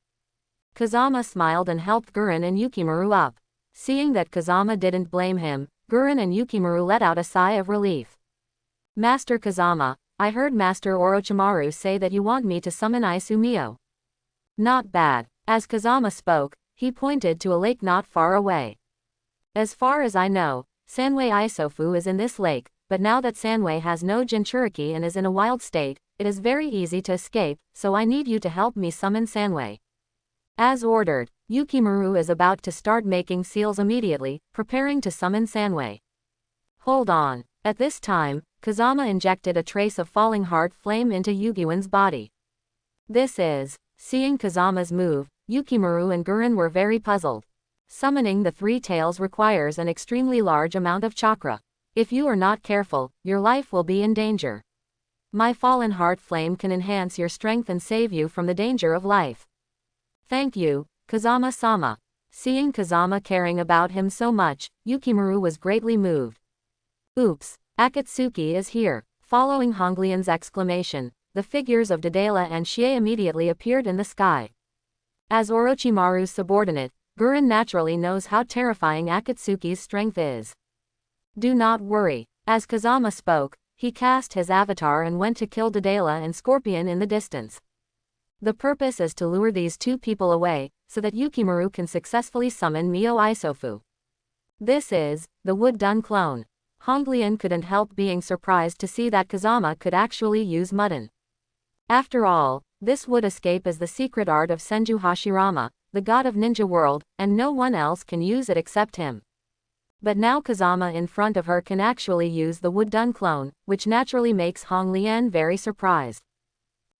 Kazama smiled and helped Gurren and Yukimaru up. Seeing that Kazama didn't blame him, Gurren and Yukimaru let out a sigh of relief. Master Kazama, I heard Master Orochimaru say that you want me to summon Izumio. Not bad. As Kazama spoke, he pointed to a lake not far away. As far as I know, Sanwei Isofu is in this lake, but now that Sanwei has no Jinchuriki and is in a wild state, it is very easy to escape, so I need you to help me summon Sanwei. As ordered, Yukimaru is about to start making seals immediately, preparing to summon Sanwei. Hold on. At this time, injected a trace of falling heart flame into Yugiwen's body. Seeing Kazama's move, Yukimaru and Gurren were very puzzled. Summoning the three tails requires an extremely large amount of chakra. If you are not careful, your life will be in danger. My fallen heart flame can enhance your strength and save you from the danger of life. Thank you, Kazama-sama. Seeing Kazama caring about him so much, Yukimaru was greatly moved. Oops, Akatsuki is here. Following Honglian's exclamation, the figures of Dedela and Shie immediately appeared in the sky. As Orochimaru's subordinate, Gurren naturally knows how terrifying Akatsuki's strength is. Do not worry. As Kazama spoke, he cast his avatar and went to kill Dedela and Scorpion in the distance. The purpose is to lure these two people away, so that Yukimaru can successfully summon Mio Isofu. This is the wood-done clone. Honglian couldn't help being surprised to see that Kazama could actually use Mudden. After all, this wood escape is the secret art of Senju Hashirama, the god of ninja world, and no one else can use it except him. But now Kazama in front of her can actually use the wood-done clone, which naturally makes Honglian very surprised.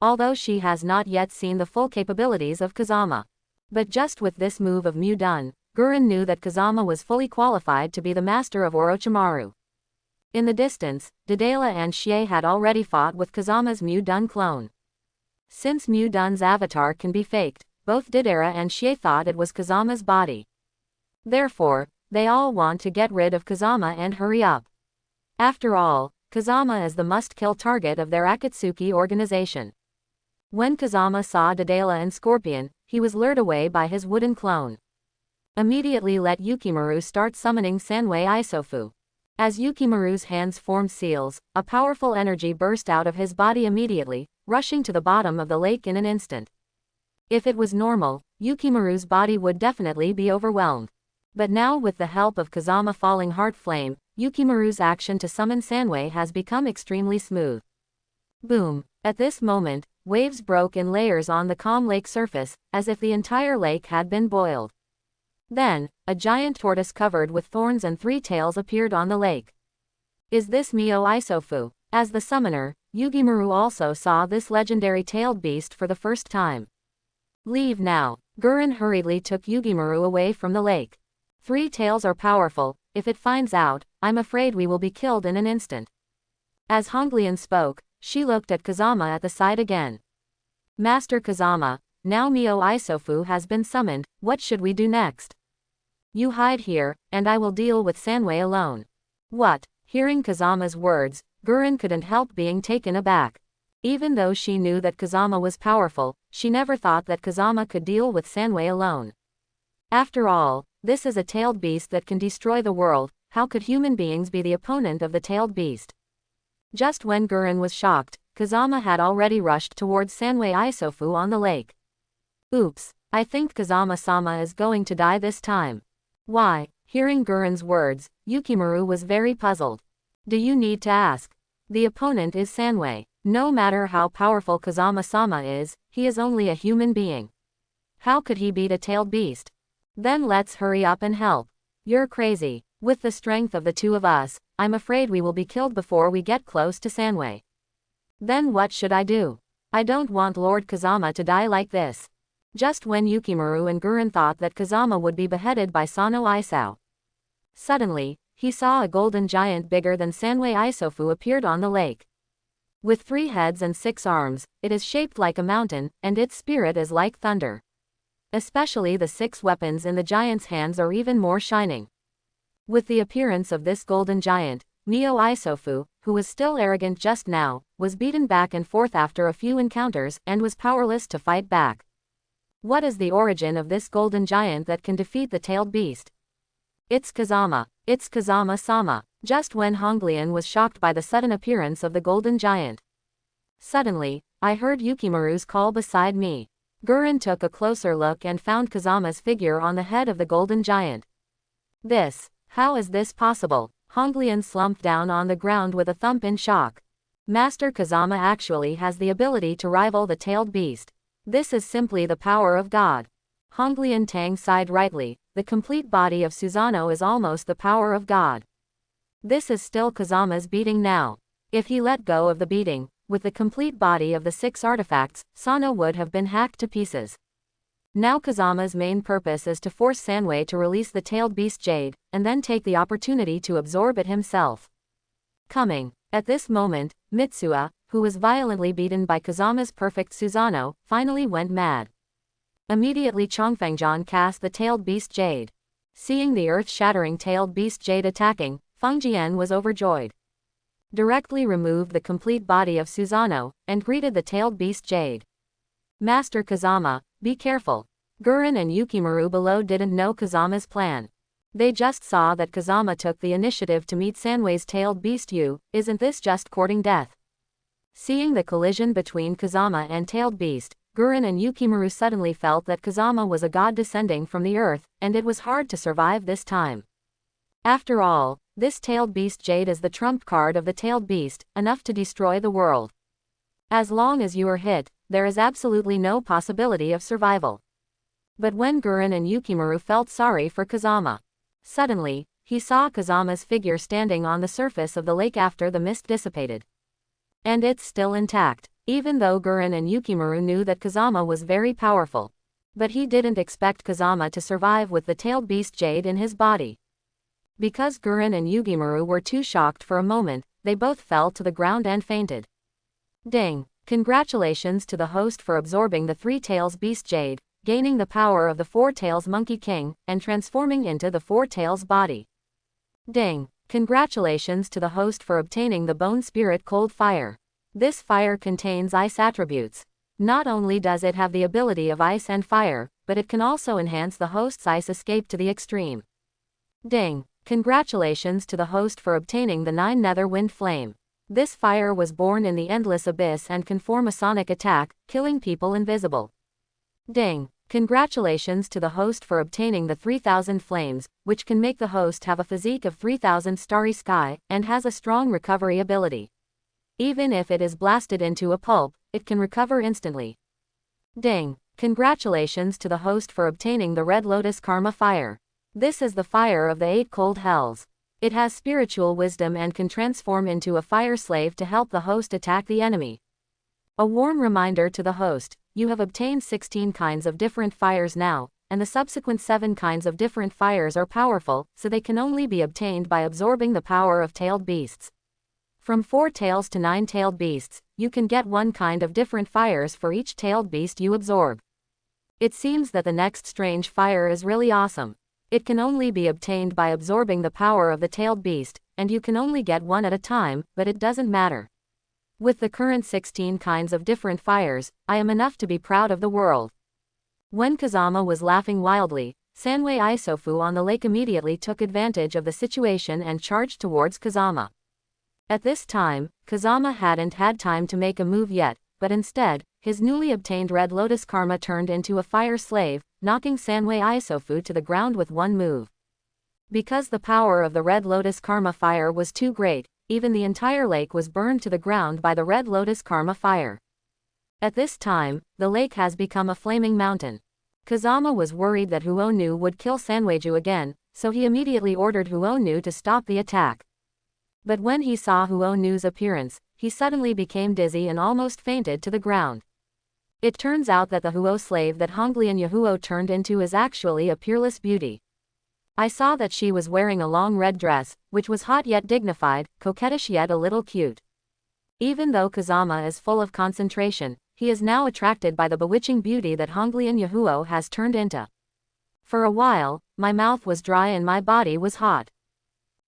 Although she has not yet seen the full capabilities of Kazama. But just with this move of Mu-dun, Gurren knew that Kazama was fully qualified to be the master of Orochimaru. In the distance, Dedela and Shie had already fought with Kazama's Mu-dun clone. Since Mu-dun's avatar can be faked, both Dedera and Shie thought it was Kazama's body. Therefore, they all want to get rid of Kazama and hurry up. After all, Kazama is the must-kill target of their Akatsuki organization. When Kazama saw Dedela and Scorpion, he was lured away by his wooden clone. Immediately let Yukimaru start summoning Sanwei Isofu. As Yukimaru's hands formed seals, a powerful energy burst out of his body immediately, rushing to the bottom of the lake in an instant. If it was normal, Yukimaru's body would definitely be overwhelmed. But now with the help of Kazama Falling Heart Flame, Yukimaru's action to summon Sanwei has become extremely smooth. Boom! At this moment, waves broke in layers on the calm lake surface, as if the entire lake had been boiled. Then, a giant tortoise covered with thorns and three tails appeared on the lake. Is this Mio Isofu? As the summoner, Yukimaru also saw this legendary tailed beast for the first time. Leave now. Gurren hurriedly took Yugimaru away from the lake. Three tails are powerful, if it finds out, I'm afraid we will be killed in an instant. As Honglian spoke, she looked at Kazama at the side again. Master Kazama, now Mio Isofu has been summoned, what should we do next? You hide here, and I will deal with Sanwei alone. What? Hearing Kazama's words, Gurren couldn't help being taken aback. Even though she knew that Kazama was powerful, she never thought that Kazama could deal with Sanwei alone. After all, this is a tailed beast that can destroy the world, how could human beings be the opponent of the tailed beast? Just when Gurren was shocked, Kazama had already rushed towards Sanwei Isofu on the lake. Oops, I think Kazama-sama is going to die this time. Why? Hearing Gurren's words, Yukimaru was very puzzled. Do you need to ask? The opponent is Sanwei. No matter how powerful Kazama-sama is, he is only a human being. How could he beat a tailed beast? Then let's hurry up and help. You're crazy. With the strength of the two of us, I'm afraid we will be killed before we get close to Sanwei. Then what should I do? I don't want Lord Kazama to die like this. Just when Yukimaru and Gurren thought that Kazama would be beheaded by Sano Isao. Suddenly, he saw a golden giant bigger than Sanwei Isofu appeared on the lake. With 3 heads and 6 arms, it is shaped like a mountain, and its spirit is like thunder. Especially the 6 weapons in the giant's hands are even more shining. With the appearance of this golden giant, Mio Isofu, who was still arrogant just now, was beaten back and forth after a few encounters and was powerless to fight back. What is the origin of this golden giant that can defeat the tailed beast? It's Kazama. It's Kazama-sama. Just when Honglian was shocked by the sudden appearance of the golden giant. Suddenly, I heard Yukimaru's call beside me. Gurren took a closer look and found Kazama's figure on the head of the golden giant. How is this possible? Honglian slumped down on the ground with a thump in shock. Master Kazama actually has the ability to rival the tailed beast. This is simply the power of God. Honglian Tang sighed rightly, the complete body of Susanoo is almost the power of God. This is still Kazama's beating now. If he let go of the beating, with the complete body of the 6 artifacts, Sano would have been hacked to pieces. Now Kazama's main purpose is to force Sanwei to release the tailed beast Jade, and then take the opportunity to absorb it himself. At this moment, Mitsuha, who was violently beaten by Kazama's perfect Susanoo, finally went mad. Immediately Chongfengjian cast the tailed beast Jade. Seeing the earth-shattering tailed beast Jade attacking, Fengjian was overjoyed. Directly removed the complete body of Susanoo, and greeted the tailed beast Jade. Master Kazama, be careful. Gurren and Yukimaru below didn't know Kazama's plan. They just saw that Kazama took the initiative to meet Sanwei's tailed beast. Isn't this just courting death? Seeing the collision between Kazama and tailed beast, Gurren and Yukimaru suddenly felt that Kazama was a god descending from the earth, and it was hard to survive this time. After all, this tailed beast Jade is the trump card of the tailed beast, enough to destroy the world. As long as you are hit, there is absolutely no possibility of survival. But when Gurren and Yukimaru felt sorry for Kazama. Suddenly, he saw Kazama's figure standing on the surface of the lake after the mist dissipated. And it's still intact, even though Gurren and Yukimaru knew that Kazama was very powerful. But he didn't expect Kazama to survive with the tailed beast Jade in his body. Because Gurren and Yukimaru were too shocked for a moment, they both fell to the ground and fainted. Ding! Congratulations to the host for absorbing the 3 tails beast Jade, gaining the power of the 4 tails Monkey King, and transforming into the 4 tails body. Ding! Congratulations to the host for obtaining the Bone Spirit Cold Fire. This fire contains ice attributes. Not only does it have the ability of ice and fire, but it can also enhance the host's ice escape to the extreme. Ding! Congratulations to the host for obtaining the 9 Nether Wind Flame. This fire was born in the Endless Abyss and can form a sonic attack, killing people invisible. Ding! Congratulations to the host for obtaining the 3000 Flames, which can make the host have a physique of 3000 Starry Sky, and has a strong recovery ability. Even if it is blasted into a pulp, it can recover instantly. Ding! Congratulations to the host for obtaining the Red Lotus Karma Fire. This is the fire of the 8 cold hells. It has spiritual wisdom and can transform into a fire slave to help the host attack the enemy. A warm reminder to the host, you have obtained 16 kinds of different fires now, and the subsequent 7 kinds of different fires are powerful, so they can only be obtained by absorbing the power of tailed beasts. From 4 tails to 9 tailed beasts, you can get 1 kind of different fires for each tailed beast you absorb. It seems that the next strange fire is really awesome. It can only be obtained by absorbing the power of the tailed beast, and you can only get 1 at a time, but it doesn't matter. With the current 16 kinds of different fires, I am enough to be proud of the world. When Kazama was laughing wildly, Sanwei Isofu on the lake immediately took advantage of the situation and charged towards Kazama. At this time, Kazama hadn't had time to make a move yet, but instead, his newly obtained Red Lotus Karma turned into a fire slave, knocking Sanwei Isofu to the ground with one move. Because the power of the Red Lotus Karma fire was too great, even the entire lake was burned to the ground by the Red Lotus Karma fire. At this time, the lake has become a flaming mountain. Kazama was worried that Huonu would kill Sanweiju again, so he immediately ordered Huonu to stop the attack. But when he saw Huonu's appearance, he suddenly became dizzy and almost fainted to the ground. It turns out that the Huo slave that Honglian Yahuo turned into is actually a peerless beauty. I saw that she was wearing a long red dress, which was hot yet dignified, coquettish yet a little cute. Even though Kazama is full of concentration, he is now attracted by the bewitching beauty that Honglian Yahuo has turned into. For a while, my mouth was dry and my body was hot.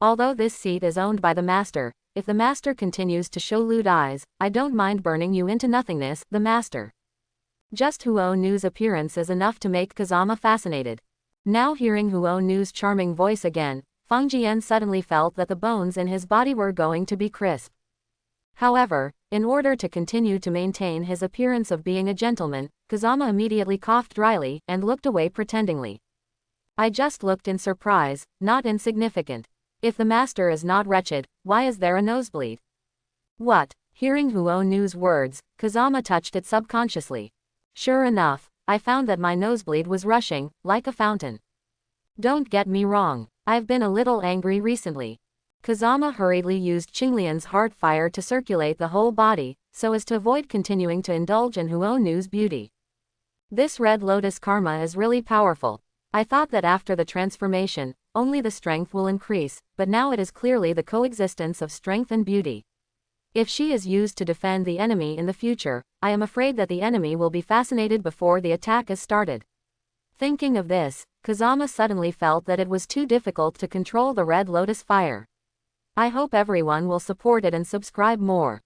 Although this seat is owned by the master, if the master continues to show lewd eyes, I don't mind burning you into nothingness, the master. Just Huonu's appearance is enough to make Kazama fascinated. Now hearing Huonu's charming voice again, Feng Jian suddenly felt that the bones in his body were going to be crisp. However, in order to continue to maintain his appearance of being a gentleman, Kazama immediately coughed dryly and looked away pretendingly. I just looked in surprise, not insignificant. If the master is not wretched, why is there a nosebleed? What? Hearing Huonu's words, Kazama touched it subconsciously. Sure enough, I found that my nosebleed was rushing, like a fountain. Don't get me wrong, I've been a little angry recently. Kazama hurriedly used Qinglian's heart fire to circulate the whole body, so as to avoid continuing to indulge in Huonu's beauty. This Red Lotus Karma is really powerful. I thought that after the transformation, only the strength will increase, but now it is clearly the coexistence of strength and beauty. If she is used to defend the enemy in the future, I am afraid that the enemy will be fascinated before the attack is started. Thinking of this, Kazama suddenly felt that it was too difficult to control the Red Lotus fire. I hope everyone will support it and subscribe more.